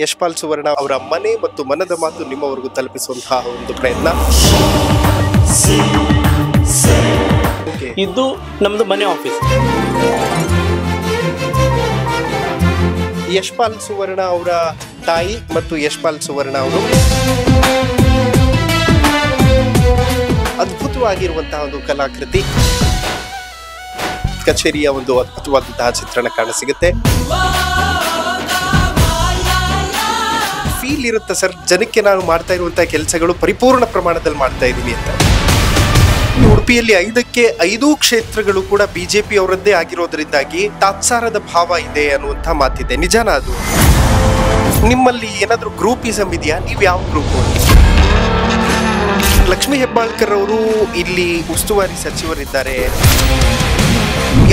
ಯಶ್ಪಾಲ್ ಸುವರ್ಣ ಅವರ ಮನೆ ಮತ್ತು ಮನದ ಮಾತು ನಿಮ್ಮವರೆಗೂ ತಲುಪಿಸುವಂತಹ ಒಂದು ಪ್ರಯತ್ನ. ಇದು ನಮ್ದು ಮನೆ ಆಫೀಸ್. ಯಶ್ಪಾಲ್ ಸುವರ್ಣ ಅವರ ತಾಯಿ ಮತ್ತು ಯಶ್ಪಾಲ್ ಸುವರ್ಣ ಅವರು ಅದ್ಭುತವಾಗಿರುವಂತಹ ಒಂದು ಕಲಾಕೃತಿ. ಕಚೇರಿಯ ಒಂದು ಅದ್ಭುತವಾದಂತಹ ಚಿತ್ರಣ ಕಾಣಸಿಗುತ್ತೆ. ಫೀಲ್ ಇರುತ್ತೆ ಸರ್, ಜನಕ್ಕೆ ನಾನು ಮಾಡ್ತಾ ಇರುವಂತಹ ಕೆಲಸಗಳು ಪರಿಪೂರ್ಣ ಪ್ರಮಾಣದಲ್ಲಿ ಮಾಡ್ತಾ ಇದ್ದೀನಿ ಅಂತ. ಉಡುಪಿಯಲ್ಲಿ 5ಕ್ಕೆ 5 ಕ್ಷೇತ್ರಗಳು ಕೂಡ ಬಿಜೆಪಿ ಅವರದ್ದೇ ಆಗಿರೋದ್ರಿಂದಾಗಿ ತಾತ್ಸಾರದ ಭಾವ ಇದೆ ಅನ್ನುವಂಥ ಮಾತಿದೆ. ನಿಜಾನ ಅದು? ನಿಮ್ಮಲ್ಲಿ ಏನಾದ್ರೂ ಗ್ರೂಪಿಸಮ್ ಇದೆಯಾ? ನೀವು ಯಾವ ಗ್ರೂಪ್? ಲಕ್ಷ್ಮೀ ಹೆಬ್ಬಾಳ್ಕರ್ ಅವರು ಇಲ್ಲಿ ಉಸ್ತುವಾರಿ ಸಚಿವರಿದ್ದಾರೆ,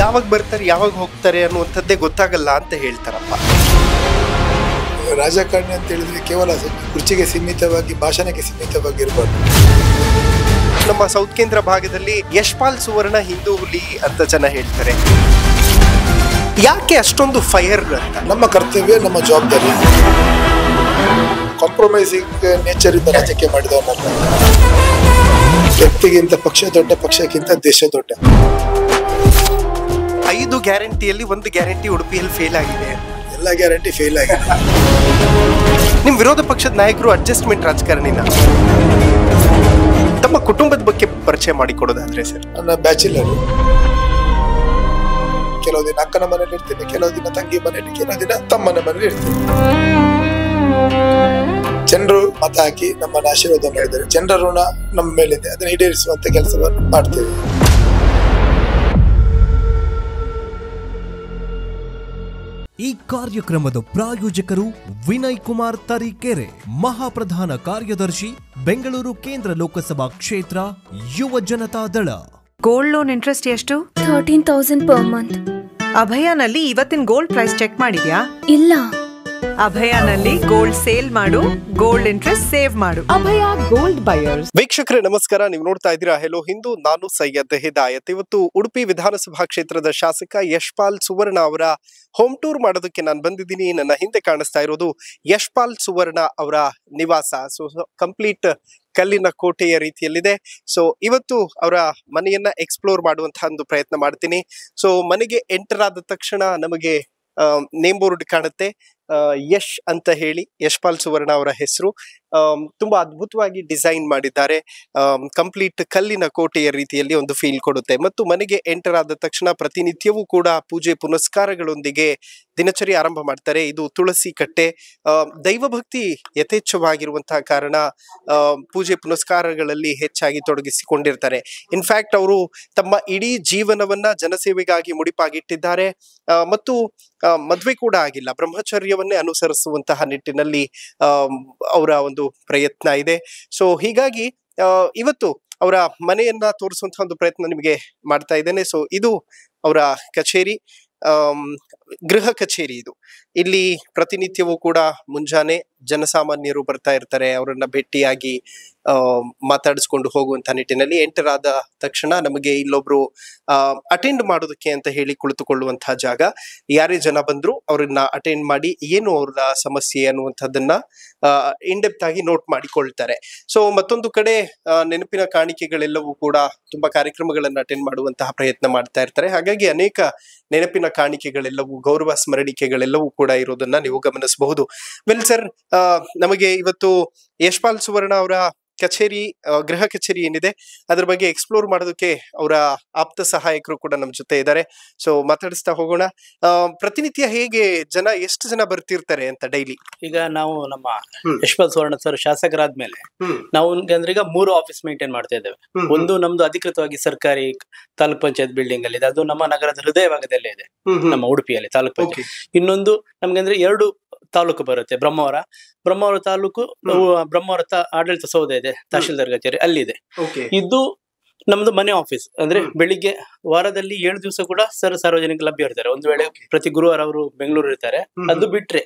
ಯಾವಾಗ ಬರ್ತಾರೆ ಯಾವಾಗ ಹೋಗ್ತಾರೆ ಅನ್ನುವಂಥದ್ದೇ ಗೊತ್ತಾಗಲ್ಲ ಅಂತ ಹೇಳ್ತಾರಪ್ಪ. ರಾಜಕಾರಣಿ ಅಂತ ಹೇಳಿದ್ರೆ ಕೇವಲ ಕುರ್ಚಿಗೆ ಸೀಮಿತವಾಗಿ, ಭಾಷಣಕ್ಕೆ ಸೀಮಿತವಾಗಿ ಇರಬಾರ್ದು. ನಮ್ಮ ಸೌತ್ ಕೇಂದ್ರ ಭಾಗದಲ್ಲಿ ಯಶ್ಪಾಲ್ ಸುವರ್ಣ ಹಿಂದೂ ಹುಲಿ ಅಂತ ಜನ ಹೇಳ್ತಾರೆ. ಯಾಕೆ ಅಷ್ಟೊಂದು ಫೈರ್ ಅಂತ? ನಮ್ಮ ಕರ್ತವ್ಯ, ನಮ್ಮ ಜವಾಬ್ದಾರಿ. ಕಾಂಪ್ರಮೈಸಿಂಗ್ ನೇಚರ್ ಇಂದ ರಾಜಕೀಯ ಮಾಡಿದವನಲ್ಲ. ವ್ಯಕ್ತಿಗಿಂತ ಪಕ್ಷ ದೊಡ್ಡ, ಪಕ್ಷಕ್ಕಿಂತ ದೇಶ ದೊಡ್ಡ. 5 ಗ್ಯಾರಂಟಿಯಲ್ಲಿ 1 ಗ್ಯಾರಂಟಿ ಉಡುಪಿಯಲ್ಲಿ ಫೇಲ್ ಆಗಿದೆ. ಎಲ್ಲ ಗ್ಯಾರಂಟಿ ಫೇಲ್ ಆಗಿದೆ. ನಿಮ್ ವಿರೋಧ ಪಕ್ಷದ ನಾಯಕರು ಅಡ್ಜಸ್ಟ್ಮೆಂಟ್ ರಾಜಕಾರಣಿನ. ತಮ್ಮ ಕುಟುಂಬದ ಬಗ್ಗೆ ಪರಿಚಯ ಮಾಡಿಕೊಡೋದಾದ್ರೆ ಸರ್? ನನ್ನ ಬ್ಯಾಚುಲರ್. ಕೆಲವು ದಿನ ಅಕ್ಕನ ಮನೇಲಿ ಇರ್ತೀನಿ, ಕೆಲವು ದಿನ ತಂಗಿ ಮನೇಲಿ, ಕೆಲವು ದಿನ ತಮ್ಮನ ಮನೇಲಿ ಇರ್ತೀನಿ. ಜನರು ಮತ ಹಾಕಿ ನಮ್ಮನ್ನು ಆಶೀರ್ವಾದ ಮಾಡಿದ್ದಾರೆ. ಜನರ ಋಣ ನಮ್ಮ ಮೇಲಿದೆ, ಅದನ್ನು ಈಡೇರಿಸುವಂತ ಕೆಲಸವನ್ನು ಮಾಡ್ತೇವೆ. ಈ ಕಾರ್ಯಕ್ರಮದ ಪ್ರಾಯೋಜಕರು ವಿನಯ್ ಕುಮಾರ್ ತರೀಕೆರೆ, ಮಹಾಪ್ರಧಾನ ಕಾರ್ಯದರ್ಶಿ, ಬೆಂಗಳೂರು ಕೇಂದ್ರ ಲೋಕಸಭಾ ಕ್ಷೇತ್ರ, ಯುವ ಜನತಾ ದಳ. ಗೋಲ್ಡ್ ಲೋನ್ ಇಂಟ್ರೆಸ್ಟ್ ಎಷ್ಟು? 13,000 per month. ಅಭಯನಲ್ಲಿ ಇವತ್ತಿನ ಗೋಲ್ಡ್ ಪ್ರೈಸ್ ಚೆಕ್ ಮಾಡಿದ್ಯಾ? ಇಲ್ಲ. ಅಭಯನಲ್ಲಿ ಗೋಲ್ಡ್ ಸೇಲ್ ಮಾಡು, ಗೋಲ್ಡ್ ಇಂಟ್ರೆಸ್ಟ್ ಸೇವ್ ಮಾಡು. ಅಭಯ ಗೋಲ್ಡ್ ಬಯರ್ಸ್. ವೀಕ್ಷಕರೇ ನಮಸ್ಕಾರ, ನೀವು ನೋಡ್ತಾ ಇದ್ದೀರಾ ಹೆಲೋ ಹಿಂದೂ. ನಾನು ಸೈಯದ್ ಹಿದಾಯತ್. ಇವತ್ತು ಉಡುಪಿ ವಿಧಾನಸಭಾ ಕ್ಷೇತ್ರದ ಶಾಸಕ ಯಶ್ಪಾಲ್ ಸುವರ್ಣ ಅವರ ಹೋಮ್ ಟೂರ್ ಮಾಡೋದಕ್ಕೆ ನಾನು ಬಂದಿದ್ದೀನಿ. ನನ್ನ ಹಿಂದೆ ಕಾಣಿಸ್ತಾ ಇರೋದು ಯಶ್ಪಾಲ್ ಸುವರ್ಣ ಅವರ ನಿವಾಸ. ಸೊ ಕಂಪ್ಲೀಟ್ ಕಲ್ಲಿನ ಕೋಟೆಯ ರೀತಿಯಲ್ಲಿದೆ. ಸೊ ಇವತ್ತು ಅವರ ಮನೆಯನ್ನ ಎಕ್ಸ್ಪ್ಲೋರ್ ಮಾಡುವಂತಹ ಒಂದು ಪ್ರಯತ್ನ ಮಾಡ್ತೀನಿ. ಸೊ ಮನೆಗೆ ಎಂಟರ್ ಆದ ತಕ್ಷಣ ನಮಗೆ ನೇಮ್ ಬೋರ್ಡ್ ಕಾಣುತ್ತೆ, ಯಶ್ ಅಂತ ಹೇಳಿ, ಯಶ್ಪಾಲ್ ಸುವರ್ಣ ಅವರ ಹೆಸರು. ತುಂಬಾ ಅದ್ಭುತವಾಗಿ ಡಿಸೈನ್ ಮಾಡಿದ್ದಾರೆ. ಕಂಪ್ಲೀಟ್ ಕಲ್ಲಿನ ಕೋಟೆಯ ರೀತಿಯಲ್ಲಿ ಒಂದು ಫೀಲ್ ಕೊಡುತ್ತೆ. ಮತ್ತು ಮನೆಗೆ ಎಂಟರ್ ಆದ ತಕ್ಷಣ ಪ್ರತಿನಿತ್ಯವೂ ಕೂಡ ಪೂಜೆ ಪುನಸ್ಕಾರಗಳೊಂದಿಗೆ ದಿನಚರಿ ಆರಂಭ ಮಾಡ್ತಾರೆ. ಇದು ತುಳಸಿ ಕಟ್ಟೆ. ದೈವಭಕ್ತಿ ಯಥೇಚ್ಛವಾಗಿರುವಂತಹ ಕಾರಣ ಪೂಜೆ ಪುನಸ್ಕಾರಗಳಲ್ಲಿ ಹೆಚ್ಚಾಗಿ ತೊಡಗಿಸಿಕೊಂಡಿರ್ತಾರೆ. ಇನ್ಫ್ಯಾಕ್ಟ್ ಅವರು ತಮ್ಮ ಇಡೀ ಜೀವನವನ್ನ ಜನಸೇವೆಗಾಗಿ ಮುಡಿಪಾಗಿಟ್ಟಿದ್ದಾರೆ. ಮತ್ತು ಮದ್ವೆ ಕೂಡ ಆಗಿಲ್ಲ, ಬ್ರಹ್ಮಚರ್ಯವನ್ನೇ ಅನುಸರಿಸುವಂತಹ ನಿಟ್ಟಿನಲ್ಲಿ ಅವರ ಒಂದು ಪ್ರಯತ್ನ ಇದೆ. ಸೊ ಹೀಗಾಗಿ ಇವತ್ತು ಅವರ ಮನೆಯನ್ನ ತೋರಿಸುವಂತಹ ಒಂದು ಪ್ರಯತ್ನ ನಿಮಗೆ ಮಾಡ್ತಾ ಇದ್ದೇನೆ. ಸೊ ಇದು ಅವರ ಕಚೇರಿ, ಗೃಹ ಕಚೇರಿ. ಇದು ಇಲ್ಲಿ ಪ್ರತಿನಿತ್ಯವೂ ಕೂಡ ಮುಂಜಾನೆ ಜನಸಾಮಾನ್ಯರು ಬರ್ತಾ ಇರ್ತಾರೆ. ಅವರನ್ನ ಭೇಟಿಯಾಗಿ ಮಾತಾಡಿಸ್ಕೊಂಡು ಹೋಗುವಂತ ನಿಟ್ಟಿನಲ್ಲಿ ಎಂಟರ್ ಆದ ತಕ್ಷಣ ನಮಗೆ ಇಲ್ಲೊಬ್ರು ಅಟೆಂಡ್ ಮಾಡೋದಕ್ಕೆ ಅಂತ ಹೇಳಿ ಕುಳಿತುಕೊಳ್ಳುವಂತಹ ಜಾಗ. ಯಾರೇ ಜನ ಬಂದ್ರು ಅವ್ರನ್ನ ಅಟೆಂಡ್ ಮಾಡಿ ಏನು ಅವ್ರ ಸಮಸ್ಯೆ ಅನ್ನುವಂಥದ್ದನ್ನ ಇನ್ಡೆಪ್ತ್ ಆಗಿ ನೋಟ್ ಮಾಡಿಕೊಳ್ತಾರೆ. ಸೊ ಮತ್ತೊಂದು ಕಡೆ ನೆನಪಿನ ಕಾಣಿಕೆಗಳೆಲ್ಲವೂ ಕೂಡ ತುಂಬಾ ಕಾರ್ಯಕ್ರಮಗಳನ್ನ ಅಟೆಂಡ್ ಮಾಡುವಂತಹ ಪ್ರಯತ್ನ ಮಾಡ್ತಾ ಇರ್ತಾರೆ. ಹಾಗಾಗಿ ಅನೇಕ ನೆನಪಿನ ಕಾಣಿಕೆಗಳೆಲ್ಲವೂ, ಗೌರವ ಸ್ಮರಣಿಕೆಗಳೆಲ್ಲವೂ ಕೂಡ ಇರೋದನ್ನ ನೀವು ಗಮನಿಸಬಹುದು. ವೆಲ್ ಸರ್, ನಮಗೆ ಇವತ್ತು ಯಶ್ಪಾಲ್ ಸುವರ್ಣ ಅವರ ಕಚೇರಿ, ಗೃಹ ಕಚೇರಿ ಏನಿದೆ ಅದ್ರ ಬಗ್ಗೆ ಎಕ್ಸ್ಪ್ಲೋರ್ ಮಾಡೋದಕ್ಕೆ ಅವರ ಆಪ್ತ ಸಹಾಯಕರು ಕೂಡ ನಮ್ಮ ಜೊತೆ ಇದ್ದಾರೆ. ಸೊ ಮಾತಾಡಿಸ್ತಾ ಹೋಗೋಣ. ಪ್ರತಿನಿತ್ಯ ಹೇಗೆ ಎಷ್ಟು ಜನ ಬರ್ತಿರ್ತಾರೆ ಅಂತ ಡೈಲಿ? ಈಗ ನಾವು ನಮ್ಮ ಯಶ್ಪಾಲ್ ಸುವರ್ಣ ಸರ್ ಶಾಸಕರಾದ್ಮೇಲೆ ನಾವು ಅಂದ್ರೆ ಈಗ 3 ಆಫೀಸ್ ಮೇಂಟೈನ್ ಮಾಡ್ತಾ ಇದ್ದೇವೆ. ಒಂದು ನಮ್ದು ಅಧಿಕೃತವಾಗಿ ಸರ್ಕಾರಿ ತಾಲೂಕ್ ಪಂಚಾಯತ್ ಬಿಲ್ಡಿಂಗ್ ಅಲ್ಲಿ ಇದೆ, ಅದು ನಮ್ಮ ನಗರದ ಹೃದಯ ಭಾಗದಲ್ಲೇ ಇದೆ, ನಮ್ಮ ಉಡುಪಿಯಲ್ಲಿ ತಾಲೂಕ್ ಪಂಚಾಯತ್. ಇನ್ನೊಂದು ನಮ್ಗೆ ಅಂದ್ರೆ 2 ತಾಲೂಕು ಬರುತ್ತೆ, ಬ್ರಹ್ಮಾವರ ತಾಲೂಕು, ಬ್ರಹ್ಮಾವರ ಆಡಳಿತ ಸೌಧ ಇದೆ, ತಹಶೀಲ್ದಾರ್ ಕಚೇರಿ ಅಲ್ಲಿದೆ. ಇದು ನಮ್ದು ಮನೆ ಆಫೀಸ್ ಅಂದ್ರೆ ಬೆಳಿಗ್ಗೆ ವಾರದಲ್ಲಿ 7 ದಿವಸ ಕೂಡ ಸಾರ್ವಜನಿಕ ಲಭ್ಯ ಇರ್ತಾರೆ. ಒಂದು ವೇಳೆ ಪ್ರತಿ ಗುರುವಾರ ಅವರು ಬೆಂಗಳೂರು ಇರ್ತಾರೆ. ಅದು ಬಿಟ್ರೆ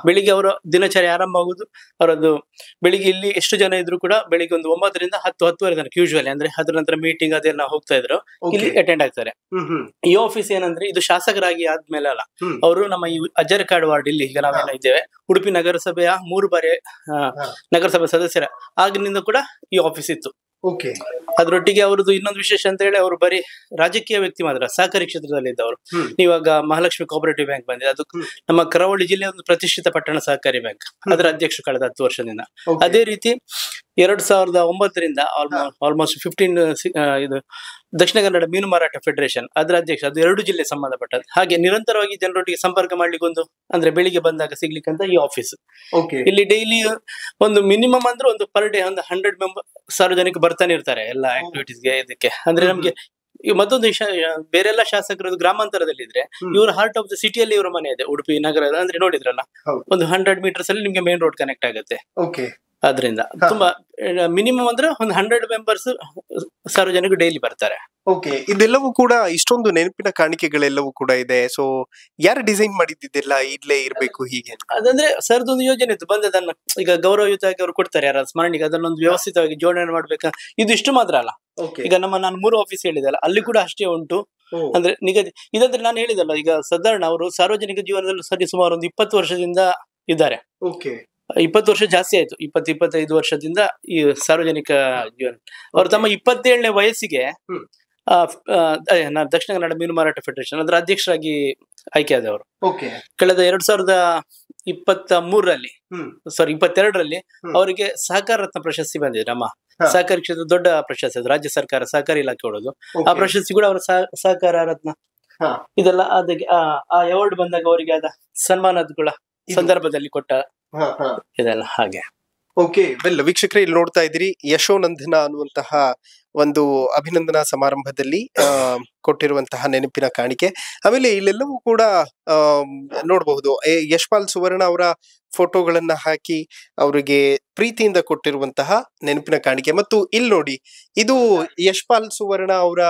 ಬೆಳಿಗ್ಗೆ ಅವರ ದಿನಚರಿ ಆರಂಭ ಆಗುದು ಅವರದ್ದು ಬೆಳಿಗ್ಗೆ ಇಲ್ಲಿ ಎಷ್ಟು ಜನ ಇದ್ರು ಕೂಡ ಬೆಳಿಗ್ಗೆ ಒಂದು 9 ರಿಂದ 10-10:30 ತನಕ ಯೂಶುವಲಿ, ಅಂದ್ರೆ ಅದ್ರ ನಂತರ ಮೀಟಿಂಗ್ ಅದೆಲ್ಲ ಹೋಗ್ತಾ ಇದ್ರು, ಇಲ್ಲಿ ಅಟೆಂಡ್ ಆಗ್ತಾರೆ. ಈ ಆಫೀಸ್ ಏನಂದ್ರೆ ಇದು ಶಾಸಕರಾಗಿ ಆದ್ಮೇಲೆ ಅಲ್ಲ, ಅವರು ನಮ್ಮ ಈ ಅಜ್ಜರಕಾಡು ವಾರ್ಡ್ ಇಲ್ಲಿ ಈಗ ನಾವೇನ ಇದ್ದೇವೆ ಉಡುಪಿ ನಗರಸಭೆಯ 3 ಬಾರಿ ನಗರಸಭೆ ಸದಸ್ಯರ ಆಗಿನಿಂದ ಕೂಡ ಈ ಆಫೀಸ್ ಇತ್ತು. ಅದ್ರೊಟ್ಟಿಗೆ ಅವ್ರದ್ದು ಇನ್ನೊಂದು ವಿಶೇಷ ಅಂತ ಹೇಳಿ ಅವರು ಬರೀ ರಾಜಕೀಯ ವ್ಯಕ್ತಿ ಮಾತ್ರ, ಸಹಕಾರಿ ಕ್ಷೇತ್ರದಲ್ಲಿ ಇದ್ದವರು. ಇವಾಗ ಮಹಾಲಕ್ಷ್ಮಿ ಕೋಆಪರೇಟಿವ್ ಬ್ಯಾಂಕ್ ಬಂದಿದೆ, ಅದು ನಮ್ಮ ಕರಾವಳಿ ಜಿಲ್ಲೆಯ ಒಂದು ಪ್ರತಿಷ್ಠಿತ ಪಟ್ಟಣ ಸಹಕಾರಿ ಬ್ಯಾಂಕ್, ಅದರ ಅಧ್ಯಕ್ಷ ಕಳೆದ 10 ವರ್ಷದಿಂದ. ಅದೇ ರೀತಿ 2009ರಿಂದ ಆಲ್ಮೋಸ್ಟ್ 15 ಇದು ದಕ್ಷಿಣ ಕನ್ನಡ ಮೀನು ಮಾರಾಟ ಫೆಡರೇಷನ್ ಅದರ ಅಧ್ಯಕ್ಷ, ಅದು 2 ಜಿಲ್ಲೆ ಸಂಬಂಧಪಟ್ಟದ್ದು. ಹಾಗೆ ನಿರಂತರವಾಗಿ ಜನರೊಟ್ಟಿಗೆ ಸಂಪರ್ಕ ಮಾಡ್ಲಿಕ್ಕೆ ಒಂದು ಅಂದ್ರೆ ಬೆಳಿಗ್ಗೆ ಬಂದಾಗ ಸಿಗ್ಲಿಕ್ಕಂತ ಈ ಆಫೀಸ್. ಇಲ್ಲಿ ಡೈಲಿ ಒಂದು ಮಿನಿಮಮ್ ಅಂದ್ರೆ ಒಂದು ಪರ್ ಡೇ ಒಂದು 100 ಮೆಂಬರ್ ಸಾರ್ವಜನಿಕ ಬರ್ತಾನೆ ಇರ್ತಾರೆ ಎಲ್ಲ ಆಕ್ಟಿವಿಟೀಸ್ಗೆ. ಇದಕ್ಕೆ ಅಂದ್ರೆ ನಮ್ಗೆ ಈ ಮತ್ತೊಂದು ಬೇರೆಲ್ಲ ಶಾಸಕರು ಗ್ರಾಮಾಂತರದಲ್ಲಿ ಇದ್ರೆ, ಇವ್ರ ಹಾರ್ಟ್ ಆಫ್ ದ ಸಿಟಿಯಲ್ಲಿ ಇವರ ಮನೆ ಇದೆ ಉಡುಪಿ ನಗರದ. ಅಂದ್ರೆ ನೋಡಿದ್ರಲ್ಲ, ಒಂದು 100 ಮೀಟರ್ಸ್ ಅಲ್ಲಿ ನಿಮ್ಗೆ ಮೇನ್ ರೋಡ್ ಕನೆಕ್ಟ್ ಆಗುತ್ತೆ. ಅದರಿಂದ ತುಂಬಾ ಮಿನಿಮಮ್ ಅಂದ್ರೆ ಒಂದು 100 ಮೆಂಬರ್ಸ್ ಸಾರ್ವಜನಿಕರು ಡೈಲಿ ಬರ್ತಾರೆ. ಇದೆಲ್ಲವೂ ಕೂಡ ಇಷ್ಟೊಂದು ನೆನಪಿನ ಕಾಣಿಕೆಗಳೆಲ್ಲವೂ ಕೂಡ ಇದೆ. ಸೊ ಯಾರು ಡಿಸೈನ್ ಮಾಡಿದ್ದೆಲ್ಲ ಇಲ್ಲೇ ಇರ್ಬೇಕು ಹೀಗೆ? ಅದಂದ್ರೆ ಸರ್ದೊಂದು ಯೋಜನೆ ಇತ್ತು, ಬಂದದನ್ನ ಈಗ ಗೌರವಯುತವಾಗಿ ಅವರು ಕೊಡ್ತಾರೆ ಯಾರ ಸ್ಮರಣೆಗೆ, ಅದನ್ನೊಂದು ವ್ಯವಸ್ಥಿತವಾಗಿ ಜೋಡಣೆ ಮಾಡ್ಬೇಕಾ. ಇದು ಇಷ್ಟು ಮಾತ್ರ ಅಲ್ಲ, ಈಗ ನಾನು 3 ಆಫೀಸ್ ಹೇಳಿದಲ್ಲ ಅಲ್ಲಿ ಕೂಡ ಅಷ್ಟೇ ಉಂಟು. ಅಂದ್ರೆ ನಿಗದಿ ಇದಂದ್ರೆ ನಾನು ಹೇಳಿದಲ್ಲ, ಈಗ ಸಾಧಾರಣ ಅವರು ಸಾರ್ವಜನಿಕ ಜೀವನದಲ್ಲಿ ಸರಿ ಸುಮಾರು ಒಂದು 20 ವರ್ಷದಿಂದ ಇದ್ದಾರೆ. 20 ವರ್ಷ ಜಾಸ್ತಿ ಆಯ್ತು, 20-25 ವರ್ಷದಿಂದ ಈ ಸಾರ್ವಜನಿಕ ಜೀವನ. ಅವರು ತಮ್ಮ 27ನೇ ವಯಸ್ಸಿಗೆ ದಕ್ಷಿಣ ಕನ್ನಡ ಮೀನು ಮಾರಾಟ ಫೆಡರೇಷನ್ ಅದರ ಅಧ್ಯಕ್ಷರಾಗಿ ಆಯ್ಕೆ ಆದವರು. ಕಳೆದ 2023ರಲ್ಲಿ 22ರಲ್ಲಿ ಅವರಿಗೆ ಸಹಕಾರ ರತ್ನ ಪ್ರಶಸ್ತಿ ಬಂದಿದೆ. ನಮ್ಮ ಸಹಕಾರಿ ಕ್ಷೇತ್ರ ದೊಡ್ಡ ಪ್ರಶಸ್ತಿ, ಅದು ರಾಜ್ಯ ಸರ್ಕಾರ ಸಹಕಾರಿ ಇಲಾಖೆ ಕೊಡೋದು. ಆ ಪ್ರಶಸ್ತಿ ಕೂಡ ಅವರ ಸಹಕಾರ ರತ್ನ ಇದೆಲ್ಲ ಅದಕ್ಕೆ ಆ ಅವಾರ್ಡ್ ಬಂದಾಗ ಅವರಿಗೆ ಆದ ಸನ್ಮಾನದ ಕೂಡ ಸಂದರ್ಭದಲ್ಲಿ ಕೊಟ್ಟ ಇದೆಲ್ಲ ಹಾಗೆ. ವೀಕ್ಷಕರೇ, ಇಲ್ಲಿ ನೋಡ್ತಾ ಇದ್ದೀರಿ ಯಶೋನಂದನ ಅನ್ನುವಂತಹ ಒಂದು ಅಭಿನಂದನಾ ಸಮಾರಂಭದಲ್ಲಿ ಕೊಟ್ಟಿರುವಂತಹ ನೆನಪಿನ ಕಾಣಿಕೆ. ಆಮೇಲೆ ಇಲ್ಲೆಲ್ಲವೂ ಕೂಡ ನೋಡಬಹುದು ಯಶ್ಪಾಲ್ ಸುವರ್ಣ ಅವರ ಫೋಟೋಗಳನ್ನ ಹಾಕಿ ಅವರಿಗೆ ಪ್ರೀತಿಯಿಂದ ಕೊಟ್ಟಿರುವಂತಹ ನೆನಪಿನ ಕಾಣಿಕೆ. ಮತ್ತು ಇಲ್ಲಿ ನೋಡಿ, ಇದು ಯಶ್ಪಾಲ್ ಸುವರ್ಣ ಅವರ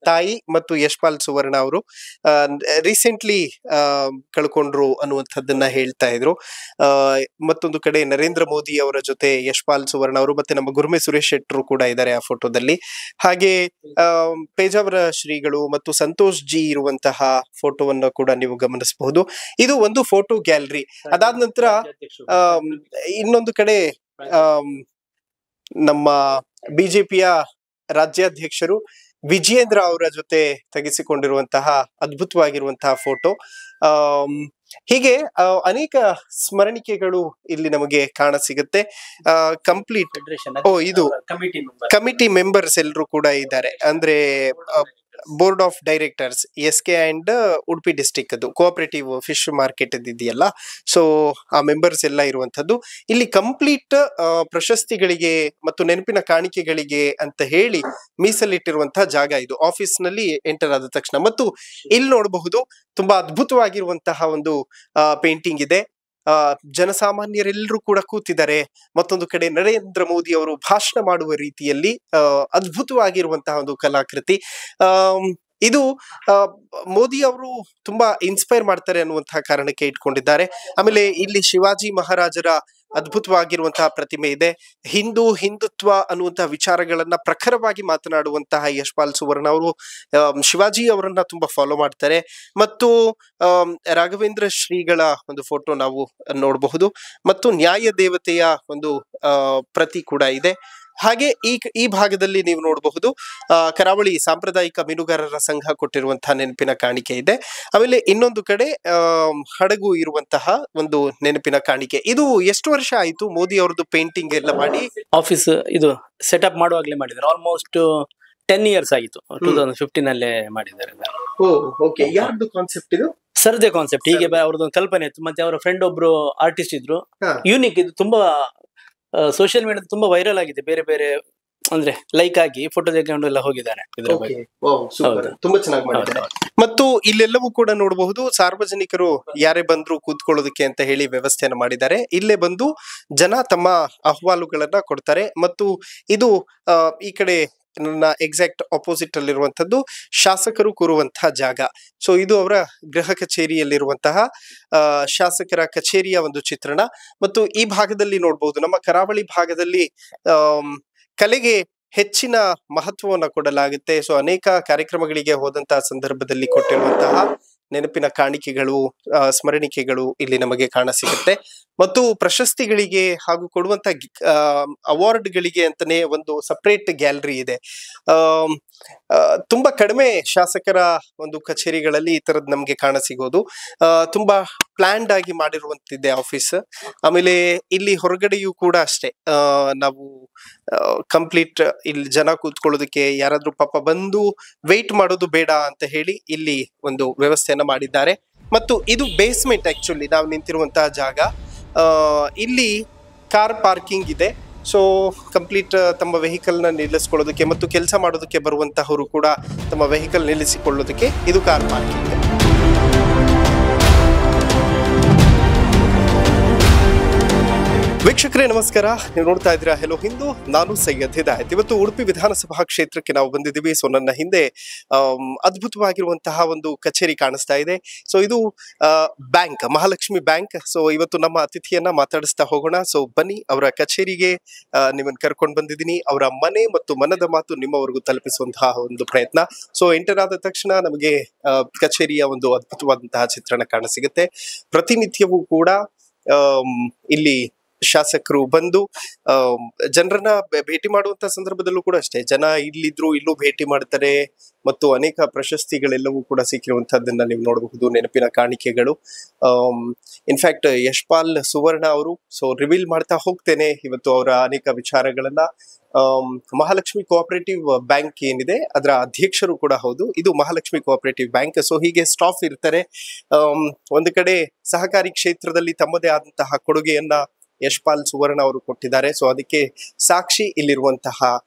ತಾಯಿ ಮತ್ತು ಯಶ್ಪಾಲ್ ಸುವರ್ಣ ಅವರು ರೀಸೆಂಟ್ಲಿ ಕಳ್ಕೊಂಡ್ರು ಅನ್ನುವಂಥದ್ದನ್ನ ಹೇಳ್ತಾ ಇದ್ರು. ಮತ್ತೊಂದು ಕಡೆ ನರೇಂದ್ರ ಮೋದಿ ಅವರ ಜೊತೆ ಯಶ್ಪಾಲ್ ಸುವರ್ಣ ಅವರು ಮತ್ತೆ ನಮ್ಮ ಗುರುಮೆ ಸುರೇಶ್ ಶೆಟ್ಟರು ಕೂಡ ಇದ್ದಾರೆ ಆ ಫೋಟೋದಲ್ಲಿ. ಹಾಗೆ ಪೇಜಾವರ ಶ್ರೀಗಳು ಮತ್ತು ಸಂತೋಷ್ ಜಿ ಇರುವಂತಹ ಫೋಟೋವನ್ನ ಕೂಡ ನೀವು ಗಮನಿಸಬಹುದು. ಇದು ಒಂದು ಫೋಟೋ ಗ್ಯಾಲರಿ. ಅದಾದ ನಂತರ ಇನ್ನೊಂದು ಕಡೆ ನಮ್ಮ ಬಿಜೆಪಿಯ ರಾಜ್ಯಾಧ್ಯಕ್ಷರು ವಿಜಯೇಂದ್ರ ಅವರ ಜೊತೆ ತೆಗೆಸಿಕೊಂಡಿರುವಂತಹ ಅದ್ಭುತವಾಗಿರುವಂತಹ ಫೋಟೋ. ಹೀಗೆ ಅನೇಕ ಸ್ಮರಣಿಕೆಗಳು ಇಲ್ಲಿ ನಮಗೆ ಕಾಣ ಸಿಗುತ್ತೆ. ಕಂಪ್ಲೀಟ್ ಇದು ಕಮಿಟಿ ಮೆಂಬರ್ಸ್ ಎಲ್ಲರೂ ಕೂಡ ಇದ್ದಾರೆ. ಅಂದ್ರೆ board of directors SK and Udupi district ಅದು ಕೋಆಪರೇಟಿವ್ ಫಿಶ್ ಮಾರ್ಕೆಟ್ ಇದೆಯಲ್ಲ, ಸೊ ಆ ಮೆಂಬರ್ಸ್ ಎಲ್ಲ ಇರುವಂತದ್ದು. ಇಲ್ಲಿ ಕಂಪ್ಲೀಟ್ ಪ್ರಶಸ್ತಿಗಳಿಗೆ ಮತ್ತು ನೆನಪಿನ ಕಾಣಿಕೆಗಳಿಗೆ ಅಂತ ಹೇಳಿ ಮೀಸಲಿಟ್ಟಿರುವಂತಹ ಜಾಗ ಇದು, ಆಫೀಸ್ ನಲ್ಲಿ ಎಂಟರ್ ಆದ ತಕ್ಷಣ. ಮತ್ತು ಇಲ್ಲಿ ನೋಡಬಹುದು ತುಂಬಾ ಅದ್ಭುತವಾಗಿರುವಂತಹ ಒಂದು ಪೇಂಟಿಂಗ್ ಇದೆ. ಜನಸಾಮಾನ್ಯರೆಲ್ಲರೂ ಕೂಡ ಕೂತಿದ್ದಾರೆ. ಮತ್ತೊಂದು ಕಡೆ ನರೇಂದ್ರ ಮೋದಿ ಅವರು ಭಾಷಣ ಮಾಡುವ ರೀತಿಯಲ್ಲಿ ಅದ್ಭುತವಾಗಿರುವಂತಹ ಒಂದು ಕಲಾಕೃತಿ. ಇದು ಮೋದಿ ಅವರು ತುಂಬಾ ಇನ್ಸ್ಪೈರ್ ಮಾಡ್ತಾರೆ ಅನ್ನುವಂತಹ ಕಾರಣಕ್ಕೆ ಇಟ್ಕೊಂಡಿದ್ದಾರೆ. ಆಮೇಲೆ ಇಲ್ಲಿ ಶಿವಾಜಿ ಮಹಾರಾಜರ ಅದ್ಭುತವಾಗಿರುವಂತಹ ಪ್ರತಿಮೆ ಇದೆ. ಹಿಂದುತ್ವ ಅನ್ನುವಂತಹ ವಿಚಾರಗಳನ್ನ ಪ್ರಖರವಾಗಿ ಮಾತನಾಡುವಂತಹ ಯಶ್ಪಾಲ್ ಸುವರ್ಣ ಅವರು ಶಿವಾಜಿ ಅವರನ್ನ ತುಂಬಾ ಫಾಲೋ ಮಾಡ್ತಾರೆ. ಮತ್ತು ರಾಘವೇಂದ್ರ ಶ್ರೀಗಳ ಒಂದು ಫೋಟೋ ನಾವು ನೋಡಬಹುದು. ಮತ್ತು ನ್ಯಾಯ ದೇವತೆಯ ಒಂದು ಪ್ರತಿ ಕೂಡ ಇದೆ. ಹಾಗೆ ಈ ಭಾಗದಲ್ಲಿ ನೀವು ನೋಡಬಹುದು ಕರಾವಳಿ ಸಾಂಪ್ರದಾಯಿಕ ಮೀನುಗಾರರ ಸಂಘ ಕೊಟ್ಟಿರುವಂತಹ ನೆನಪಿನ ಕಾಣಿಕೆ ಇದೆ. ಆಮೇಲೆ ಇನ್ನೊಂದು ಕಡೆ ಹಡಗು ಇರುವಂತಹ ಒಂದು ನೆನಪಿನ ಕಾಣಿಕೆ. ಇದು ಎಷ್ಟು ವರ್ಷ ಆಯ್ತು ಮೋದಿ ಅವ್ರದ್ದು ಪೇಂಟಿಂಗ್ ಎಲ್ಲ ಮಾಡಿ? ಆಫೀಸ್ ಇದು ಸೆಟಪ್ ಮಾಡುವಾಗ್ಲೇ ಮಾಡಿದ್ದಾರೆ. ಆಲ್ಮೋಸ್ಟ್ 10 years ಆಗಿತ್ತು. 2015 ಅಲ್ಲೇ ಮಾಡಿದ್ದಾರೆ. ಯಾರ್ದು ಕಾನ್ಸೆಪ್ಟ್ ಇದು? ಸರ್ದೇ ಕಾನ್ಸೆಪ್ಟ್. ಹೀಗೆ ಅವ್ರದ್ದು ಕಲ್ಪನೆ ಇತ್ತು. ಮತ್ತೆ ಅವರ ಫ್ರೆಂಡ್ ಒಬ್ರು ಆರ್ಟಿಸ್ಟ್ ಇದ್ರು. ಯೂನಿಕ್, ಇದು ತುಂಬಾ ಸೋಷಿಯಲ್ ಮೀಡಿಯಾ ತುಂಬಾ ವೈರಲ್ ಆಗಿದೆ. ಬೇರೆ ಬೇರೆ ಅಂದ್ರೆ ಲೈಕ್ ಆಗಿ ಫೋಟೋ ತೆಗೆದುಕೊಂಡು ಎಲ್ಲ ಹೋಗಿದ್ದಾರೆ. ತುಂಬಾ ಚೆನ್ನಾಗಿ ಮಾಡಿದ್ದಾರೆ. ಮತ್ತು ಇಲ್ಲೆಲ್ಲವೂ ಕೂಡ ನೋಡಬಹುದು ಸಾರ್ವಜನಿಕರು ಯಾರೇ ಬಂದ್ರು ಕೂತ್ಕೊಳ್ಳೋದಕ್ಕೆ ಅಂತ ಹೇಳಿ ವ್ಯವಸ್ಥೆಯನ್ನು ಮಾಡಿದ್ದಾರೆ. ಇಲ್ಲೇ ಬಂದು ಜನ ತಮ್ಮ ಅಹವಾಲುಗಳನ್ನ ಕೊಡ್ತಾರೆ. ಮತ್ತು ಇದು ಈ ಕಡೆ ನನ್ನ ಎಕ್ಸಾಕ್ಟ್ ಆಪೋಸಿಟ್ ಅಲ್ಲಿರುವಂತದ್ದು ಶಾಸಕರು ಕೂರುವಂತಹ ಜಾಗ. ಸೊ ಇದು ಅವರ ಗೃಹ ಕಚೇರಿಯಲ್ಲಿರುವಂತಹ ಶಾಸಕರ ಕಚೇರಿಯ ಒಂದು ಚಿತ್ರಣ. ಮತ್ತು ಈ ಭಾಗದಲ್ಲಿ ನೋಡಬಹುದು, ನಮ್ಮ ಕರಾವಳಿ ಭಾಗದಲ್ಲಿ ಕಲೆಗೆ ಹೆಚ್ಚಿನ ಮಹತ್ವವನ್ನು ಕೊಡಲಾಗುತ್ತೆ. ಸೊ ಅನೇಕ ಕಾರ್ಯಕ್ರಮಗಳಿಗೆ ಹೋದಂತಹ ಸಂದರ್ಭದಲ್ಲಿ ಕೊಟ್ಟಿರುವಂತಹ ನೆನಪಿನ ಕಾಣಿಕೆಗಳು, ಸ್ಮರಣಿಕೆಗಳು ಇಲ್ಲಿ ನಮಗೆ ಕಾಣಸಿಗುತ್ತೆ. ಮತ್ತು ಪ್ರಶಸ್ತಿಗಳಿಗೆ ಹಾಗೂ ಕೊಡುವಂತ ಅವಾರ್ಡ್ಗಳಿಗೆ ಅಂತಾನೆ ಒಂದು ಸಪರೇಟ್ ಗ್ಯಾಲರಿ ಇದೆ. ತುಂಬಾ ಕಡಿಮೆ ಶಾಸಕರ ಒಂದು ಕಚೇರಿಗಳಲ್ಲಿ ಈ ತರದ್ ನಮ್ಗೆ ಕಾಣಸಿಗೋದು. ತುಂಬಾ ಪ್ಲಾನ್ಡ್ ಆಗಿ ಮಾಡಿರುವಂತಿದೆ ಆಫೀಸ್. ಆಮೇಲೆ ಇಲ್ಲಿ ಹೊರಗಡೆಯೂ ಕೂಡ ಅಷ್ಟೇ, ನಾವು ಕಂಪ್ಲೀಟ್ ಇಲ್ಲಿ ಜನ ಕೂತ್ಕೊಳ್ಳೋದಕ್ಕೆ ಯಾರಾದ್ರೂ ಪಾಪ ಬಂದು ವೆಯ್ಟ್ ಮಾಡೋದು ಬೇಡ ಅಂತ ಹೇಳಿ ಇಲ್ಲಿ ಒಂದು ವ್ಯವಸ್ಥೆಯನ್ನ ಮಾಡಿದ್ದಾರೆ. ಮತ್ತು ಇದು ಬೇಸ್ಮೆಂಟ್, ಆಕ್ಚುಲಿ ನಾವು ನಿಂತಿರುವಂತಹ ಜಾಗ. ಇಲ್ಲಿ ಕಾರ್ ಪಾರ್ಕಿಂಗ್ ಇದೆ. ಸೊ ಕಂಪ್ಲೀಟ್ ತಮ್ಮ ವೆಹಿಕಲ್ ನ ನಿಲ್ಲಿಸಿಕೊಳ್ಳೋದಕ್ಕೆ ಮತ್ತು ಕೆಲಸ ಮಾಡೋದಕ್ಕೆ ಬರುವಂತಹವರು ಕೂಡ ತಮ್ಮ ವೆಹಿಕಲ್ ನಿಲ್ಲಿಸಿಕೊಳ್ಳೋದಕ್ಕೆ ಇದು ಕಾರ್ ಪಾರ್ಕಿಂಗ್. ವೀಕ್ಷಕರೇ ನಮಸ್ಕಾರ, ನೀವು ನೋಡ್ತಾ ಇದ್ದೀರಾ ಹೆಲೋ ಹಿಂದೂ. ನಾನು ಸೈಯದ್ ಹಿದಾಯತ್. ಇವತ್ತು ಉಡುಪಿ ವಿಧಾನಸಭಾ ಕ್ಷೇತ್ರಕ್ಕೆ ನಾವು ಬಂದಿದ್ದೀವಿ. ಸೊ ನನ್ನ ಹಿಂದೆ ಅದ್ಭುತವಾಗಿರುವಂತಹ ಒಂದು ಕಚೇರಿ ಕಾಣಿಸ್ತಾ ಇದೆ. ಸೊ ಇದು ಬ್ಯಾಂಕ್, ಮಹಾಲಕ್ಷ್ಮಿ ಬ್ಯಾಂಕ್. ಸೊ ಇವತ್ತು ನಮ್ಮ ಅತಿಥಿಯನ್ನ ಮಾತಾಡಿಸ್ತಾ ಹೋಗೋಣ. ಸೊ ಬನ್ನಿ, ಅವರ ಕಚೇರಿಗೆ ನಿಮ್ಮನ್ನು ಕರ್ಕೊಂಡು ಬಂದಿದ್ದೀನಿ. ಅವರ ಮನೆ ಮತ್ತು ಮನದ ಮಾತು ನಿಮ್ಮವರೆಗೂ ತಲುಪಿಸುವಂತಹ ಒಂದು ಪ್ರಯತ್ನ. ಸೊ ಎಂಟರ್ ಆದ ತಕ್ಷಣ ನಮಗೆ ಕಚೇರಿಯ ಒಂದು ಅದ್ಭುತವಾದಂತಹ ಚಿತ್ರಣ ಕಾಣಸಿಗುತ್ತೆ. ಪ್ರತಿನಿತ್ಯವೂ ಕೂಡ ಇಲ್ಲಿ ಶಾಸಕರು ಬಂದು ಜನರನ್ನ ಭೇಟಿ ಮಾಡುವಂತ ಸಂದರ್ಭದಲ್ಲೂ ಕೂಡ ಅಷ್ಟೇ, ಜನ ಇಲ್ಲಿದ್ರು ಇಲ್ಲೂ ಭೇಟಿ ಮಾಡ್ತಾರೆ. ಮತ್ತು ಅನೇಕ ಪ್ರಶಸ್ತಿಗಳೆಲ್ಲವೂ ಕೂಡ ಸಿಕ್ಕಿರುವಂತಹದ್ದನ್ನ ನೀವು ನೋಡಬಹುದು, ನೆನಪಿನ ಕಾಣಿಕೆಗಳು. ಇನ್ಫ್ಯಾಕ್ಟ್ ಯಶ್ಪಾಲ್ ಸುವರ್ಣ ಅವರು, ಸೊ ರಿವೀಲ್ ಮಾಡ್ತಾ ಹೋಗ್ತೇನೆ ಇವತ್ತು ಅವರ ಅನೇಕ ವಿಚಾರಗಳನ್ನ. ಮಹಾಲಕ್ಷ್ಮಿ ಕೋಆಪರೇಟಿವ್ ಬ್ಯಾಂಕ್ ಏನಿದೆ ಅದರ ಅಧ್ಯಕ್ಷರು ಕೂಡ ಹೌದು. ಇದು ಮಹಾಲಕ್ಷ್ಮಿ ಕೋಆಪರೇಟಿವ್ ಬ್ಯಾಂಕ್. ಸೊ ಹೀಗೆ ಸ್ಟಾಫ್ ಇರ್ತಾರೆ. ಒಂದು ಕಡೆ ಸಹಕಾರಿ ಕ್ಷೇತ್ರದಲ್ಲಿ ತಮ್ಮದೇ ಆದಂತಹ ಕೊಡುಗೆಯನ್ನ ಯಶ್ಪಾಲ್ ಸುವರ್ಣ ಅವರು ಕೊಟ್ಟಿದ್ದಾರೆ. ಸೊ ಅದಕ್ಕೆ ಸಾಕ್ಷಿ ಇಲ್ಲಿರುವಂತಹ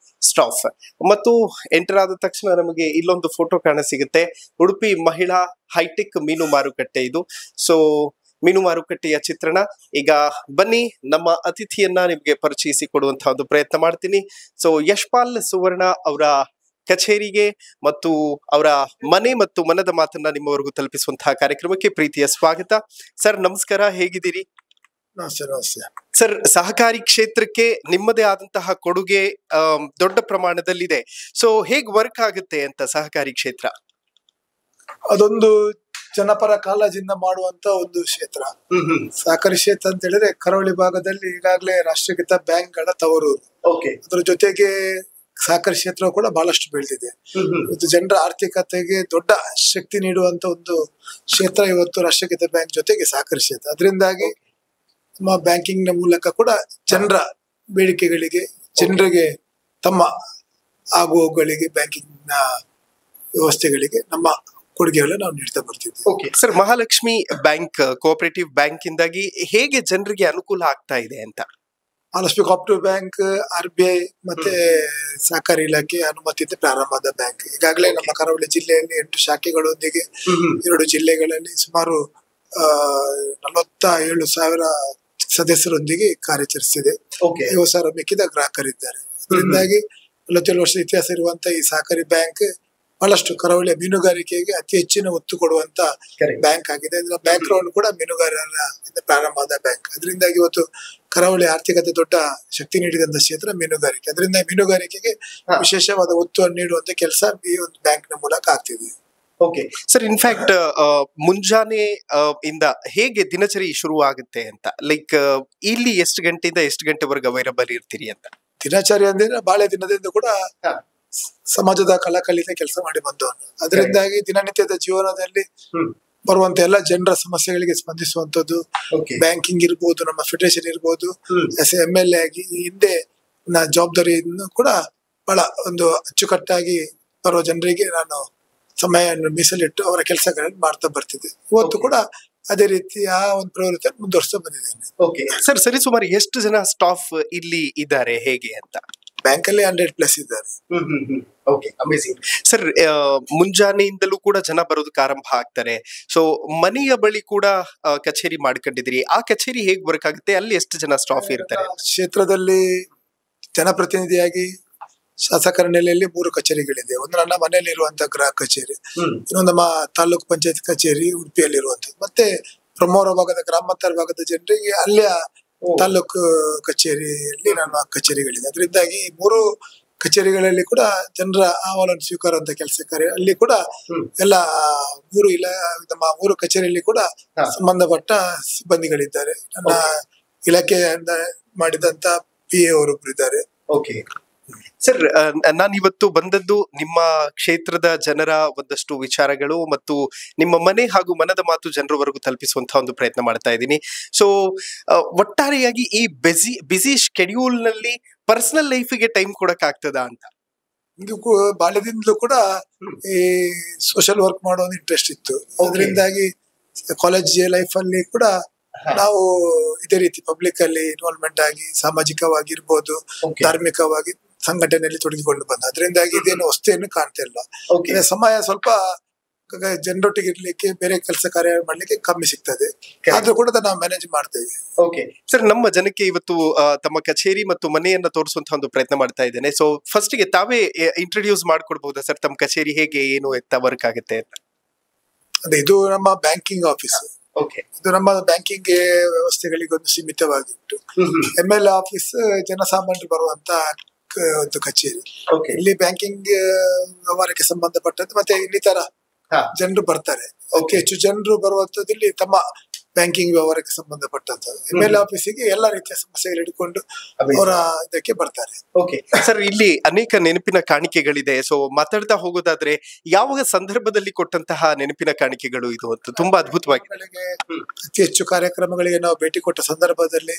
ಸ್ಟಾಫ್. ಮತ್ತು ಎಂಟರ್ ಆದ ತಕ್ಷಣ ನಮಗೆ ಇಲ್ಲೊಂದು ಫೋಟೋ ಕಾಣಸಿಗುತ್ತೆ. ಉಡುಪಿ ಮಹಿಳಾ ಹೈಟೆಕ್ ಮೀನು ಮಾರುಕಟ್ಟೆ ಇದು. ಸೊ ಮೀನು ಮಾರುಕಟ್ಟೆಯ ಚಿತ್ರಣ. ಈಗ ಬನ್ನಿ, ನಮ್ಮ ಅತಿಥಿಯನ್ನ ನಿಮ್ಗೆ ಪರಿಚಯಿಸಿ ಕೊಡುವಂತಹ ಒಂದು ಪ್ರಯತ್ನ ಮಾಡ್ತೀನಿ. ಸೊ ಯಶ್ಪಾಲ್ ಸುವರ್ಣ ಅವರ ಕಚೇರಿಗೆ ಮತ್ತು ಅವರ ಮನೆ ಮತ್ತು ಮನದ ಮಾತನ್ನ ನಿಮ್ಮವರೆಗೂ ತಲುಪಿಸುವಂತಹ ಕಾರ್ಯಕ್ರಮಕ್ಕೆ ಪ್ರೀತಿಯ ಸ್ವಾಗತ. ಸರ್ ನಮಸ್ಕಾರ, ಹೇಗಿದ್ದೀರಿ? ಸರ್, ಸಹಕಾರಿ ಕ್ಷೇತ್ರಕ್ಕೆ ನಿಮ್ಮದೇ ಆದಂತಹ ಕೊಡುಗೆ ದೊಡ್ಡ ಪ್ರಮಾಣದಲ್ಲಿದೆ. ಸೊ ಹೇಗ್ ವರ್ಕ್ ಆಗುತ್ತೆ ಅಂತ ಸಹಕಾರಿ ಕ್ಷೇತ್ರ? ಅದೊಂದು ಜನಪರ ಕಾಳಜಿಯಿಂದ ಮಾಡುವಂತ ಒಂದು ಕ್ಷೇತ್ರ ಸಹಕಾರಿ ಕ್ಷೇತ್ರ ಅಂತ ಹೇಳಿದ್ರೆ ಕರಾವಳಿ ಭಾಗದಲ್ಲಿ ಈಗಾಗಲೇ ರಾಷ್ಟ್ರೀಕೃತ ಬ್ಯಾಂಕ್ಗಳ ತವರು. ಅದ್ರ ಜೊತೆಗೆ ಸಹಕಾರಿ ಕ್ಷೇತ್ರ ಕೂಡ ಬಹಳಷ್ಟು ಬೆಳೆದಿದೆ. ಇವತ್ತು ಜನರ ಆರ್ಥಿಕತೆಗೆ ದೊಡ್ಡ ಶಕ್ತಿ ನೀಡುವಂತ ಒಂದು ಕ್ಷೇತ್ರ ಇವತ್ತು ರಾಷ್ಟ್ರೀಕೃತ ಬ್ಯಾಂಕ್ ಜೊತೆಗೆ ಸಹಕಾರಿ ಕ್ಷೇತ್ರ. ಅದರಿಂದಾಗಿ ನಮ್ಮ ಬ್ಯಾಂಕಿಂಗ್ ನ ಮೂಲಕ ಕೂಡ ಜನರ ಬೇಡಿಕೆಗಳಿಗೆ, ಜನರಿಗೆ ತಮ್ಮ ಆಗುವಗಳಿಗೆ, ಬ್ಯಾಂಕಿಂಗ್ ನ ವ್ಯವಸ್ಥೆಗಳಿಗೆ ನಮ್ಮ ಕೊಡುಗೆಗಳನ್ನು ನಾವು ನೀಡ್ತಾ ಬರ್ತಿದ್ವಿ. Okay sir, Mahalakshmi bank cooperative bank ಇಂದಾಗಿ ಹೇಗೆ ಜನರಿಗೆ ಅನುಕೂಲ ಆಗ್ತಾ ಇದೆ ಅಂತ? ಮಹಾಲಕ್ಷ್ಮಿ ಕೋಆಪರೇಟಿವ್ ಬ್ಯಾಂಕ್ RBI ಮತ್ತೆ ಸಹಕಾರಿ ಇಲಾಖೆ ಅನುಮತಿಯಿಂದ ಪ್ರಾರಂಭವಾದ ಬ್ಯಾಂಕ್. ಈಗಾಗಲೇ ನಮ್ಮ ಕರಾವಳಿ ಜಿಲ್ಲೆಯಲ್ಲಿ 8 ಶಾಖೆಗಳೊಂದಿಗೆ 2 ಜಿಲ್ಲೆಗಳಲ್ಲಿ ಸುಮಾರು 47,000 ಸದಸ್ಯರೊಂದಿಗೆ ಕಾರ್ಯಾಚರಿಸಿದೆ. 50,000 ಮಿಕ್ಕಿದ ಗ್ರಾಹಕರಿದ್ದಾರೆ. ಅದರಿಂದಾಗಿ 47 ವರ್ಷ ಇತಿಹಾಸ ಇರುವಂತಹ ಈ ಸಹಕಾರಿ ಬ್ಯಾಂಕ್ ಬಹಳಷ್ಟು ಕರಾವಳಿಯ ಮೀನುಗಾರಿಕೆಗೆ ಅತಿ ಹೆಚ್ಚಿನ ಒತ್ತು ಕೊಡುವಂತ ಬ್ಯಾಂಕ್ ಆಗಿದೆ. ಇದರ ಬ್ಯಾಕ್ ಗ್ರೌಂಡ್ ಕೂಡ ಮೀನುಗಾರರ ಪ್ರಾರಂಭ ಆದ ಬ್ಯಾಂಕ್. ಅದರಿಂದಾಗಿ ಇವತ್ತು ಕರಾವಳಿ ಆರ್ಥಿಕತೆ ದೊಡ್ಡ ಶಕ್ತಿ ನೀಡಿದಂತ ಕ್ಷೇತ್ರ ಮೀನುಗಾರಿಕೆ. ಅದರಿಂದ ಮೀನುಗಾರಿಕೆಗೆ ವಿಶೇಷವಾದ ಒತ್ತು ನೀಡುವಂತ ಕೆಲಸ ಈ ಒಂದು ಬ್ಯಾಂಕ್ ನ ಮೂಲಕ ಆಗ್ತಿದೆ. ಓಕೆ ಸರ್, ಇನ್ಫ್ಯಾಕ್ಟ್ ಮುಂಜಾನೆ ಇಂದ ಹೇಗೆ ದಿನಚರಿ ಶುರು ಆಗುತ್ತೆ ಅಂತ, ಲೈಕ್ ಇಲ್ಲಿ ಎಷ್ಟು ಗಂಟೆಯಿಂದ ಎಷ್ಟು ಗಂಟೆವರೆಗೆ ಅವೈಲಬಲ್ ಇರ್ತೀರಿ ಅಂತ? ದಿನಚರಿ ಅಂದ್ರೆ ಬಾಳೆ ದಿನದಿಂದ ಕೂಡ ಸಮಾಜದ ಕಲಾಕಲಿತೆ ಕೆಲಸ ಮಾಡಿ ಬಂದವನು. ಅದರಿಂದಾಗಿ ದಿನನಿತ್ಯದ ಜೀವನದಲ್ಲಿ ಬರುವಂತ ಎಲ್ಲ ಜನರ ಸಮಸ್ಯೆಗಳಿಗೆ ಸ್ಪಂದಿಸುವಂತದ್ದು. ಬ್ಯಾಂಕಿಂಗ್ ಇರ್ಬೋದು, ನಮ್ಮ ಫೆಡರೇಷನ್ ಇರ್ಬೋದು, MLA ಆಗಿ ಹಿಂದೆ ಜವಾಬ್ದಾರಿಯನ್ನು ಕೂಡ ಬಹಳ ಒಂದು ಅಚ್ಚುಕಟ್ಟಾಗಿ ಬರುವ ಜನರಿಗೆ ನಾನು ಸಮಯವನ್ನು ಮೀಸಲಿಟ್ಟು ಅವರ ಕೆಲಸಗಳನ್ನು ಮಾಡ್ತಾ ಬರ್ತಿದ್ದೆ. ಇವತ್ತು ಕೂಡ ಅದೇ ರೀತಿ ಆ ಒಂದು ಪ್ರವೃತ್ತಿಯನ್ನು ಮುಂದುವರಿಸ್ತಾ ಬಂದಿದ್ದೇನೆ. ಓಕೆ ಸರ್, ಸರಿ ಸುಮಾರು ಎಷ್ಟು ಜನ ಸ್ಟಾಫ್ ಇಲ್ಲಿ ಇದ್ದಾರೆ ಹೇಗೆ ಅಂತ? ಬ್ಯಾಂಕ್ ಅಲ್ಲಿ 100+ ಇದ್ದಾರೆ. Okay, amazing sir. ಮುಂಜಾನೆಯಿಂದಲೂ ಕೂಡ ಜನ ಬರೋದಕ್ಕೆ ಆರಂಭ ಆಗ್ತಾರೆ. ಸೊ ಮನೆಯ ಬಳಿ ಕೂಡ ಕಚೇರಿ ಮಾಡ್ಕೊಂಡಿದ್ದೀರಿ. ಆ ಕಚೇರಿ ಹೇಗ್ ವರ್ಕ್ ಆಗುತ್ತೆ? ಅಲ್ಲಿ ಎಷ್ಟು ಜನ ಸ್ಟಾಫ್ ಇರ್ತಾರೆ? ಕ್ಷೇತ್ರದಲ್ಲಿ ಜನಪ್ರತಿನಿಧಿಯಾಗಿ ಶಾಸಕರ ನೆಲೆಯಲ್ಲಿ 3 ಕಚೇರಿಗಳಿದೆ. ಒಂದು ನನ್ನ ಮನೆಯಲ್ಲಿರುವಂತಹ ಗೃಹ ಕಚೇರಿ, ಇನ್ನೊಂದು ನಮ್ಮ ತಾಲೂಕ್ ಪಂಚಾಯತ್ ಕಚೇರಿ ಉಡುಪಿಯಲ್ಲಿರುವಂತದ್ದು, ಮತ್ತೆ ಪ್ರಮೋರ ಭಾಗದ ಗ್ರಾಮಾಂತರ ಭಾಗದ ಜನರಿಗೆ ಅಲ್ಲಿಯ ತಾಲೂಕು ಕಚೇರಿಯಲ್ಲಿ ನನ್ನ ಕಚೇರಿಗಳಿದೆ. ಅದರಿಂದಾಗಿ 3 ಕಚೇರಿಗಳಲ್ಲಿ ಕೂಡ ಜನರ ಅಹವಾಲನ್ನು ಸ್ವೀಕಾರ ಅಂತ ಕೆಲಸ ಕಾರ್ಯ ಅಲ್ಲಿ ಕೂಡ ಎಲ್ಲ ನಮ್ಮ 3 ಕಚೇರಿಯಲ್ಲಿ ಕೂಡ ಸಂಬಂಧಪಟ್ಟ ಸಿಬ್ಬಂದಿಗಳಿದ್ದಾರೆ. ನನ್ನ ಇಲಾಖೆಯಿಂದ ಮಾಡಿದಂತ PA ಅವರೊಬ್ರು ಇದ್ದಾರೆ. ಓಕೆ ಸರ್, ನಾನು ಇವತ್ತು ಬಂದದ್ದು ನಿಮ್ಮ ಕ್ಷೇತ್ರದ ಜನರ ಒಂದಷ್ಟು ವಿಚಾರಗಳು ಮತ್ತು ನಿಮ್ಮ ಮನೆ ಹಾಗೂ ಮನದ ಮಾತು ಜನರವರೆಗೂ ತಲುಪಿಸುವಂತಹ ಒಂದು ಪ್ರಯತ್ನ ಮಾಡ್ತಾ ಇದ್ದೀನಿ. ಸೊ ಒಟ್ಟಾರೆಯಾಗಿ ಈ ಬಿಸಿ ಶೆಡ್ಯೂಲ್ ನಲ್ಲಿ ಪರ್ಸನಲ್ ಲೈಫಿಗೆ ಟೈಮ್ ಕೊಡಕ್ ಆಗ್ತದ ಅಂತ? ಬಾಲ್ಯದಿಂದಲೂ ಕೂಡ ಈ ಸೋಷಿಯಲ್ ವರ್ಕ್ ಮಾಡೋ ಇಂಟ್ರೆಸ್ಟ್ ಇತ್ತು. ಅದರಿಂದಾಗಿ ಕಾಲೇಜ್ ಲೈಫ್ ಅಲ್ಲಿ ಕೂಡ ನಾವು ಇದೇ ರೀತಿ ಪಬ್ಲಿಕ್ ಅಲ್ಲಿ ಇನ್ವಾಲ್ವ್ಮೆಂಟ್ ಆಗಿ ಸಾಮಾಜಿಕವಾಗಿರ್ಬೋದು, ಧಾರ್ಮಿಕವಾಗಿ ಸಂಘಟನೆಯಲ್ಲಿ ತೊಡಗಿಕೊಂಡು ಬಂದ. ಅದರಿಂದಾಗಿ ಇದೇನು ಹೊಸ್ತೇನು ಕಾಣ್ತಾ ಇಲ್ಲ. ಸಮಯ ಸ್ವಲ್ಪ ಜನರೊಟ್ಟಿಗೆ ಇರ್ಲಿಕ್ಕೆ, ಬೇರೆ ಕೆಲಸ ಕಾರ್ಯ ಮಾಡ್ಲಿಕ್ಕೆ ಕಮ್ಮಿ ಸಿಗ್ತದೆ. ಆದ್ರೂ ಕೂಡ ನಾವು ಮ್ಯಾನೇಜ್ ಮಾಡ್ತೇವೆ. ಓಕೆ ಸರ್, ನಮ್ಮ ಜನಕ್ಕೆ ಇವತ್ತು ತಮ್ಮ ಕಚೇರಿ ಮತ್ತು ಮನೆಯನ್ನ ತೋರಿಸುವಂತಹ ಒಂದು ಪ್ರಯತ್ನ ಮಾಡ್ತಾ ಇದ್ದೇನೆ. ಸೊ ಫಸ್ಟ್ ಗೆ ತಾವೇ ಇಂಟ್ರೊಡ್ಯೂಸ್ ಮಾಡ್ಕೊಡ್ಬಹುದಾ ಸರ್, ತಮ್ಮ ಕಚೇರಿ ಹೇಗೆ, ಏನು ಎತ್ತ ವರ್ಕ್ ಆಗುತ್ತೆ ಅಂತ? ಅದೇ, ಇದು ನಮ್ಮ ಬ್ಯಾಂಕಿಂಗ್ ಆಫೀಸ್. ಇದು ನಮ್ಮ ಬ್ಯಾಂಕಿಂಗ್ ವ್ಯವಸ್ಥೆಗಳಿಗೆ ಒಂದು ಸೀಮಿತವಾಗಿತ್ತು. MLA ಆಫೀಸ್ ಜನಸಾಮಾನ್ಯರು ಬರುವಂತ ಒಂದು ಕಚೇರಿ. ಇಲ್ಲಿ ಬ್ಯಾಂಕಿಂಗ್ ವ್ಯವಹಾರಕ್ಕೆ ಸಂಬಂಧಪಟ್ಟದ್ದು ಮತ್ತೆ ಇನ್ನಿತರ ಜನರು ಬರ್ತಾರೆ. ಹೆಚ್ಚು ಜನರು ಬರುವಂತದ್ದು ಇಲ್ಲಿ ತಮ್ಮ ಬ್ಯಾಂಕಿಂಗ್ ವ್ಯವಹಾರಕ್ಕೆ ಸಂಬಂಧಪಟ್ಟಂತದ್ದು. MLA ಆಫೀಸಿಗೆ ಎಲ್ಲ ರೀತಿಯ ಸಮಸ್ಯೆಗಳು ಹಿಡ್ಕೊಂಡು ಅವರ ಇದಕ್ಕೆ ಬರ್ತಾರೆ. ಓಕೆ ಸರ್, ಇಲ್ಲಿ ಅನೇಕ ನೆನಪಿನ ಕಾಣಿಕೆಗಳಿದೆ. ಸೊ ಮಾತಾಡ್ತಾ ಹೋಗೋದಾದ್ರೆ, ಯಾವ ಸಂದರ್ಭದಲ್ಲಿ ಕೊಟ್ಟಂತಹ ನೆನಪಿನ ಕಾಣಿಕೆಗಳು ಇದು ಅಂತ ತುಂಬಾ ಅದ್ಭುತವಾಗಿ? ಅತಿ ಹೆಚ್ಚು ಕಾರ್ಯಕ್ರಮಗಳಿಗೆ ನಾವು ಭೇಟಿ ಕೊಟ್ಟ ಸಂದರ್ಭದಲ್ಲಿ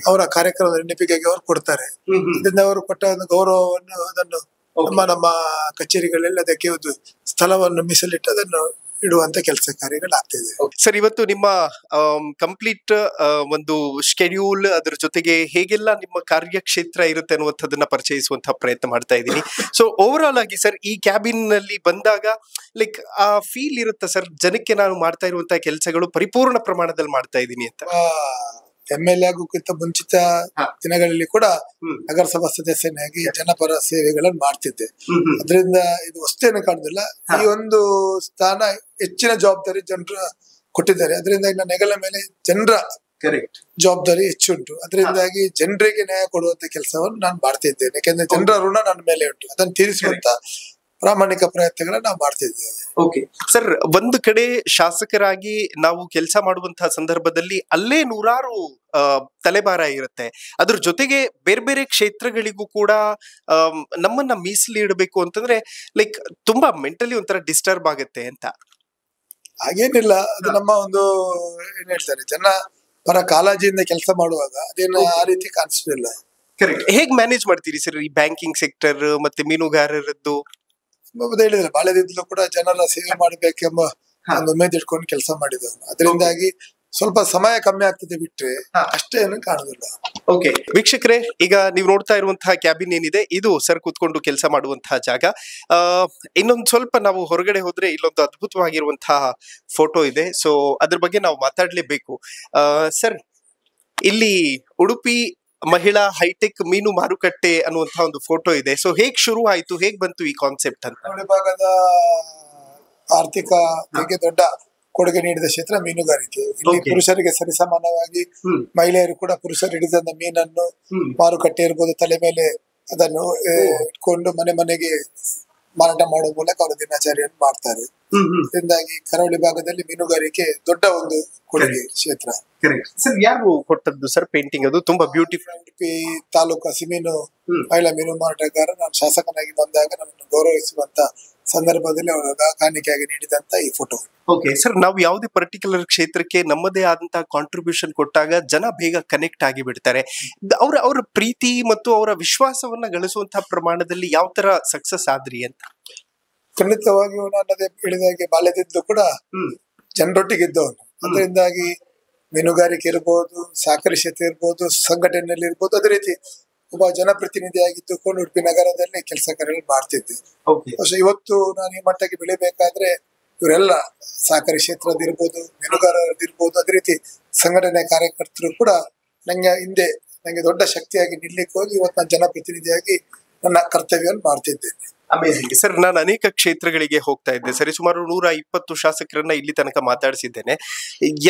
ಅವರ ಕಾರ್ಯಕ್ರಮದ ನೆನಪಿಗಾಗಿ ಅವರು ಕೊಡ್ತಾರೆ. ಇದರಿಂದ ಅವರು ಕೊಟ್ಟ ಒಂದು ಗೌರವವನ್ನು ಅದನ್ನು ನಮ್ಮ ಕಚೇರಿಗಳಲ್ಲಿ ಅದಕ್ಕೆ ಒಂದು ಸ್ಥಳವನ್ನು ಮೀಸಲಿಟ್ಟು ಅದನ್ನು ಇಡುವಂತ ಕೆಲಸ ಕಾರ್ಯಗಳಾಗ್ತಿದೆ. ಸರ್, ಇವತ್ತು ನಿಮ್ಮ ಕಂಪ್ಲೀಟ್ ಒಂದು ಶೆಡ್ಯೂಲ್, ಅದ್ರ ಜೊತೆಗೆ ಹೇಗೆಲ್ಲ ನಿಮ್ಮ ಕಾರ್ಯಕ್ಷೇತ್ರ ಇರುತ್ತೆ ಅನ್ನುವಂಥದ್ದನ್ನ ಪರಿಚಯಿಸುವಂತಹ ಪ್ರಯತ್ನ ಮಾಡ್ತಾ ಇದ್ದೀನಿ. ಸೊ ಓವರ್ ಆಲ್ ಆಗಿ ಸರ್, ಈ ಕ್ಯಾಬಿನ್ ನಲ್ಲಿ ಬಂದಾಗ ಲೈಕ್ ಆ ಫೀಲ್ ಇರುತ್ತೆ ಸರ್, ಜನಕ್ಕೆ ನಾನು ಮಾಡ್ತಾ ಇರುವಂತಹ ಕೆಲಸಗಳು ಪರಿಪೂರ್ಣ ಪ್ರಮಾಣದಲ್ಲಿ ಮಾಡ್ತಾ ಇದ್ದೀನಿ ಅಂತ. MLA ಆಗೋಕ್ಕಿಂತ ಮುಂಚಿತ ದಿನಗಳಲ್ಲಿ ಕೂಡ ನಗರಸಭಾ ಸದಸ್ಯನಾಗಿ ಜನಪರ ಸೇವೆಗಳನ್ನು ಮಾಡ್ತಿದ್ದೆ. ಅದರಿಂದ ಇದು ಹೊಸ್ತೇನು ಕಾಣುದಿಲ್ಲ. ಈ ಒಂದು ಸ್ಥಾನ ಹೆಚ್ಚಿನ ಜವಾಬ್ದಾರಿ ಜನರ ಕೊಟ್ಟಿದ್ದಾರೆ. ಅದರಿಂದ ನನ್ನ ಹೆಗಲ ಮೇಲೆ ಜನರ ಜವಾಬ್ದಾರಿ ಹೆಚ್ಚುಂಟು. ಅದರಿಂದಾಗಿ ಜನರಿಗೆ ನ್ಯಾಯ ಕೊಡುವಂತ ಕೆಲಸವನ್ನು ನಾನು ಮಾಡ್ತಿದ್ದೇನೆ. ಯಾಕೆಂದ್ರೆ ಜನರ ಋಣ ನನ್ನ ಮೇಲೆ ಉಂಟು. ಅದನ್ನು ತೀರಿಸುವಂತ ಪ್ರಾಮಾಣಿಕ ಪ್ರಯತ್ನಗಳನ್ನ ನಾವು ಮಾಡ್ತಿದ್ದೇವೆ. ಓಕೆ ಸರ್, ಒಂದು ಕಡೆ ಶಾಸಕರಾಗಿ ನಾವು ಕೆಲಸ ಮಾಡುವಂತಹ ಸಂದರ್ಭದಲ್ಲಿ ಅಲ್ಲೇ ನೂರಾರು ತಲೆಭಾರ ಇರುತ್ತೆ. ಅದ್ರ ಜೊತೆಗೆ ಬೇರೆ ಬೇರೆ ಕ್ಷೇತ್ರಗಳಿಗೂ ಕೂಡ ನಮ್ಮನ್ನ ಮೀಸಲು ಇಡಬೇಕು ಅಂತಂದ್ರೆ ಲೈಕ್ ತುಂಬಾ ಮೆಂಟಲಿ ಒಂಥರ ಡಿಸ್ಟರ್ಬ್ ಆಗುತ್ತೆ ಅಂತ. ಹಾಗೇನಿಲ್ಲ, ಅದು ನಮ್ಮ ಒಂದು ಏನ್ ಹೇಳ್ತಾರೆ, ಜನ ಪರ ಕಾಳಜಿಯಿಂದ ಕೆಲಸ ಮಾಡುವಾಗ ಅದೇನು ಆ ರೀತಿ ಕಾಣಿಸೋದಿಲ್ಲ. ಕರೆಕ್ಟ್. ಹೇಗ್ ಮ್ಯಾನೇಜ್ ಮಾಡ್ತೀರಿ ಸರ್ ಈ ಬ್ಯಾಂಕಿಂಗ್ ಸೆಕ್ಟರ್ ಮತ್ತೆ ಮೀನುಗಾರರದ್ದು? ಹೇಳಿದ್ರೆ ಬಾಲ್ಯದಿಂದಲೂ ಕೂಡ ಜನರ ಸೇವೆ ಮಾಡಬೇಕೆಂಬ ಒಂದು ಉಮೇದು ಇಟ್ಕೊಂಡು ಕೆಲಸ ಮಾಡಿದವನು. ಅದರಿಂದಾಗಿ ಸ್ವಲ್ಪ ಸಮಯ ಕಮ್ಮಿ ಆಗ್ತದೆ ಬಿಟ್ರೆ ಅಷ್ಟೇನು ಕಾಣುದಿಲ್ಲ. ಓಕೆ ವೀಕ್ಷಕರೇ, ಈಗ ನೀವು ನೋಡ್ತಾ ಇರುವಂತಹ ಕ್ಯಾಬಿನ್ ಏನಿದೆ, ಇದು ಸರ್ ಕೂತ್ಕೊಂಡು ಕೆಲಸ ಮಾಡುವಂತಹ ಜಾಗ. ಇನ್ನೊಂದು ಸ್ವಲ್ಪ ನಾವು ಹೊರಗಡೆ ಹೋದ್ರೆ ಇಲ್ಲೊಂದು ಅದ್ಭುತವಾಗಿರುವಂತಹ ಫೋಟೋ ಇದೆ. ಸೊ ಅದ್ರ ಬಗ್ಗೆ ನಾವು ಮಾತಾಡ್ಲೇಬೇಕು. ಸರ್, ಇಲ್ಲಿ ಉಡುಪಿ ಮಹಿಳಾ ಹೈಟೆಕ್ ಮೀನು ಮಾರುಕಟ್ಟೆ ಅನ್ನುವಂತಹ ಒಂದು ಫೋಟೋ ಇದೆ. ಸೊ ಹೇಗ್ ಶುರು ಆಯ್ತು, ಹೇಗ್ ಬಂತು ಈ ಕಾನ್ಸೆಪ್ಟ್ ಅಂತ? ಭಾಗದ ಆರ್ಥಿಕ ದೊಡ್ಡ ಕೊಡುಗೆ ನೀಡಿದ ಕ್ಷೇತ್ರ ಮೀನುಗಾರಿಕೆ. ಇಲ್ಲಿ ಪುರುಷರಿಗೆ ಸರಿಸಮಾನವಾಗಿ ಮಹಿಳೆಯರು ಕೂಡ ಪುರುಷರು ಹಿಡಿದ ಮೀನನ್ನು ಮಾರುಕಟ್ಟೆ ಇರ್ಬೋದು ತಲೆ ಮೇಲೆ ಅದನ್ನು ಇಟ್ಕೊಂಡು ಮನೆ ಮನೆಗೆ ಮಾರಾಟ ಮಾಡುವ ಮೂಲಕ ಅವರ ದಿನಾಚರಣೆಯನ್ನು ಮಾಡ್ತಾರೆ. ಇದರಿಂದಾಗಿ ಕರಾವಳಿ ಭಾಗದಲ್ಲಿ ಮೀನುಗಾರಿಕೆ ದೊಡ್ಡ ಒಂದು ಕೊಡುಗೆ ಕ್ಷೇತ್ರ. ಸರ್, ಯಾರು ಕೊಟ್ಟದ್ದು ಸರ್ ಪೇಂಟಿಂಗ್? ಅದು ತುಂಬಾ ಬ್ಯೂಟಿಫುಲ್. ಉಡುಪಿ ತಾಲೂಕು ಹಸಿಮೀನು ಮಹಿಳಾ ಮೀನು ಮಾರಾಟಗಾರ ನಾನು ಶಾಸಕನಾಗಿ ಬಂದಾಗ ನನ್ನನ್ನು ಗೌರವಿಸುವಂತ ಸಂದರ್ಭದಲ್ಲಿ ಅವರ ಕಾಣಿಕೆಯಾಗಿ ನೀಡಿದಂತ ಈ ಫೋಟೋ. ಓಕೆ ಸರ್, ನಾವು ಯಾವುದೇ ಪರ್ಟಿಕ್ಯುಲರ್ ಕ್ಷೇತ್ರಕ್ಕೆ ನಮ್ಮದೇ ಆದಂತಹ ಕಾಂಟ್ರಿಬ್ಯೂಷನ್ ಕೊಟ್ಟಾಗ ಜನ ಬೇಗ ಕನೆಕ್ಟ್ ಆಗಿ ಬಿಡ್ತಾರೆ. ಅವರ ಪ್ರೀತಿ ಮತ್ತು ಅವರ ವಿಶ್ವಾಸವನ್ನ ಗಳಿಸುವಂತಹ ಪ್ರಮಾಣದಲ್ಲಿ ಯಾವ ತರ ಸಕ್ಸಸ್ ಆದ್ರಿ ಅಂತ? ಖಂಡಿತವಾಗಿಯೂ ನನ್ನದೇ ಹೇಳಿದಾಗೆ ಬಾಲ್ಯದಿಂದಲೂ ಕೂಡ ಜನರೊಟ್ಟಿಗೆ ಇದ್ದವನು. ಅದರಿಂದಾಗಿ ಮೀನುಗಾರಿಕೆ ಇರ್ಬೋದು, ಸಹಕಾರಿ ಕ್ಷೇತ್ರ ಇರ್ಬೋದು, ಸಂಘಟನೆಯಲ್ಲಿ ಇರ್ಬೋದು, ಅದೇ ರೀತಿ ಒಬ್ಬ ಜನಪ್ರತಿನಿಧಿಯಾಗಿದ್ದುಕೊಂಡು ಉಡುಪಿ ನಗರದಲ್ಲಿ ಕೆಲಸ ಕಾರ್ಯಗಳು ಮಾಡ್ತಿದ್ದೆ. ಇವತ್ತು ನಾನು ಈ ಮಟ್ಟಕ್ಕೆ ಬೆಳಿಬೇಕಾದ್ರೆ ಇವರೆಲ್ಲ ಸಹಕಾರಿ ಕ್ಷೇತ್ರದಿರ್ಬೋದು, ಮೀನುಗಾರರದಿರ್ಬೋದು, ಅದೇ ರೀತಿ ಸಂಘಟನೆ ಕಾರ್ಯಕರ್ತರು ಕೂಡ ನಂಗೆ ದೊಡ್ಡ ಶಕ್ತಿಯಾಗಿ ನಿಲ್ಲಕ್ಕೆ ಹೋಗಿ ಇವತ್ತು ನಾನು ಜನಪ್ರತಿನಿಧಿಯಾಗಿ ನನ್ನ ಕರ್ತವ್ಯವನ್ನು ಮಾಡ್ತಿದ್ದೇನೆ. Amazing sir. ನಾನು ಅನೇಕ ಕ್ಷೇತ್ರಗಳಿಗೆ ಹೋಗ್ತಾ ಇದ್ದೆ ಸರಿ, ಸುಮಾರು 120 ಶಾಸಕರನ್ನ ಇಲ್ಲಿ ತನಕ ಮಾತಾಡಿಸಿದ್ದೇನೆ.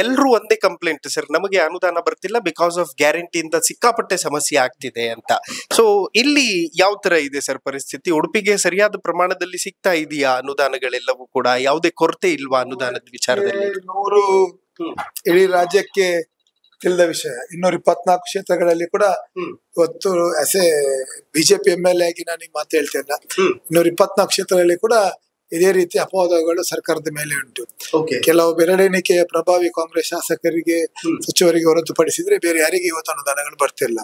ಎಲ್ರೂ ಒಂದೇ ಕಂಪ್ಲೇಂಟ್ ಸರ್, ನಮಗೆ ಅನುದಾನ ಬರ್ತಿಲ್ಲ, ಬಿಕಾಸ್ ಆಫ್ ಗ್ಯಾರಂಟಿಯಿಂದ ಸಿಕ್ಕಾಪಟ್ಟೆ ಸಮಸ್ಯೆ ಆಗ್ತಿದೆ ಅಂತ. ಸೊ ಇಲ್ಲಿ ಯಾವ ತರ ಇದೆ ಸರ್ ಪರಿಸ್ಥಿತಿ? ಉಡುಪಿಗೆ ಸರಿಯಾದ ಪ್ರಮಾಣದಲ್ಲಿ ಸಿಗ್ತಾ ಇದೆಯಾ ಅನುದಾನಗಳೆಲ್ಲವೂ ಕೂಡ? ಯಾವುದೇ ಕೊರತೆ ಇಲ್ವಾ ಅನುದಾನದ ವಿಚಾರದಲ್ಲಿ? ಇಡೀ ರಾಜ್ಯಕ್ಕೆ ತಿಳಿದ ವಿಷಯ. 224 ಕ್ಷೇತ್ರಗಳಲ್ಲಿ ಕೂಡ ಇವತ್ತು ಆಸ್ ಎ ಬಿಜೆಪಿ MLA ಆಗಿ ನಾನು ಮಾತು ಹೇಳ್ತೇನೆ, 224 ಕ್ಷೇತ್ರಗಳಲ್ಲಿ ಕೂಡ ಇದೇ ರೀತಿ ಅಪವಾದಗಳು ಸರ್ಕಾರದ ಮೇಲೆ ಉಂಟು. ಕೆಲವು ಬೆರಳೆಣಿಕೆಯ ಪ್ರಭಾವಿ ಕಾಂಗ್ರೆಸ್ ಶಾಸಕರಿಗೆ, ಸಚಿವರಿಗೆ ಹೊರತುಪಡಿಸಿದ್ರೆ ಬೇರೆ ಯಾರಿಗೆ ಇವತ್ತು ಅನುದಾನಗಳು ಬರ್ತಿಲ್ಲ.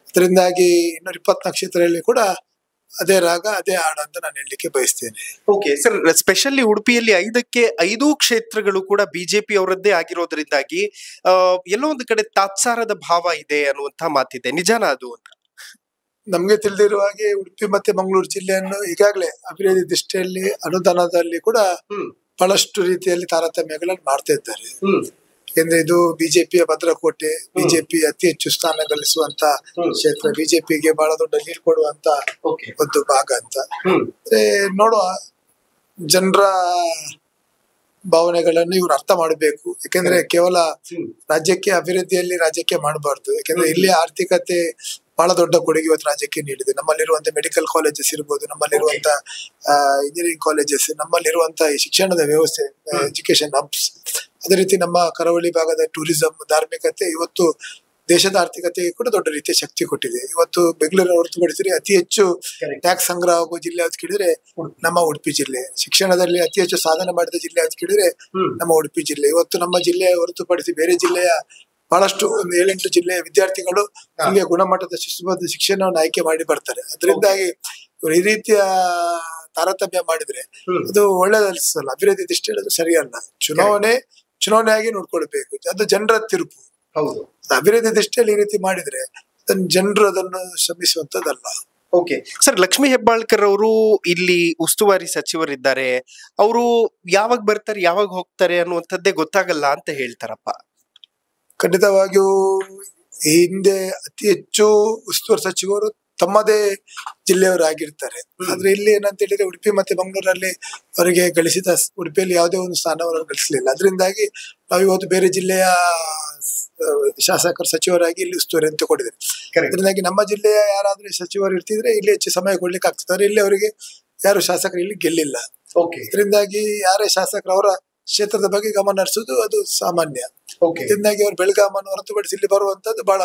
ಅದರಿಂದಾಗಿ 224 ಕ್ಷೇತ್ರದಲ್ಲಿ ಕೂಡ ಅದೇ ರಾಗ ಅದೇ ಹಾಡು ಅಂತ ನಾನು ಹೇಳಲಿಕ್ಕೆ ಬಯಸ್ತೇನೆ. ಓಕೆ ಸರ್, ಸ್ಪೆಷಲಿ ಉಡುಪಿಯಲ್ಲಿ 5ಕ್ಕೆ 5 ಕ್ಷೇತ್ರಗಳು ಕೂಡ ಬಿಜೆಪಿ ಅವರದ್ದೇ ಆಗಿರೋದ್ರಿಂದಾಗಿ ಎಲ್ಲೋ ಒಂದು ಕಡೆ ತಾತ್ಸಾರದ ಭಾವ ಇದೆ ಅನ್ನುವಂತ ಮಾತಿದೆ, ನಿಜಾನ ಅದು ಅಂತ? ನಮ್ಗೆ ತಿಳಿದಿರುವ ಹಾಗೆ ಉಡುಪಿ ಮತ್ತೆ ಮಂಗಳೂರು ಜಿಲ್ಲೆಯನ್ನು ಈಗಾಗಲೇ ಅಭಿವೃದ್ಧಿ ದೃಷ್ಟಿಯಲ್ಲಿ ಅನುದಾನದಲ್ಲಿ ಕೂಡ ಬಹಳಷ್ಟು ರೀತಿಯಲ್ಲಿ ತಾರತಮ್ಯಗಳನ್ನು ಮಾಡ್ತಾ ಇದ್ದಾರೆ. ಯಾಕೆಂದ್ರೆ ಇದು ಬಿಜೆಪಿಯ ಭದ್ರಕೋಟೆ, ಬಿಜೆಪಿ ಅತಿ ಹೆಚ್ಚು ಸ್ಥಾನ ಗಳಿಸುವಂತ ಕ್ಷೇತ್ರ, ಬಿಜೆಪಿಗೆ ಬಹಳ ದೊಡ್ಡ ಲೀಡ್ ಕೊಡುವಂತ ಒಂದು ಭಾಗ ಅಂತ. ನೋಡುವ, ಜನರ ಭಾವನೆಗಳನ್ನು ಇವ್ರು ಅರ್ಥ ಮಾಡಬೇಕು. ಯಾಕೆಂದ್ರೆ ಕೇವಲ ರಾಜ್ಯಕ್ಕೆ ಅಭಿವೃದ್ಧಿಯಲ್ಲಿ ರಾಜ್ಯಕ್ಕೆ ಮಾಡಬಾರ್ದು. ಯಾಕೆಂದ್ರೆ ಇಲ್ಲಿ ಆರ್ಥಿಕತೆ ಬಹಳ ದೊಡ್ಡ ಕೊಡುಗೆ ಇವತ್ತು ರಾಜ್ಯಕ್ಕೆ ನೀಡಿದೆ. ನಮ್ಮಲ್ಲಿರುವಂತ ಮೆಡಿಕಲ್ ಕಾಲೇಜಸ್ ಇರ್ಬೋದು, ನಮ್ಮಲ್ಲಿರುವಂತ ಇಂಜಿನಿಯರಿಂಗ್ ಕಾಲೇಜಸ್, ನಮ್ಮಲ್ಲಿರುವಂತ ಈ ಶಿಕ್ಷಣದ ವ್ಯವಸ್ಥೆ, ಎಜುಕೇಶನ್ ಹಬ್ಸ್, ಅದೇ ರೀತಿ ನಮ್ಮ ಕರಾವಳಿ ಭಾಗದ ಟೂರಿಸಂ, ಧಾರ್ಮಿಕತೆ ಇವತ್ತು ದೇಶದ ಆರ್ಥಿಕತೆಗೆ ಕೂಡ ದೊಡ್ಡ ರೀತಿಯ ಶಕ್ತಿ ಕೊಟ್ಟಿದೆ. ಇವತ್ತು ಬೆಂಗಳೂರು ಹೊರತುಪಡಿಸಿದ್ರೆ ಅತಿ ಹೆಚ್ಚು ಟ್ಯಾಕ್ಸ್ ಸಂಗ್ರಹ ಆಗುವ ಜಿಲ್ಲೆ ಯಾವ್ದು ಕೇಳಿದ್ರೆ ನಮ್ಮ ಉಡುಪಿ ಜಿಲ್ಲೆ. ಶಿಕ್ಷಣದಲ್ಲಿ ಅತಿ ಹೆಚ್ಚು ಸಾಧನೆ ಮಾಡಿದ ಜಿಲ್ಲೆ ಯಾವ್ದು ಕೇಳಿದ್ರೆ ನಮ್ಮ ಉಡುಪಿ ಜಿಲ್ಲೆ. ಇವತ್ತು ನಮ್ಮ ಜಿಲ್ಲೆ ಹೊರತುಪಡಿಸಿ ಬೇರೆ ಜಿಲ್ಲೆಯ ಬಹಳಷ್ಟು ಒಂದು 7-8 ಜಿಲ್ಲೆಯ ವಿದ್ಯಾರ್ಥಿಗಳು ಇಲ್ಲಿಯ ಗುಣಮಟ್ಟದ ಶಿಸ್ತುಬದ್ಧ ಶಿಕ್ಷಣವನ್ನು ಆಯ್ಕೆ ಮಾಡಿ ಬರ್ತಾರೆ. ಅದರಿಂದಾಗಿ ಈ ರೀತಿಯ ತಾರತಮ್ಯ ಮಾಡಿದ್ರೆ ಅದು ಒಳ್ಳೇದಲ್ಲ. ಅಭಿವೃದ್ಧಿ ದೃಷ್ಟಿಯಲ್ಲಿ ಅದು ಸರಿಯಲ್ಲ. ಚುನಾವಣೆಯಾಗಿ ನೋಡ್ಕೊಳ್ಬೇಕು, ಅದು ಜನರ ತೀರ್ಪು. ಅಭಿವೃದ್ಧಿ ದೃಷ್ಟಿಯಲ್ಲಿ ಈ ರೀತಿ ಮಾಡಿದ್ರೆ ಜನರು ಅದನ್ನು ಶ್ರಮಿಸುವಂತದ್ದಲ್ಲ. ಓಕೆ ಸರ್, ಲಕ್ಷ್ಮೀ ಹೆಬ್ಬಾಳ್ಕರ್ ಅವರು ಇಲ್ಲಿ ಉಸ್ತುವಾರಿ ಸಚಿವರಿದ್ದಾರೆ, ಅವರು ಯಾವಾಗ ಬರ್ತಾರೆ ಯಾವಾಗ ಹೋಗ್ತಾರೆ ಅನ್ನುವಂಥದ್ದೇ ಗೊತ್ತಾಗಲ್ಲ ಅಂತ ಹೇಳ್ತಾರಪ್ಪ. ಖಂಡಿತವಾಗಿಯೂ ಹಿಂದೆ ಅತಿ ಹೆಚ್ಚು ಉಸ್ತುವಾರಿ ಸಚಿವರು ತಮ್ಮದೇ ಜಿಲ್ಲೆಯವರಾಗಿರ್ತಾರೆ. ಆದ್ರೆ ಇಲ್ಲಿ ಏನಂತ ಹೇಳಿದ್ರೆ ಉಡುಪಿ ಮತ್ತೆ ಮಂಗಳೂರಲ್ಲಿ ಅವರಿಗೆ ಗಳಿಸಿದ, ಉಡುಪಿಯಲ್ಲಿ ಯಾವುದೇ ಒಂದು ಸ್ಥಾನವನ್ನು ಗಳಿಸಲಿಲ್ಲ. ಅದರಿಂದಾಗಿ ನಾವು ಇವತ್ತು ಬೇರೆ ಜಿಲ್ಲೆಯ ಶಾಸಕರ ಸಚಿವರಾಗಿ ಇಲ್ಲಿ ಉಸ್ತುವಾರಿ ಅಂತ ಕೊಟ್ಟಿದ್ದಾರೆ. ಅದರಿಂದಾಗಿ ನಮ್ಮ ಜಿಲ್ಲೆಯ ಯಾರಾದ್ರೂ ಸಚಿವರು ಇರ್ತಿದ್ರೆ ಇಲ್ಲಿ ಹೆಚ್ಚು ಸಮಯ ಕೊಡ್ಲಿಕ್ಕೆ ಆಗ್ತದೆ. ಇಲ್ಲಿ ಅವರಿಗೆ ಯಾರು ಶಾಸಕರು ಇಲ್ಲಿ ಗೆಲ್ಲಿಲ್ಲ. ಇದರಿಂದಾಗಿ ಯಾರೇ ಶಾಸಕರು ಅವರ ಕ್ಷೇತ್ರದ ಬಗ್ಗೆ ಗಮನ ಹರಿಸುವುದು ಅದು ಸಾಮಾನ್ಯ. ಇದರಿಂದಾಗಿ ಅವರು ಬೆಳಗಾಮನ್ನು ಹೊರತುಪಡಿಸಿ ಇಲ್ಲಿ ಬರುವಂತದ್ದು ಬಹಳ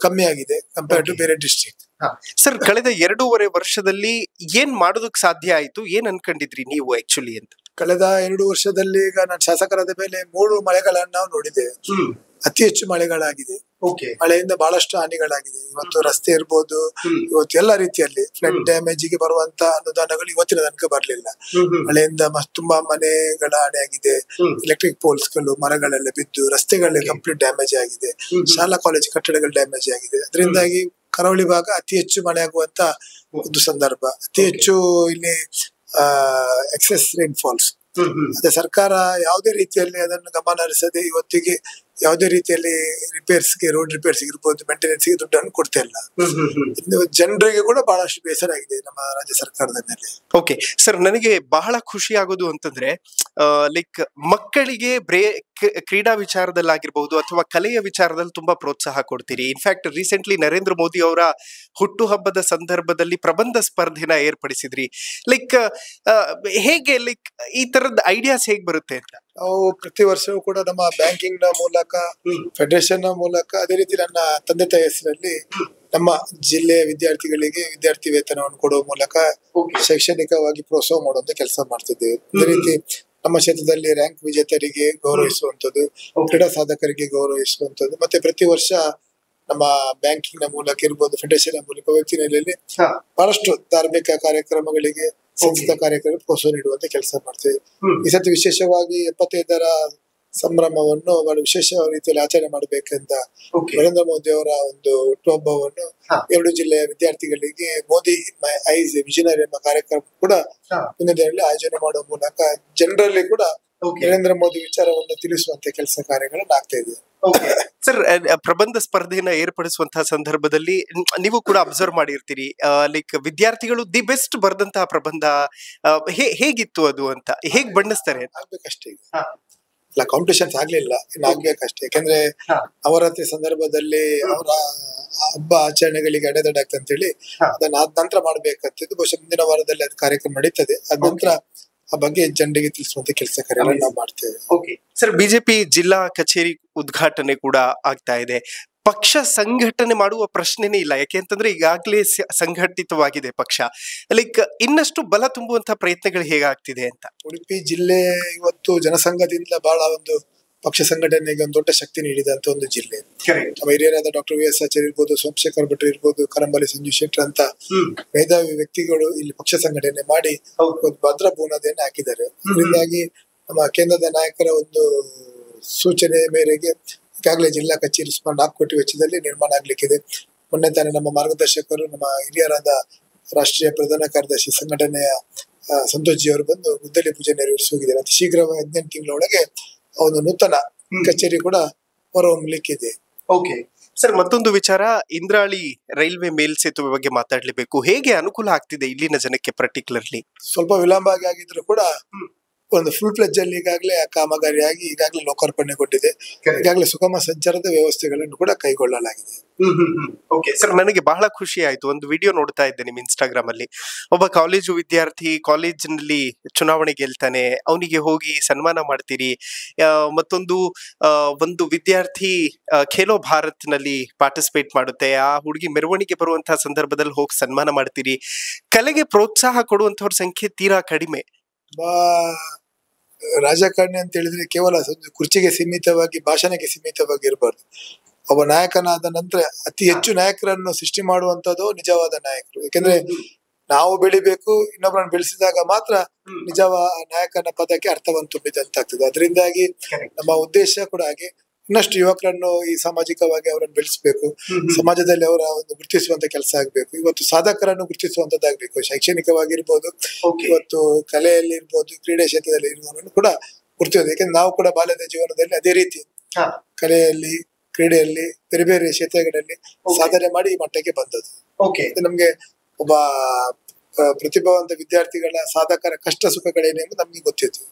ಕಮ್ಮಿ ಆಗಿದೆ ಕಂಪೇರ್ ಟು ಬೇರೆ ಡಿಸ್ಟ್ರಿಕ್ಟ್. ಸರ್, ಕಳೆದ 2.5 ವರ್ಷದಲ್ಲಿ ಏನ್ ಮಾಡೋದಕ್ಕೆ ಸಾಧ್ಯ ಆಯ್ತು? ಏನ್ ಅನ್ಕೊಂಡಿದ್ರಿ ನೀವು ಆಕ್ಚುಲಿ ಅಂತ? ಕಳೆದ 2 ವರ್ಷದಲ್ಲಿ ಈಗ ನಾನು ಶಾಸಕರಾದ ಮೇಲೆ 3 ಮಳೆಗಳನ್ನು ನಾವು ನೋಡಿದ್ದೇವೆ. ಅತಿ ಹೆಚ್ಚು ಮಳೆಗಳಾಗಿದೆ. ಮಳೆಯಿಂದ ಬಹಳಷ್ಟು ಹಾನಿಗಳಾಗಿದೆ. ಇವತ್ತು ರಸ್ತೆ ಇರ್ಬೋದು, ಇವತ್ತು ಎಲ್ಲ ರೀತಿಯಲ್ಲಿ ಫ್ಲಡ್ ಡ್ಯಾಮೇಜ್ ಗೆ ಬರುವಂತ ಅನುದಾನಗಳು ಇವತ್ತಿನ ತನಕ ಬರ್ಲಿಲ್ಲ. ಮಳೆಯಿಂದ ತುಂಬಾ ಮನೆಗಳ ಹಾನಿ ಆಗಿದೆ. ಎಲೆಕ್ಟ್ರಿಕ್ ಪೋಲ್ಸ್ ಗಳು, ಮರಗಳೆಲ್ಲ ಬಿದ್ದು ರಸ್ತೆಗಳೇ ಕಂಪ್ಲೀಟ್ ಡ್ಯಾಮೇಜ್ ಆಗಿದೆ. ಶಾಲಾ ಕಾಲೇಜ್ ಕಟ್ಟಡಗಳು ಡ್ಯಾಮೇಜ್ ಆಗಿದೆ. ಅದರಿಂದಾಗಿ ಕರಾವಳಿ ಭಾಗ ಅತಿ ಹೆಚ್ಚು ಮಳೆ ಆಗುವಂತ ಒಂದು ಸಂದರ್ಭ. ಅತಿ ಹೆಚ್ಚು ಇಲ್ಲಿ ಎಕ್ಸೆಸ್ ರೈನ್ ಫಾಲ್ಸ್. ಅದೇ ಸರ್ಕಾರ ಯಾವುದೇ ರೀತಿಯಲ್ಲಿ ಅದನ್ನು ಗಮನ ಹರಿಸದೆ ಇವತ್ತಿಗೆ ಯಾವುದೇ ರೀತಿಯಲ್ಲಿ ರಿಪೇರ್ಸ್ಗೆ, ರೋಡ್ ರಿಪೇರ್ಸ್ ಇರ್ಬೋದು, ಮೇಂಟೆನೆನ್ಸ್ ಗೆ ದುಡ್ಡನ್ನು ಕೊಡ್ತಾ ಇಲ್ಲ. ಜನರಿಗೆ ಕೂಡ ಬಹಳಷ್ಟು ಬೇಸರ ಆಗಿದೆ ನಮ್ಮ ರಾಜ್ಯ ಸರ್ಕಾರದ ಮೇಲೆ. ಓಕೆ ಸರ್, ನನಗೆ ಬಹಳ ಖುಷಿ ಆಗೋದು ಅಂತಂದ್ರೆ ಲೈಕ್ ಮಕ್ಕಳಿಗೆ ಕ್ರೀಡಾ ವಿಚಾರದಲ್ಲಾಗಿರ್ಬಹುದು ಅಥವಾ ಕಲೆಯ ವಿಚಾರದಲ್ಲಿ ತುಂಬಾ ಪ್ರೋತ್ಸಾಹ ಕೊಡ್ತೀರಿ. ಇನ್ಫ್ಯಾಕ್ಟ್ ರೀಸೆಂಟ್ಲಿ ನರೇಂದ್ರ ಮೋದಿ ಅವರ ಹುಟ್ಟುಹಬ್ಬದ ಸಂದರ್ಭದಲ್ಲಿ ಪ್ರಬಂಧ ಸ್ಪರ್ಧೆನ ಏರ್ಪಡಿಸಿದ್ರಿ. ಲೈಕ್ ಹೇಗೆ, ಲೈಕ್ ಈ ತರದ ಐಡಿಯಾಸ್ ಹೇಗ್ ಬರುತ್ತೆ ಅಂತ? ನಾವು ಪ್ರತಿ ವರ್ಷವೂ ಕೂಡ ನಮ್ಮ ಬ್ಯಾಂಕಿಂಗ್ ನ ಮೂಲಕ, ಫೆಡರೇಷನ್ ನ ಮೂಲಕ, ಅದೇ ರೀತಿ ನನ್ನ ತಂದೆ ತಾಯಿ ಹೆಸರಲ್ಲಿ ನಮ್ಮ ಜಿಲ್ಲೆಯ ವಿದ್ಯಾರ್ಥಿಗಳಿಗೆ ವಿದ್ಯಾರ್ಥಿ ವೇತನವನ್ನು ಕೊಡುವ ಮೂಲಕ ಶೈಕ್ಷಣಿಕವಾಗಿ ಪ್ರೋತ್ಸಾಹ ಮಾಡುವಂತ ಕೆಲಸ ಮಾಡ್ತಿದ್ದೇವೆ. ಅದೇ ರೀತಿ ನಮ್ಮ ಕ್ಷೇತ್ರದಲ್ಲಿ ರ್ಯಾಂಕ್ ವಿಜೇತರಿಗೆ ಗೌರವಿಸುವಂತದ್ದು, ಕ್ರೀಡಾ ಸಾಧಕರಿಗೆ ಗೌರವಿಸುವಂತದ್ದು, ಮತ್ತೆ ಪ್ರತಿ ವರ್ಷ ನಮ್ಮ ಬ್ಯಾಂಕಿಂಗ್ ನ ಮೂಲಕ ಇರ್ಬೋದು, ಫೆಡರೇಷನ್ ನ ಮೂಲಕ ವ್ಯಕ್ತಿ ನೆಲೆಯಲ್ಲಿ ಬಹಳಷ್ಟು ಧಾರ್ಮಿಕ ಕಾರ್ಯಕ್ರಮಗಳಿಗೆ, ಸಂಸ್ಕೃತ ಕಾರ್ಯಕ್ರಮ ಪ್ರೋತ್ಸಾಹ ನೀಡುವಂತ ಕೆಲಸ ಮಾಡ್ತೇವೆ. ಈ ಸತಿ ವಿಶೇಷವಾಗಿ 75ರ ಸಂಭ್ರಮವನ್ನು ಬಹಳ ವಿಶೇಷ ರೀತಿಯಲ್ಲಿ ಆಚರಣೆ ಮಾಡಬೇಕಂತ ನರೇಂದ್ರ ಮೋದಿ ಅವರ ಒಂದು ಹುಟ್ಟುಹಬ್ಬವನ್ನು 2 ಜಿಲ್ಲೆಯ ವಿದ್ಯಾರ್ಥಿಗಳಿಗೆ ಮೋದಿ ಮೈ ಐಸ್ ವಿಷನರಿ ಎಂಬ ಕಾರ್ಯಕ್ರಮ ಕೂಡ ಮುಂದಿನ ದಿನಗಳಲ್ಲಿ ಆಯೋಜನೆ ಮಾಡುವ ಮೂಲಕ ಜನರಲ್ಲಿ ಕೂಡ ನರೇಂದ್ರ ಮೋದಿ ವಿಚಾರವನ್ನು ತಿಳಿಸುವಂತ ಕೆಲಸ ಕಾರ್ಯಗಳನ್ನು ಆಗ್ತಾ ಇದೆ. ಸರ್, ಪ್ರಬಂಧ ಸ್ಪರ್ಧೆಯನ್ನ ಏರ್ಪಡಿಸುವಂತಹ ಸಂದರ್ಭದಲ್ಲಿ ನೀವು ಕೂಡ ಅಬ್ಸರ್ವ್ ಮಾಡಿರ್ತೀರಿ, ಲೈಕ್ ವಿದ್ಯಾರ್ಥಿಗಳು ದಿ ಬೆಸ್ಟ್ ಬರೆದಂತಹ ಪ್ರಬಂಧ ಹೇಗಿತ್ತು ಅದು ಅಂತ ಹೇಗ್ ಬಣ್ಣಿಸ್ತಾರೆ? ಆಗ್ಬೇಕಷ್ಟೇ, ಇಲ್ಲ ಕಾಂಪಿಟೇಷನ್ಸ್ ಆಗ್ಲಿಲ್ಲ, ಇನ್ನು ಆಗ್ಬೇಕಷ್ಟೇ. ಯಾಕಂದ್ರೆ ನವರಾತ್ರಿ ಸಂದರ್ಭದಲ್ಲಿ ಅವರ ಹಬ್ಬ ಆಚರಣೆಗಳಿಗೆ ಅಡೆತಡೆ ಆಗ್ತದೆ ಅಂತ ಹೇಳಿ ಅದನ್ನ ಆದ ನಂತರ ಮಾಡ್ಬೇಕಂತಿದ್ದು. ಬಹುಶಃ ಮುಂದಿನ ವಾರದಲ್ಲಿ ಅದು ಕಾರ್ಯಕ್ರಮ ನಡೀತದೆ. ಅದ ನಂತರ ಆ ಬಗ್ಗೆ ಜನರಿಗೆ ತಿಳಿಸುವಂತ ಕೆಲಸ ಕಾರ್ಯಗಳನ್ನು ನಾವು ಮಾಡ್ತೇವೆ. ಸರ್, ಬಿಜೆಪಿ ಜಿಲ್ಲಾ ಕಚೇರಿ ಉದ್ಘಾಟನೆ ಕೂಡ ಆಗ್ತಾ ಇದೆ. ಪಕ್ಷ ಸಂಘಟನೆ ಮಾಡುವ ಪ್ರಶ್ನೆನೇ ಇಲ್ಲ, ಯಾಕೆಂತಂದ್ರೆ ಈಗಾಗಲೇ ಸಂಘಟಿತವಾಗಿದೆ ಪಕ್ಷ. ಲೈಕ್ ಇನ್ನಷ್ಟು ಬಲ ತುಂಬುವಂತಹ ಪ್ರಯತ್ನಗಳು ಹೇಗಾಗ್ತಿದೆ ಅಂತ? ಉಡುಪಿ ಜಿಲ್ಲೆ ಇವತ್ತು ಜನಸಂಘದಿಂದ ಬಹಳ ಒಂದು ಪಕ್ಷ ಸಂಘಟನೆಗೆ ಒಂದು ದೊಡ್ಡ ಶಕ್ತಿ ನೀಡಿದಂತ ಒಂದು ಜಿಲ್ಲೆ. ನಮ್ಮ ಹಿರಿಯರಾದ ಡಾಕ್ಟರ್ ವಿ ಎಸ್ ಆಚಾರ್ಯ ಇರ್ಬೋದು, ಸೋಮಶೇಖರ್ ಭಟ್ರು ಇರ್ಬೋದು, ಕರಂಬಲಿ ಸಂಜು ಶೆಟ್ಟರ್ ಅಂತ ಮೇಧಾವಿ ವ್ಯಕ್ತಿಗಳು ಇಲ್ಲಿ ಪಕ್ಷ ಸಂಘಟನೆ ಮಾಡಿ ಒಂದು ಭದ್ರ ಬುನಾದಿಯನ್ನು ಹಾಕಿದ್ದಾರೆ. ಇದರಿಂದಾಗಿ ನಮ್ಮ ಕೇಂದ್ರದ ನಾಯಕರ ಒಂದು ಸೂಚನೆ ಮೇರೆಗೆ ಈಗಾಗಲೇ ಜಿಲ್ಲಾ ಕಚೇರಿ ಸುಮಾರು 4 ಕೋಟಿ ವೆಚ್ಚದಲ್ಲಿ ನಿರ್ಮಾಣ ಆಗ್ಲಿಕ್ಕಿದೆ. ಮೊನ್ನೆ ತಾನೇ ನಮ್ಮ ಮಾರ್ಗದರ್ಶಕರು, ನಮ್ಮ ಹಿರಿಯರಾದ ರಾಷ್ಟ್ರೀಯ ಪ್ರಧಾನ ಕಾರ್ಯದರ್ಶಿ ಸಂಘಟನೆಯ ಸಂತೋಷ್ ಜಿ ಅವರು ಬಂದು ಗುದ್ದಲಿ ಪೂಜೆ ನೆರವೇರಿಸಿ ಹೋಗಿದ್ದಾರೆ. ಅತಿ ಶೀಘ್ರವಾಗಿ 18 ತಿಂಗಳೊಳಗೆ ಒಂದು ನೂತನ ಕಚೇರಿ ಕೂಡ ಹೊರಹೊಮ್ಮಲಿಕ್ಕಿದೆ. ಸರ್, ಮತ್ತೊಂದು ವಿಚಾರ, ಇಂದ್ರಾಳಿ ರೈಲ್ವೆ ಮೇಲ್ಸೇತುವೆ ಬಗ್ಗೆ ಮಾತಾಡ್ಲೇಬೇಕು. ಹೇಗೆ ಅನುಕೂಲ ಆಗ್ತಿದೆ ಇಲ್ಲಿನ ಜನಕ್ಕೆ? ಪರ್ಟಿಕ್ಯುಲರ್ಲಿ ಸ್ವಲ್ಪ ವಿಳಂಬ ಆಗಿದ್ರು ಕೂಡ ಒಂದು ಫುಲ್ ಫ್ಲೆಜ್ ಅಲ್ಲಿ ಈಗಾಗಲೇ ಕಾಮಗಾರಿಯಾಗಿ ಈಗಾಗಲೇ ಲೋಕಾರ್ಪಣೆಗೊಂಡಿದೆ. ಈಗಾಗಲೇ ಸುಗಮ ಸಂಚಾರದ ವ್ಯವಸ್ಥೆಗಳನ್ನು ಕೂಡ ಕೈಗೊಳ್ಳಲಾಗಿದೆ. ಸರ್, ನನಗೆ ಬಹಳ ಖುಷಿ ಆಯ್ತು. ಒಂದು ವಿಡಿಯೋ ನೋಡ್ತಾ ಇದ್ದೆ ನಿಮ್ಮ ಇನ್ಸ್ಟಾಗ್ರಾಮ್ ಅಲ್ಲಿ. ಒಬ್ಬ ಕಾಲೇಜು ವಿದ್ಯಾರ್ಥಿ ಕಾಲೇಜಿನಲ್ಲಿ ಚುನಾವಣೆ ಗೆಲ್ತಾನೆ, ಅವನಿಗೆ ಹೋಗಿ ಸನ್ಮಾನ ಮಾಡ್ತೀರಿ. ಒಂದು ವಿದ್ಯಾರ್ಥಿ ಖೇಲೋ ಭಾರತ್ ನಲ್ಲಿ ಪಾರ್ಟಿಸಿಪೇಟ್ ಮಾಡುತ್ತೆ, ಆ ಹುಡುಗಿ ಮೆರವಣಿಗೆ ಬರುವಂತಹ ಸಂದರ್ಭದಲ್ಲಿ ಹೋಗಿ ಸನ್ಮಾನ ಮಾಡ್ತೀರಿ. ಕಲೆಗೆ ಪ್ರೋತ್ಸಾಹ ಕೊಡುವಂತವ್ರ ಸಂಖ್ಯೆ ತೀರಾ ಕಡಿಮೆ. ರಾಜಕಾರಣಿ ಅಂತ ಹೇಳಿದ್ರೆ ಕೇವಲ ಕುರ್ಚಿಗೆ ಸೀಮಿತವಾಗಿ, ಭಾಷಣಕ್ಕೆ ಸೀಮಿತವಾಗಿ ಇರಬಾರ್ದು. ಒಬ್ಬ ನಾಯಕನಾದ ನಂತರ ಅತಿ ಹೆಚ್ಚು ನಾಯಕರನ್ನು ಸೃಷ್ಟಿ ಮಾಡುವಂತದ್ದು ನಿಜವಾದ ನಾಯಕರು. ಯಾಕಂದ್ರೆ ನಾವು ಬೆಳಿಬೇಕು, ಇನ್ನೊಬ್ಬರನ್ನು ಬೆಳೆಸಿದಾಗ ಮಾತ್ರ ನಿಜವಾದ ನಾಯಕನ ಪದಕ್ಕೆ ಅರ್ಥವನ್ನು ತುಂಬಿದಂತಾಗ್ತದೆ. ಅದರಿಂದಾಗಿ ನಮ್ಮ ಉದ್ದೇಶ ಕೂಡ ಹಾಗೆ, ಇನ್ನಷ್ಟು ಯುವಕರನ್ನು ಈ ಸಾಮಾಜಿಕವಾಗಿ ಅವರನ್ನು ಬೆಳೆಸಬೇಕು, ಸಮಾಜದಲ್ಲಿ ಅವರ ಒಂದು ಗುರುತಿಸುವಂತ ಕೆಲಸ ಆಗ್ಬೇಕು. ಇವತ್ತು ಸಾಧಕರನ್ನು ಗುರುತಿಸುವಂತದ್ದಾಗ್ಬೇಕು, ಶೈಕ್ಷಣಿಕವಾಗಿರ್ಬೋದು, ಇವತ್ತು ಕಲೆಯಲ್ಲಿ ಇರ್ಬೋದು, ಕ್ರೀಡೆ ಕ್ಷೇತ್ರದಲ್ಲಿ ಇರುವವರನ್ನು ಕೂಡ ಗುರುತಿಸೋದು. ಯಾಕಂದ್ರೆ ನಾವು ಕೂಡ ಬಾಲ್ಯದ ಜೀವನದಲ್ಲಿ ಅದೇ ರೀತಿ ಕಲೆಯಲ್ಲಿ, ಕ್ರೀಡೆಯಲ್ಲಿ, ಬೇರೆ ಬೇರೆ ಕ್ಷೇತ್ರಗಳಲ್ಲಿ ಸಾಧನೆ ಮಾಡಿ ಈ ಮಟ್ಟಕ್ಕೆ ಬಂದದ್ದು. ನಮ್ಗೆ ಒಬ್ಬ ಪ್ರತಿಭಾವಂತ ವಿದ್ಯಾರ್ಥಿಗಳ ಸಾಧಕರ ಕಷ್ಟ ಸುಖಗಳೇನೆಂದು ನಮ್ಗೆ ಗೊತ್ತಿತ್ತು.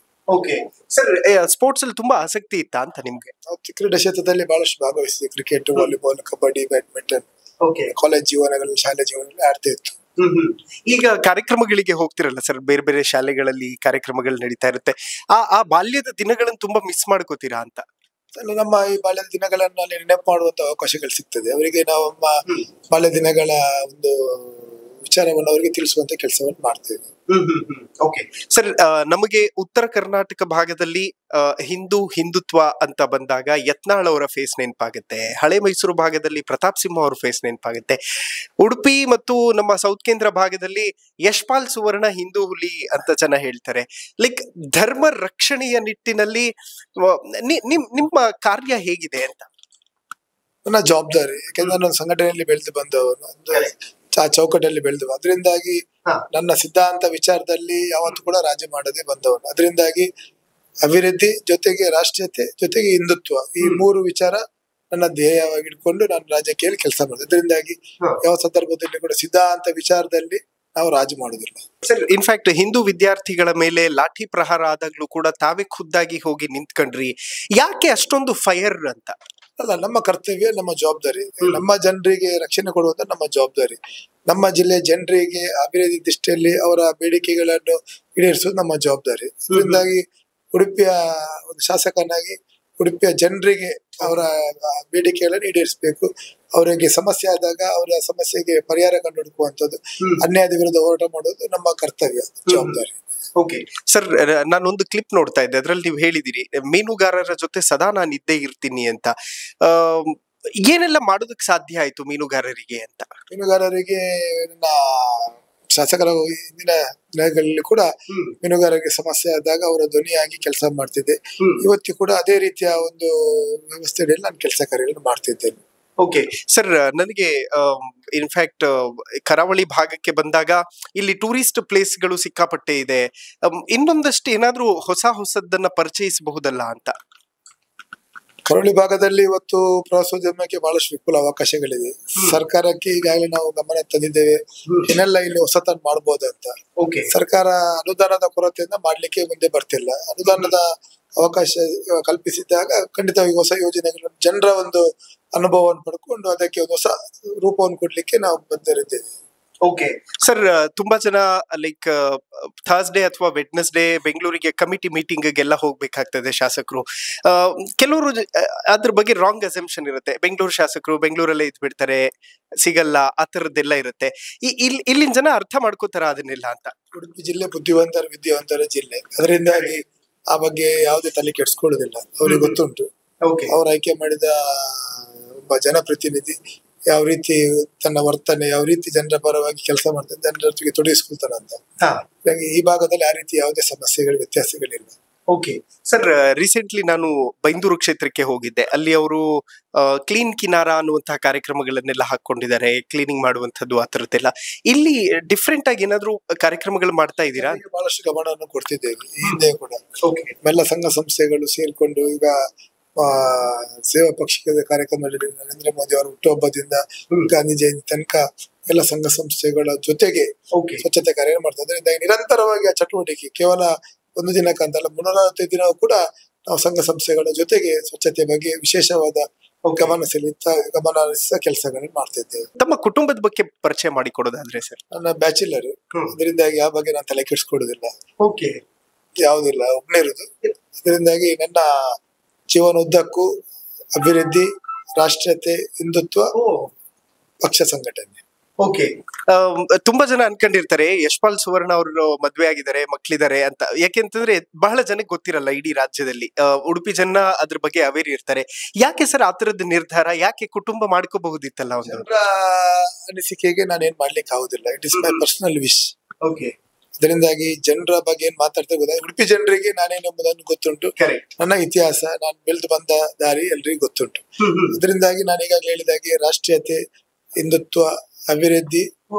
ಸರ್, ಸ್ಪೋರ್ಟ್ಸ್ ಅಲ್ಲಿ ತುಂಬಾ ಆಸಕ್ತಿ ಇತ್ತಾ ಅಂತ ನಿಮ್ಗೆ? ಕ್ರೀಡಾ ಕ್ಷೇತ್ರದಲ್ಲಿ ಬಹಳಷ್ಟು ಭಾಗವಹಿಸಿದೆ. Cricket, volleyball, kabaddi, badminton college ಜೀವನಗಳಲ್ಲಿ, ಶಾಲೆ ಜೀವನದಲ್ಲಿ ಆಡ್ತಾ ಇತ್ತು. ಈಗ ಕಾರ್ಯಕ್ರಮಗಳಿಗೆ ಹೋಗ್ತಿರಲ್ಲ ಸರ್, ಬೇರೆ ಬೇರೆ ಶಾಲೆಗಳಲ್ಲಿ ಕಾರ್ಯಕ್ರಮಗಳು ನಡೀತಾ ಇರುತ್ತೆ. ಆ ಬಾಲ್ಯದ ದಿನಗಳನ್ನು ತುಂಬಾ ಮಿಸ್ ಮಾಡ್ಕೋತೀರಾ ಅಂತ? ನಮ್ಮ ಈ ಬಾಲ್ಯದ ದಿನಗಳನ್ನ ನೆನಪು ಮಾಡುವಂತ ಅವಕಾಶಗಳು ಸಿಗ್ತದೆ ಅವರಿಗೆ. ನಾವು ನಮ್ಮ ಬಾಲ್ಯ ದಿನಗಳ ಒಂದು ವಿಚಾರವನ್ನು ಅವರಿಗೆ ತಿಳಿಸುವಂತ ಕೆಲಸವನ್ನು ಮಾಡ್ತೇವೆ. ಸರ್, ನಮಗೆ ಉತ್ತರ ಕರ್ನಾಟಕ ಭಾಗದಲ್ಲಿ ಹಿಂದುತ್ವ ಅಂತ ಬಂದಾಗ ಯತ್ನಾಳ್ ಅವರ ಫೇಸ್ ನೆನಪಾಗುತ್ತೆ. ಹಳೆ ಮೈಸೂರು ಭಾಗದಲ್ಲಿ ಪ್ರತಾಪ್ ಸಿಂಹ ಅವರ ಫೇಸ್ ನೆನಪಾಗುತ್ತೆ. ಉಡುಪಿ ಮತ್ತು ನಮ್ಮ ಸೌತ್ ಕೇಂದ್ರ ಭಾಗದಲ್ಲಿ ಯಶ್ಪಾಲ್ ಸುವರ್ಣ ಹಿಂದೂ ಹುಲಿ ಅಂತ ಜನ ಹೇಳ್ತಾರೆ. ಲೈಕ್ ಧರ್ಮ ರಕ್ಷಣೆಯ ನಿಟ್ಟಿನಲ್ಲಿ ನಿಮ್ಮ ಕಾರ್ಯ ಹೇಗಿದೆ ಅಂತ? ನನ್ನ ಜವಾಬ್ದಾರಿ, ಯಾಕಂದ್ರೆ ನಾನು ಸಂಘಟನೆಯಲ್ಲಿ ಬೆಳೆದು ಬಂದವನು, ಚೌಕಟ್ಟಲ್ಲಿ ಬೆಳೆದು, ಅದರಿಂದಾಗಿ ನನ್ನ ಸಿದ್ಧಾಂತ ವಿಚಾರದಲ್ಲಿ ಯಾವತ್ತೂ ಕೂಡ ರಾಜಿ ಮಾಡದೆ ಬಂದವನು. ಅದರಿಂದಾಗಿ ಅಭಿವೃದ್ಧಿ ಜೊತೆಗೆ ರಾಷ್ಟ್ರೀಯತೆ ಜೊತೆಗೆ ಹಿಂದುತ್ವ, ಈ 3 ವಿಚಾರ ನನ್ನ ಧ್ಯೇಯವಾಗಿ ಇಟ್ಕೊಂಡು ನಾನು ರಾಜಕೀಯದಲ್ಲಿ ಕೆಲಸ ಮಾಡಿದೆ. ಅದರಿಂದಾಗಿ ಯಾವ ಸಂದರ್ಭದಲ್ಲಿ ಕೂಡ ಸಿದ್ಧಾಂತ ವಿಚಾರದಲ್ಲಿ ನಾವು ರಾಜಿ ಮಾಡುದಿಲ್ಲ. ಸರ್, ಇನ್ಫ್ಯಾಕ್ಟ್ ಹಿಂದೂ ವಿದ್ಯಾರ್ಥಿಗಳ ಮೇಲೆ ಲಾಠಿ ಪ್ರಹಾರ ಆದಾಗ್ಲೂ ಕೂಡ ತಾವೇ ಖುದ್ದಾಗಿ ಹೋಗಿ ನಿಂತ್ಕೊಂಡ್ರಿ. ಯಾಕೆ ಅಷ್ಟೊಂದು ಫೈರ್ ಅಂತ? ಅಲ್ಲ, ನಮ್ಮ ಕರ್ತವ್ಯ, ನಮ್ಮ ಜವಾಬ್ದಾರಿ. ನಮ್ಮ ಜನರಿಗೆ ರಕ್ಷಣೆ ಕೊಡುವಂತ ನಮ್ಮ ಜವಾಬ್ದಾರಿ. ನಮ್ಮ ಜಿಲ್ಲೆಯ ಜನರಿಗೆ ಅಭಿವೃದ್ಧಿ ದೃಷ್ಟಿಯಲ್ಲಿ ಅವರ ಬೇಡಿಕೆಗಳನ್ನು ಈಡೇರಿಸುವುದು ನಮ್ಮ ಜವಾಬ್ದಾರಿ. ಅದರಿಂದಾಗಿ ಉಡುಪಿಯ ಒಂದು ಶಾಸಕನಾಗಿ ಉಡುಪಿಯ ಜನರಿಗೆ ಅವರ ಬೇಡಿಕೆಗಳನ್ನು ಈಡೇರಿಸಬೇಕು. ಅವರಿಗೆ ಸಮಸ್ಯೆ ಆದಾಗ ಅವರ ಸಮಸ್ಯೆಗೆ ಪರಿಹಾರ ಕಂಡುಹುಡುಕುವಂಥದ್ದು, ಅನ್ಯಾಯದ ವಿರುದ್ಧ ಹೋರಾಟ ಮಾಡೋದು ನಮ್ಮ ಕರ್ತವ್ಯ, ಜವಾಬ್ದಾರಿ. ಸರ್, ನಾನೊಂದು ಕ್ಲಿಪ್ ನೋಡ್ತಾ ಇದ್ದೆ, ಅದ್ರಲ್ಲಿ ನೀವು ಹೇಳಿದಿರಿ ಮೀನುಗಾರರ ಜೊತೆ ಸದಾ ನಾನು ಇದ್ದೇ ಇರ್ತೀನಿ ಅಂತ. ಏನೆಲ್ಲ ಮಾಡೋದಕ್ಕೆ ಸಾಧ್ಯ ಆಯ್ತು ಮೀನುಗಾರರಿಗೆ ಅಂತ? ಮೀನುಗಾರರಿಗೆ ನನ್ನ ಶಾಸಕರ ಹಿಂದಿನ ದಿನಗಳಲ್ಲಿ ಕೂಡ ಮೀನುಗಾರರಿಗೆ ಸಮಸ್ಯೆ ಆದಾಗ ಅವರ ಧ್ವನಿಯಾಗಿ ಕೆಲಸ ಮಾಡ್ತಿದ್ದೆ. ಇವತ್ತು ಕೂಡ ಅದೇ ರೀತಿಯ ಒಂದು ವ್ಯವಸ್ಥೆಯಲ್ಲಿ ನಾನು ಕೆಲಸ ಕಾರ್ಯಗಳನ್ನು ಮಾಡ್ತಿದ್ದೇನೆ. ಓಕೆ ಸರ್, ನನಗೆ ಇನ್ಫ್ಯಾಕ್ಟ್ ಕರಾವಳಿ ಭಾಗಕ್ಕೆ ಬಂದಾಗ ಇಲ್ಲಿ ಟೂರಿಸ್ಟ್ ಪ್ಲೇಸ್ಗಳು ಸಿಕ್ಕಾಪಟ್ಟೆ ಇದೆ. ಇನ್ನೊಂದಷ್ಟು ಏನಾದ್ರೂ ಹೊಸದನ್ನ ಪರಿಚಯಿಸಬಹುದಲ್ಲ ಅಂತ. ಕರಾವಳಿ ಭಾಗದಲ್ಲಿ ಇವತ್ತು ಪ್ರವಾಸೋದ್ಯಮಕ್ಕೆ ಬಹಳಷ್ಟು ವಿಪುಲ ಅವಕಾಶಗಳಿದೆ. ಸರ್ಕಾರಕ್ಕೆ ಈಗಾಗಲೇ ನಾವು ಗಮನ ತಂದಿದ್ದೇವೆ, ಏನೆಲ್ಲ ಇಲ್ಲಿ ಹೊಸತನ ಮಾಡಬಹುದು ಅಂತ. ಸರ್ಕಾರ ಅನುದಾನದ ಕೊರತೆಯಿಂದ ಮಾಡ್ಲಿಕ್ಕೆ ಮುಂದೆ ಬರ್ತಿಲ್ಲ. ಅನುದಾನದ ಅವಕಾಶ ಕಲ್ಪಿಸಿದಾಗ ಖಂಡಿತವಾಗಿ ಹೊಸ ಯೋಜನೆಗಳನ್ನು ಜನರ ಒಂದು ಅನುಭವವನ್ನು ಪಡ್ಕೊಂಡು ಅದಕ್ಕೆ ಒಂದು ಹೊಸ ರೂಪವನ್ನು ಕೊಡ್ಲಿಕ್ಕೆ ನಾವು ಬದ್ಧರಿದ್ದೇವೆ. ಓಕೆ ಸರ್, ತುಂಬಾ ಜನ ಲೈಕ್ ಥರ್ಸ್ಡೇ ಅಥವಾ ವೆಡ್ನೆಸ್ಡೇ ಬೆಂಗಳೂರಿಗೆ ಕಮಿಟಿ ಮೀಟಿಂಗ್ಗೆಲ್ಲ ಹೋಗ್ಬೇಕಾಗ್ತದೆ ಶಾಸಕರು. ಕೆಲವರು ಅದ್ರ ಬಗ್ಗೆ ರಾಂಗ್ ಅಸಂಪ್ಷನ್ ಇರುತ್ತೆ, ಬೆಂಗಳೂರು ಶಾಸಕರು ಬೆಂಗಳೂರಲ್ಲೇ ಇದ್ಬಿಡ್ತಾರೆ, ಸಿಗಲ್ಲ, ಆ ತರದ್ದೆಲ್ಲ ಇರುತ್ತೆ. ಇಲ್ಲಿನ ಜನ ಅರ್ಥ ಮಾಡ್ಕೋತಾರ ಅದನ್ನೆಲ್ಲ ಅಂತ? ಉಡುಪಿ ಜಿಲ್ಲೆ ವಿದ್ಯಾವಂತರ ಜಿಲ್ಲೆ, ಅದರಿಂದಾಗಿ ಆ ಬಗ್ಗೆ ಯಾವುದೇ ತಲೆ ಕೆಡಿಸ್ಕೊಳ್ಳೋದಿಲ್ಲ. ಅವ್ರಿಗೆ ಗೊತ್ತುಂಟು ಅವ್ರು ಆಯ್ಕೆ ಮಾಡಿದ ಒಬ್ಬ ಜನಪ್ರತಿನಿಧಿ ಯಾವ ರೀತಿ ತನ್ನ ವರ್ತನೆ, ಯಾವ ರೀತಿ ಜನರ ಪರವಾಗಿ ಕೆಲಸ ಮಾಡ್ತಾನೆ, ಜನರೊಟ್ಟಿಗೆ ತೊಡಗಿಸ್ಕೊಳ್ತಾನೆ ಅಂತ. ಈ ಭಾಗದಲ್ಲಿ ಆ ರೀತಿ ಯಾವುದೇ ಸಮಸ್ಯೆಗಳು, ವ್ಯತ್ಯಾಸಗಳಿಲ್ಲ. ಓಕೆ ಸರ್, ರೀಸೆಂಟ್ಲಿ ನಾನು ಬೈಂದೂರು ಕ್ಷೇತ್ರಕ್ಕೆ ಹೋಗಿದ್ದೆ. ಅಲ್ಲಿ ಅವರು ಕ್ಲೀನ್ ಕಿನಾರ ಅನ್ನುವಂತಹ ಕಾರ್ಯಕ್ರಮಗಳನ್ನೆಲ್ಲ ಹಾಕೊಂಡಿದ್ದಾರೆ, ಕ್ಲೀನಿಂಗ್ ಮಾಡುವಂತದ್ದು, ಆ ತರದ್ದೆಲ್ಲ. ಇಲ್ಲಿ ಡಿಫ್ರೆಂಟ್ ಆಗಿ ಏನಾದ್ರು ಕಾರ್ಯಕ್ರಮಗಳು ಮಾಡ್ತಾ ಇದ್ದೀರಾ? ಬಹಳಷ್ಟು ಗಮನವನ್ನು ಕೊಡ್ತಿದ್ದೇವೆ ಈ ಹಿಂದೆ ಕೂಡ. ಎಲ್ಲ ಸಂಘ ಸಂಸ್ಥೆಗಳು ಸೇರ್ಕೊಂಡು ಈಗ ಸೇವಾ ಪಕ್ಷದ ಕಾರ್ಯಕ್ರಮದಲ್ಲಿ ನರೇಂದ್ರ ಮೋದಿ ಅವರ ಹುಟ್ಟುಹಬ್ಬದಿಂದ ಗಾಂಧಿ ಜಯಂತಿ ತನಕ ಎಲ್ಲ ಸಂಘ ಸಂಸ್ಥೆಗಳ ಜೊತೆಗೆ ಸ್ವಚ್ಛತೆ ಕಾರ್ಯ ಮಾಡ್ತಾರೆ. ಅದರಿಂದ ನಿರಂತರವಾಗಿ ಆ ಚಟುವಟಿಕೆ ಕೇವಲ ಒಂದು ದಿನಕ್ಕಂತಲ್ಲ, 365 ದಿನ ಕೂಡ ನಾವು ಸಂಘ ಸಂಸ್ಥೆಗಳ ಜೊತೆಗೆ ಸ್ವಚ್ಛತೆ ಬಗ್ಗೆ ವಿಶೇಷವಾದ ಗಮನ ಹರಿಸಿದ ಕೆಲಸಗಳನ್ನು ಮಾಡ್ತಿದ್ದೇವೆ. ತಮ್ಮ ಕುಟುಂಬದ ಬಗ್ಗೆ ಪರಿಚಯ ಮಾಡಿಕೊಡೋದಾದ್ರೆ ಸರ್? ನನ್ನ ಬ್ಯಾಚುಲರ್, ಅದರಿಂದಾಗಿ ಆ ಬಗ್ಗೆ ನಾನು ತಲೆ ಕೆಡಿಸ್ಕೊಡೋದಿಲ್ಲ, ಯಾವುದಿಲ್ಲ, ಒಬ್ಬನೇ ಇರುದು. ಇದರಿಂದಾಗಿ ನನ್ನ ಜೀವನೋದ್ದಕ್ಕೂ ಅಭಿವೃದ್ಧಿ, ರಾಷ್ಟ್ರೀಯತೆ, ಹಿಂದುತ್ವ, ಪಕ್ಷ ಸಂಘಟನೆ. ಓಕೆ, ತುಂಬಾ ಜನ ಅನ್ಕೊಂಡಿರ್ತಾರೆ ಯಶ್ಪಾಲ್ ಸುವರ್ಣ ಅವರು ಮದ್ವೆ ಆಗಿದ್ದಾರೆ, ಮಕ್ಳಿದ್ದಾರೆ ಅಂತ. ಯಾಕೆಂತಂದ್ರೆ ಬಹಳ ಜನಕ್ಕೆ ಗೊತ್ತಿರಲ್ಲ ಇಡೀ ರಾಜ್ಯದಲ್ಲಿ. ಉಡುಪಿ ಜನ ಅದ್ರ ಬಗ್ಗೆ ಅವೇರ್ ಇರ್ತಾರೆ. ಯಾಕೆ ಸರ್ ಆ ತರದ ನಿರ್ಧಾರ? ಯಾಕೆ ಕುಟುಂಬ ಮಾಡ್ಕೋಬಹುದಿತ್ತಲ್ಲ? ಜನರ ಅನಿಸಿಕೆಗೆ ನಾನೇನ್ ಮಾಡ್ಲಿಕ್ಕೆ ಆಗುದಿಲ್ಲ. It is my personal wish. ಅದರಿಂದಾಗಿ ಜನರ ಬಗ್ಗೆ ಏನ್ ಮಾತಾಡ್ತಾ ಗೊತ್ತಾ, ಉಡುಪಿ ಜನರಿಗೆ ನಾನೇನೆಂಬುದನ್ನು ಗೊತ್ತುಂಟು. ನನ್ನ ಇತಿಹಾಸ, ನಾನು ಬೆಳೆದು ಬಂದ ದಾರಿ ಎಲ್ರಿಗೂ ಗೊತ್ತುಂಟು. ಅದರಿಂದಾಗಿ ನಾನು ಈಗಾಗಲೇ ಹೇಳಿದಾಗೆ ರಾಷ್ಟ್ರೀಯತೆ, ಹಿಂದುತ್ವ, ಅಭಿವೃದ್ಧಿ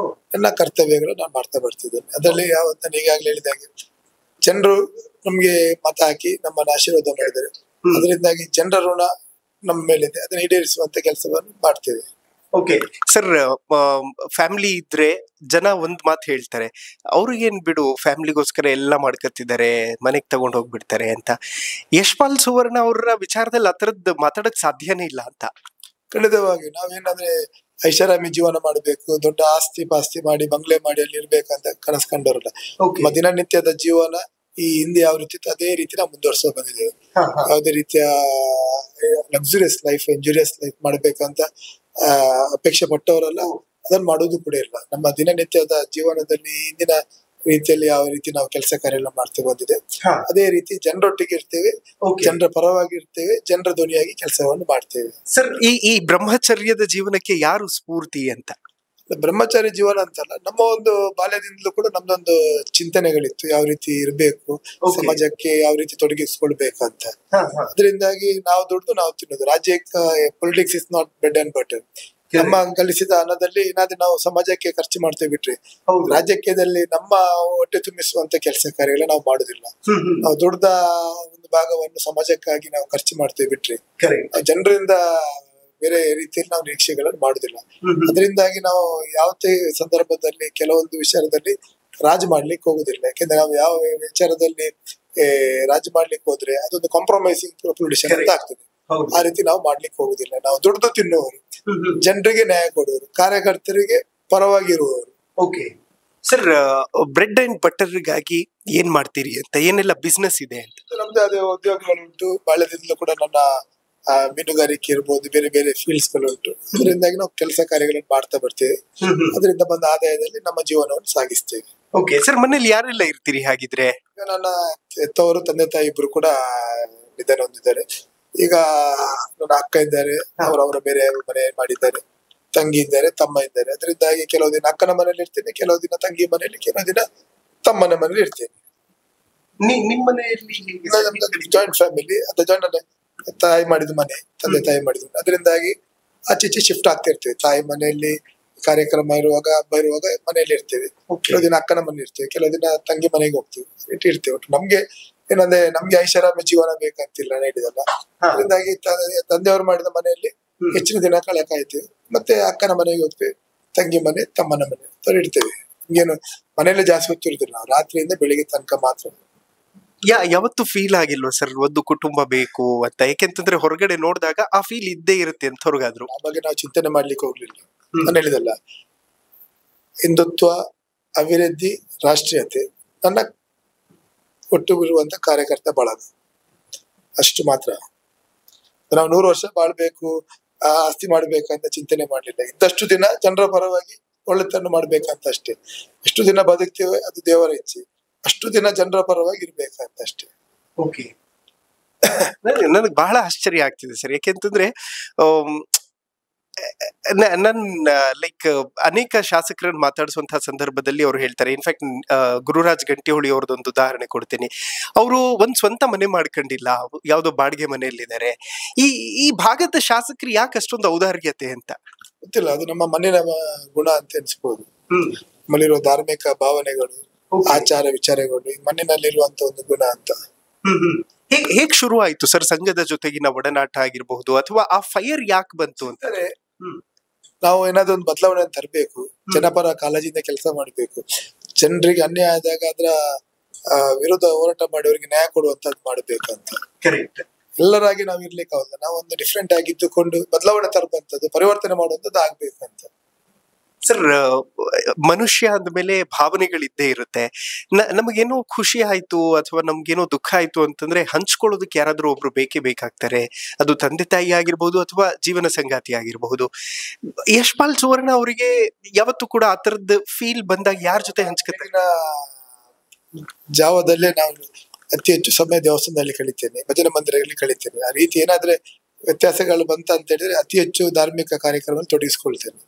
ನನ್ನ ಕರ್ತವ್ಯಗಳು ನಾನು ಮಾಡ್ತಾ ಬರ್ತಿದ್ದೇನೆ. ಅದರಲ್ಲಿ ನಾನು ಈಗಾಗಲೇ ಹೇಳಿದಾಗೆ ಜನರು ನಮ್ಗೆ ಮತ ಹಾಕಿ ನಮ್ಮನ್ನು ಆಶೀರ್ವಾದ ಮಾಡಿದ್ದಾರೆ. ಅದರಿಂದಾಗಿ ಜನರ ಋಣ ನಮ್ಮ ಮೇಲಿದೆ, ಅದನ್ನ ಈಡೇರಿಸುವಂತ ಕೆಲಸವನ್ನು ಮಾಡ್ತೇವೆ. ಓಕೆ ಸರ್, ಫ್ಯಾಮಿಲಿ ಇದ್ರೆ ಜನ ಒಂದ್ ಮಾತು ಹೇಳ್ತಾರೆ, ಅವ್ರಿಗೇನ್ ಬಿಡು, ಫ್ಯಾಮಿಲಿಗೋಸ್ಕರ ಎಲ್ಲ ಮಾಡ್ಕತ್ತಿದ್ದಾರೆ, ಮನೆಗ್ ತಗೊಂಡ್ ಹೋಗ್ಬಿಡ್ತಾರೆ ಅಂತ. ಯಶ್ಪಾಲ್ ಸುವರ್ಣ ಅವರ ವಿಚಾರದಲ್ಲಿ ಆ ತರದ್ ಮಾತಾಡಕ್ ಸಾಧ್ಯನೇ ಇಲ್ಲ ಅಂತ. ಖಂಡಿತವಾಗಿ ನಾವೇನಂದ್ರೆ ಐಷಾರಾಮಿ ಜೀವನ ಮಾಡಬೇಕು, ದೊಡ್ಡ ಆಸ್ತಿ ಪಾಸ್ತಿ ಮಾಡಿ ಬಂಗ್ಲೆ ಮಾಡಿ ಅಲ್ಲಿ ಇರ್ಬೇಕಂತ ಕನಸು ಕಂಡವರಲ್ಲ. ನಮ್ಮ ದಿನನಿತ್ಯದ ಜೀವನ ಈ ಹಿಂದೆ ಯಾವ ರೀತಿ ಅದೇ ರೀತಿ ನಾವು ಮುಂದುವರ್ಸೋ ಬಂದಿದ್ದೇವೆ. ಯಾವುದೇ ರೀತಿಯ ಲಕ್ಸುರಿಯಸ್ ಲೈಫ್, ಎಂಜುರಿಯಸ್ ಲೈಫ್ ಮಾಡ್ಬೇಕಂತ ಅಪೇಕ್ಷೆ ಪಟ್ಟವರಲ್ಲ, ಅದನ್ನ ಮಾಡೋದು ಕೂಡ ಇಲ್ಲ. ನಮ್ಮ ದಿನನಿತ್ಯದ ಜೀವನದಲ್ಲಿ ಹಿಂದಿನ ರೀತಿಯಲ್ಲಿ ಯಾವ ರೀತಿ ನಾವು ಕೆಲಸ ಕಾರ್ಯ ಎಲ್ಲ ಮಾಡ್ತಾ ಬಂದಿದೆ, ಅದೇ ರೀತಿ ಜನರೊಟ್ಟಿಗೆ ಇರ್ತೇವೆ, ಜನರ ಪರವಾಗಿ ಇರ್ತೇವೆ, ಜನರ ಧ್ವನಿಯಾಗಿ ಕೆಲಸವನ್ನು ಮಾಡ್ತೇವೆ. ಸರ್, ಈ ಬ್ರಹ್ಮಚರ್ಯದ ಜೀವನಕ್ಕೆ ಯಾರು ಸ್ಫೂರ್ತಿ ಅಂತ? ಬ್ರಹ್ಮಚಾರಿ ಜೀವನ ಅಂತಲ್ಲ, ನಮ್ಮ ಒಂದು ಬಾಲ್ಯದಿಂದಲೂ ಕೂಡ ನಮ್ದೊಂದು ಚಿಂತನೆಗಳಿತ್ತು, ಯಾವ ರೀತಿ ಇರ್ಬೇಕು, ಸಮಾಜಕ್ಕೆ ಯಾವ ರೀತಿ ತೊಡಗಿಸ್ಕೊಳ್ಬೇಕಂತ. ಅದರಿಂದಾಗಿ ನಾವು ದುಡ್ದು ನಾವು ತಿನ್ನೋದು. ರಾಜ್ಯಕ್ಕೆ politics is not bread and butter. ನಮ್ಮ ಗಳಿಸಿದ ಹಣದಲ್ಲಿ ಏನಾದ್ರೂ ನಾವು ಸಮಾಜಕ್ಕೆ ಖರ್ಚು ಮಾಡ್ತೇವೆ ಬಿಟ್ರೆ, ರಾಜಕೀಯದಲ್ಲಿ ನಮ್ಮ ಹೊಟ್ಟೆ ತುಂಬಿಸುವಂತ ಕೆಲಸ ಕಾರ್ಯಗಳು ನಾವು ಮಾಡುದಿಲ್ಲ. ನಾವು ದುಡ್ದ ಒಂದು ಭಾಗವನ್ನು ಸಮಾಜಕ್ಕಾಗಿ ನಾವು ಖರ್ಚು ಮಾಡ್ತೇವೆ ಬಿಟ್ರೆ ಜನರಿಂದ ಬೇರೆ ರೀತಿಯಲ್ಲಿ ನಾವು ನಿರೀಕ್ಷೆಗಳನ್ನು ಮಾಡುದಿಲ್ಲ. ಅದರಿಂದಾಗಿ ನಾವು ಯಾವುದೇ ಸಂದರ್ಭದಲ್ಲಿ ಕೆಲವೊಂದು ವಿಚಾರದಲ್ಲಿ ರಾಜ್ ಮಾಡ್ಲಿಕ್ಕೆ ಹೋಗುದಿಲ್ಲ. ಯಾಕೆಂದ್ರೆ ನಾವು ಯಾವ ವಿಚಾರದಲ್ಲಿ ರಾಜ್ ಮಾಡ್ಲಿಕ್ಕೆ ಹೋದ್ರೆ ಅದೊಂದು ಕಾಂಪ್ರಮೈಸಿಂಗ್ ಪೊಲಿಟಿಷಿಯನ್ ಅಂತ ಆಗ್ತದೆ. ಆ ರೀತಿ ನಾವು ಮಾಡ್ಲಿಕ್ಕೆ ಹೋಗುದಿಲ್ಲ. ನಾವು ದುಡ್ದು ತಿನ್ನುವವರು, ಜನರಿಗೆ ನ್ಯಾಯ ಕೊಡುವವರು, ಕಾರ್ಯಕರ್ತರಿಗೆ ಪರವಾಗಿರುವವರು. ಓಕೆ ಸರ್, ಬ್ರೆಡ್ ಅಂಡ್ ಬಟರ್ಗಾಗಿ ಏನ್ ಮಾಡ್ತೀರಿ ಅಂತ, ಏನೆಲ್ಲ ಬಿಸ್ನೆಸ್ ಇದೆ ಅಂತ? ನಮ್ದು ಅದೇ ಉದ್ಯೋಗಗಳುಂಟು. ಬಾಲ್ಯದಿಂದಲೂ ಕೂಡ ನನ್ನ ಮೀನುಗಾರಿಕೆ ಇರ್ಬೋದು, ಬೇರೆ ಬೇರೆ ಫೀಲ್ಡ್ಸ್ ಗಳು ಉಂಟು. ಅದರಿಂದಾಗಿ ನಾವು ಕೆಲಸ ಕಾರ್ಯಗಳನ್ನು ಮಾಡ್ತಾ ಬರ್ತೇವೆ. ಅದರಿಂದ ಬಂದ ಆದಾಯದಲ್ಲಿ ನಮ್ಮ ಜೀವನವನ್ನು ಸಾಗಿಸ್ತೇವೆ. ಓಕೆ ಸರ್, ಮನೇಲಿ ಯಾರೆಲ್ಲ ಇರ್ತೀರಿ ಹಾಗಿದ್ರೆ? ನನ್ನ ಹೆತ್ತವರು, ತಂದೆ ತಾಯಿ ಇಬ್ರು ಕೂಡ ನಿಧನ ಹೊಂದಿದ್ದಾರೆ. ಈಗ ನನ್ನ ಅಕ್ಕ ಇದ್ದಾರೆ, ಅವರವರ ಬೇರೆ ಮನೆ ಮಾಡಿದ್ದಾರೆ. ತಂಗಿ ಇದ್ದಾರೆ, ತಮ್ಮ ಇದ್ದಾರೆ. ಅದರಿಂದಾಗಿ ಕೆಲವು ದಿನ ಅಕ್ಕನ ಮನೇಲಿ ಇರ್ತೇನೆ, ಕೆಲವು ದಿನ ತಂಗಿ ಮನೆಯಲ್ಲಿ, ಕೆಲವು ದಿನ ತಮ್ಮನ ಮನೇಲಿ ಇರ್ತೇನೆ. ನಿಮ್ಮ ಮನೆಯಲ್ಲಿ ಜಾಯಿಂಟ್ ಫ್ಯಾಮಿಲಿ, ಅದು ಜಾಯಿಂಟ್ ತಾಯಿ ಮಾಡಿದ ಮನೆ, ತಂದೆ ತಾಯಿ ಮಾಡಿದ. ಅದರಿಂದಾಗಿ ಆಚೆ ಈಚೆ ಶಿಫ್ಟ್ ಆಗ್ತಿರ್ತೀವಿ. ತಾಯಿ ಮನೆಯಲ್ಲಿ ಕಾರ್ಯಕ್ರಮ ಇರುವಾಗ ಹಬ್ಬ ಇರುವಾಗ ಮನೆಯಲ್ಲಿ ಇರ್ತೀವಿ, ಕೆಲವು ದಿನ ಅಕ್ಕನ ಮನೆ ಇರ್ತೀವಿ, ಕೆಲವು ದಿನ ತಂಗಿ ಮನೆಗೆ ಹೋಗ್ತೀವಿ, ಇಟ್ಟಿರ್ತೀವಿ. ಒಟ್ಟು ನಮ್ಗೆ ಏನಂದ್ರೆ ನಮ್ಗೆ ಐಷಾರಾಮಿ ಜೀವನ ಬೇಕಂತಿಲ್ಲ, ಹೇಳಿದಲ್ಲ. ಅದರಿಂದಾಗಿ ತಂದೆಯವರು ಮಾಡಿದ ಮನೆಯಲ್ಲಿ ಹೆಚ್ಚಿನ ದಿನ ಕಳೆಕಾಯ್ತೀವಿ. ಮತ್ತೆ ಅಕ್ಕನ ಮನೆಗೆ ಹೋಗ್ತೀವಿ, ತಂಗಿ ಮನೆ, ತಮ್ಮನ ಮನೆ ಇಡ್ತೇವೆ. ಹಿಂಗೇನು ಮನೆಯಲ್ಲೇ ಜಾಸ್ತಿ ಹೊತ್ತಿರ್ತೀವಿ ನಾವು, ರಾತ್ರಿಯಿಂದ ಬೆಳಿಗ್ಗೆ ತನಕ ಮಾತ್ರ. ಯಾವತ್ತು ಫೀಲ್ ಆಗಿಲ್ವ ಸರ್ ಒಂದು ಕುಟುಂಬ ಬೇಕು ಅಂತ? ಯಾಕೆಂತಂದ್ರೆ ಹೊರಗಡೆ ನೋಡಿದಾಗ ಆ ಫೀಲ್ ಇದ್ದೇ ಇರುತ್ತೆ ಅಂತ ಹೊರಗಾದ್ರು. ಆ ಬಗ್ಗೆ ನಾವು ಚಿಂತನೆ ಮಾಡ್ಲಿಕ್ಕೆ ಹೋಗ್ಲಿಲ್ಲ. ನಾನು ಹೇಳಿದಲ್ಲ, ಹಿಂದುತ್ವ, ಅಭಿವೃದ್ಧಿ, ರಾಷ್ಟ್ರೀಯತೆ ನನ್ನ ಒಟ್ಟುಗಿರುವಂತ ಕಾರ್ಯಕರ್ತ ಬಳಗ, ಅಷ್ಟು ಮಾತ್ರ. ನಾವು 100 ವರ್ಷ ಬಾಳ್ಬೇಕು, ಆಸ್ತಿ ಮಾಡ್ಬೇಕಂತ ಚಿಂತನೆ ಮಾಡ್ಲಿಲ್ಲ. ಇದ್ದಷ್ಟು ದಿನ ಜನರ ಪರವಾಗಿ ಒಳ್ಳೆತನ ಮಾಡ್ಬೇಕಂತ ಅಷ್ಟೇ. ಎಷ್ಟು ದಿನ ಬದುಕ್ತೇವೆ ಅದು ದೇವರ ಇಚ್ಛೆ, ಅಷ್ಟು ದಿನ ಜನರ ಪರವಾಗಿ ಇರ್ಬೇಕಂತ ಅಷ್ಟೇ. ಓಕೆ. ನನಗೆ ಬಹಳ ಆಶ್ಚರ್ಯ ಆಗ್ತಿದೆ ಸರ್, ಯಾಕೆಂತಂದ್ರೆ ನನ್ನ ಲೈಕ್ ಅನೇಕ ಶಾಸಕರನ್ನು ಮಾತಾಡಿಸುವಂತಹ ಸಂದರ್ಭದಲ್ಲಿ ಅವ್ರು ಹೇಳ್ತಾರೆ, ಇನ್ಫ್ಯಾಕ್ಟ್ ಗುರುರಾಜ್ ಗಂಟಿಹೊಳಿ ಅವ್ರದ್ದೊಂದು ಉದಾಹರಣೆ ಕೊಡ್ತೀನಿ. ಅವರು ಒಂದ್ ಸ್ವಂತ ಮನೆ ಮಾಡ್ಕೊಂಡಿಲ್ಲ, ಯಾವ್ದೋ ಬಾಡಿಗೆ ಮನೆಯಲ್ಲಿದ್ದಾರೆ. ಈ ಭಾಗದ ಶಾಸಕರು ಯಾಕೆ ಅಷ್ಟೊಂದು ಔದಾರ್ಯತೆ ಅಂತ ಗೊತ್ತಿಲ್ಲ. ಅದು ನಮ್ಮ ಮಣ್ಣಿನ ಗುಣ ಅಂತ ಅನ್ಸ್ಬೋದು. ನಮ್ಮಲ್ಲಿರುವ ಧಾರ್ಮಿಕ ಭಾವನೆಗಳು, ಆಚಾರ ವಿಚಾರಗಳು ಈ ಮಣ್ಣಿನಲ್ಲಿರುವಂತ ಒಂದು ಗುಣ ಅಂತ. ಹೇಗ್ ಶುರು ಆಯ್ತು ಸರ್ ಸಂಘದ ಜೊತೆಗಿನ ಒಡನಾಟ ಆಗಿರಬಹುದು, ಅಥವಾ ಆ ಫೈರ್ ಯಾಕೆ ಬಂತು ಅಂತಾರೆ? ನಾವು ಏನಾದ್ರು ಒಂದು ಬದಲಾವಣೆ ತರಬೇಕು, ಜನಪರ ಕಾಳಜಿಯಿಂದ ಕೆಲಸ ಮಾಡ್ಬೇಕು, ಜನರಿಗೆ ಅನ್ಯಾಯ ಆದಾಗ ಅದರ ವಿರುದ್ಧ ಹೋರಾಟ ಮಾಡೋರಿಗೆ ನ್ಯಾಯ ಕೊಡುವಂತದ್ದು ಮಾಡ್ಬೇಕಂತ. ಎಲ್ಲರಾಗಿ ನಾವು ಇರ್ಲಿಕ್ಕೆ ಆಗಲ್ಲ. ನಾವು ಒಂದು ಡಿಫ್ರೆಂಟ್ ಆಗಿದ್ದುಕೊಂಡು ಬದಲಾವಣೆ ತರುವಂತದ್ದು, ಪರಿವರ್ತನೆ ಮಾಡುವಂತದ್ದು ಆಗ್ಬೇಕಂತ. ಸರ್, ಮನುಷ್ಯ ಅಂದ್ಮೇಲೆ ಭಾವನೆಗಳಿದ್ದೇ ಇರುತ್ತೆ. ನಮಗೇನೋ ಖುಷಿ ಆಯ್ತು ಅಥವಾ ನಮ್ಗೇನೋ ದುಃಖ ಆಯ್ತು ಅಂತಂದ್ರೆ ಹಂಚ್ಕೊಳ್ಳೋದಕ್ಕೆ ಯಾರಾದ್ರೂ ಒಬ್ರು ಬೇಕೇ ಬೇಕಾಗ್ತಾರೆ. ಅದು ತಂದೆ ತಾಯಿ ಆಗಿರ್ಬಹುದು ಅಥವಾ ಜೀವನ ಸಂಗಾತಿ ಆಗಿರಬಹುದು. ಯಶ್ಪಾಲ್ ಸುವರ್ಣ ಅವರಿಗೆ ಯಾವತ್ತೂ ಕೂಡ ಆ ತರದ ಫೀಲ್ ಬಂದಾಗ ಯಾರ ಜೊತೆ ಹಂಚ್ಕೊತಾರೆ? ಜಾವದಲ್ಲೇ ನಾನು ಅತಿ ಹೆಚ್ಚು ಸಮಯ ದೇವಸ್ಥಾನದಲ್ಲಿ ಕಳಿತೇನೆ, ಭಜನೆ ಮಂದಿರಗಳಲ್ಲಿ ಕಳಿತೇನೆ. ಆ ರೀತಿ ಏನಾದ್ರೆ ವ್ಯತ್ಯಾಸಗಳು ಬಂತ ಅಂತ ಹೇಳಿದ್ರೆ ಅತಿ ಹೆಚ್ಚು ಧಾರ್ಮಿಕ ಕಾರ್ಯಕ್ರಮ ತೊಡಗಿಸ್ಕೊಳ್ತೇನೆ.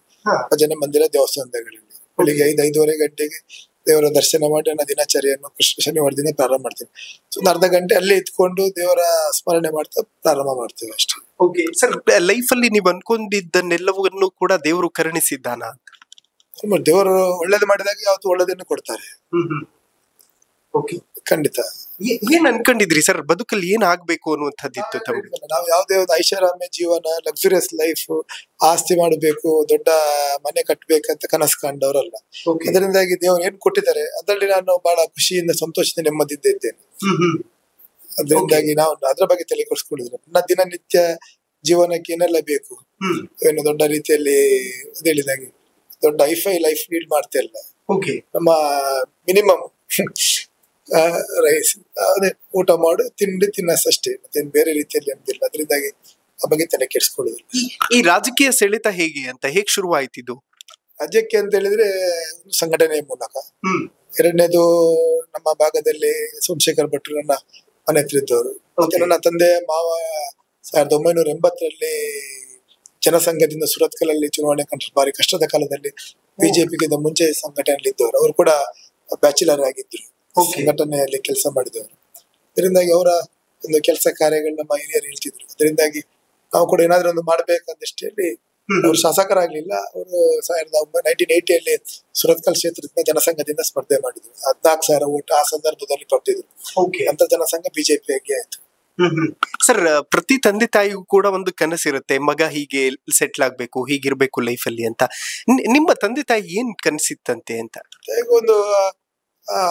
ಭಜನೆ ಮಂದಿರ, ದೇವಸ್ಥಾನಗಳಲ್ಲಿ ಬೆಳಿಗ್ಗೆ 5-5:30 ಗಂಟೆಗೆ ದೇವರ ದರ್ಶನ ಮಾಡಿ ನನ್ನ ದಿನಚರಿಯನ್ನು ಶನಿವಾರ ದಿನ ಪ್ರಾರಂಭ ಮಾಡ್ತೇನೆ. ಒಂದು ಅರ್ಧ ಗಂಟೆ ಅಲ್ಲೇ ಇದ್ಕೊಂಡು ದೇವರ ಸ್ಮರಣೆ ಮಾಡ್ತಾ ಪ್ರಾರಂಭ ಮಾಡ್ತೇವೆ ಅಷ್ಟೇ. ಓಕೆ ಸರ್, ಲೈಫ್ ಅಲ್ಲಿ ನೀವು ಅನ್ಕೊಂಡಿದ್ದನ್ನೆಲ್ಲವನ್ನೂ ಕೂಡ ದೇವರು ಕರುಣಿಸಿದ್ದಾನ? ದೇವರು ಒಳ್ಳೇದು ಮಾಡಿದಾಗ ಯಾವತ್ತು ಒಳ್ಳೇದನ್ನು ಕೊಡ್ತಾರೆ. ಖಂಡಿತ. ಏನ್ ಅನ್ಕೊಂಡಿದ್ರಿ ಸರ್ ಬದುಕಲ್ಲಿ ಏನ್ ಆಗ್ಬೇಕು ಅನ್ನುವಂಥದ್ದಿತ್ತು ತಮಗೆ? ನಾವು ಯಾವ್ದೇ ಒಂದು ಐಷಾರಾಮ್ಯ ಜೀವನ, ಲಕ್ಸುರಿಯಸ್ ಲೈಫ್, ಆಸ್ತಿ ಮಾಡಬೇಕು, ದೊಡ್ಡ ಮನೆ ಕಟ್ಟಬೇಕಂತ ಕನಸು ಕಂಡವರಲ್ಲ. ಅದರಿಂದಾಗಿ ದೇವರು ಏನ್ ಕೊಟ್ಟಿದ್ದಾರೆ ಅದರಲ್ಲಿ ನಾನು ಬಹಳ ಖುಷಿಯಿಂದ, ಸಂತೋಷದಿಂದ, ನೆಮ್ಮದಿದ್ದ ಇದ್ದೇನೆ. ಅದರಿಂದಾಗಿ ನಾವು ಅದ್ರ ಬಗ್ಗೆ ತಲೆ ಕೊಡಿಸ್ಕೊಂಡಿದ್ರೆ ನನ್ನ ದಿನನಿತ್ಯ ಜೀವನಕ್ಕೆ ಏನೆಲ್ಲ ಬೇಕು, ಏನು ದೊಡ್ಡ ರೀತಿಯಲ್ಲಿ ಹೇಳಿದಾಗೆ ದೊಡ್ಡ ಹೈಫೈ ಲೈಫ್ ಲೀಡ್ ಮಾಡ್ತಾ ಇಲ್ಲ. ನಮ್ಮ ಮಿನಿಮಮ್ ರೈಸ್, ಅದೇ ಊಟ ಮಾಡು, ತಿಂಡಿ ತಿನ್ನಷ್ಟೇ, ಮತ್ತೆ ಬೇರೆ ರೀತಿಯಲ್ಲಿ ಅಂತಿಲ್ಲ. ಅದರಿಂದಾಗಿ ಆ ಬಗ್ಗೆ ತಲೆ ಕೆಡಿಸ್ಕೊಳ್ಳೋದಿಲ್ಲ. ಈ ರಾಜಕೀಯ ಸೆಳೆತ ಹೇಗ್ ಶುರು ಆಯ್ತಿದ್ದು? ರಾಜ್ಯಕ್ಕೆ ಅಂತ ಹೇಳಿದ್ರೆ ಸಂಘಟನೆಯ ಮೂಲಕ. ಎರಡನೇದು ನಮ್ಮ ಭಾಗದಲ್ಲಿ ಸೋಮಶೇಖರ್ ಭಟ್ರು ನನ್ನ ಮನೆ ಹತ್ರ ಇದ್ದವರು. ಮತ್ತೆ ನನ್ನ ತಂದೆಯ ಮಾವ 1980ರಲ್ಲಿ ಜನಸಂಘದಿಂದ ಸುರತ್ಕಲಲ್ಲಿ ಚುನಾವಣೆ ಕಂಡ್ರು. ಭಾರಿ ಕಷ್ಟದ ಕಾಲದಲ್ಲಿ ಬಿಜೆಪಿಗಿಂತ ಮುಂಚೆ ಸಂಘಟನೆಯಲ್ಲಿ ಇದ್ದವರು. ಅವರು ಕೂಡ ಬ್ಯಾಚುಲರ್ ಆಗಿದ್ರು, ಸಂಘಟನೆಯಲ್ಲಿ ಕೆಲಸ ಮಾಡಿದವರು. ಅದರಿಂದಾಗಿ ಅವರ ಒಂದು ಕೆಲಸ ಕಾರ್ಯಗಳು ನಮ್ಮ ಹಿರಿಯರು ಹೇಳ್ತಿದ್ರು. ಅದರಿಂದಾಗಿ ನಾವು ಕೂಡ ಏನಾದ್ರೂ ಒಂದು ಮಾಡ್ಬೇಕಂತಷ್ಟೇಳಿ ಅವರು ಶಾಸಕರಾಗ್ಲಿಲ್ಲ. ಅವರು 1980ಯಲ್ಲಿ ಸುರತ್ಕಲ್ ಕ್ಷೇತ್ರದಿಂದ ಜನಸಂಘದಿಂದ ಸ್ಪರ್ಧೆ ಮಾಡಿದ್ರು. 14,000 ಓಟ್ ಆ ಸಂದರ್ಭದಲ್ಲಿ ಪಡೆದಿದ್ರು. ಅಂತ ಜನಸಂಘ ಬಿಜೆಪಿ ಆಗಿ ಆಯ್ತು. ಸರ್, ಪ್ರತಿ ತಂದೆ ತಾಯಿಗೂ ಕೂಡ ಒಂದು ಕನಸಿರುತ್ತೆ, ಮಗ ಹೀಗೆ ಸೆಟ್ಲ್ ಆಗ್ಬೇಕು, ಹೀಗಿರ್ಬೇಕು ಲೈಫ್ ಅಲ್ಲಿ ಅಂತ. ನಿಮ್ಮ ತಂದೆ ತಾಯಿ ಏನ್ ಕನಸಿತ್ತಂತೆ ಅಂತ? ಒಂದು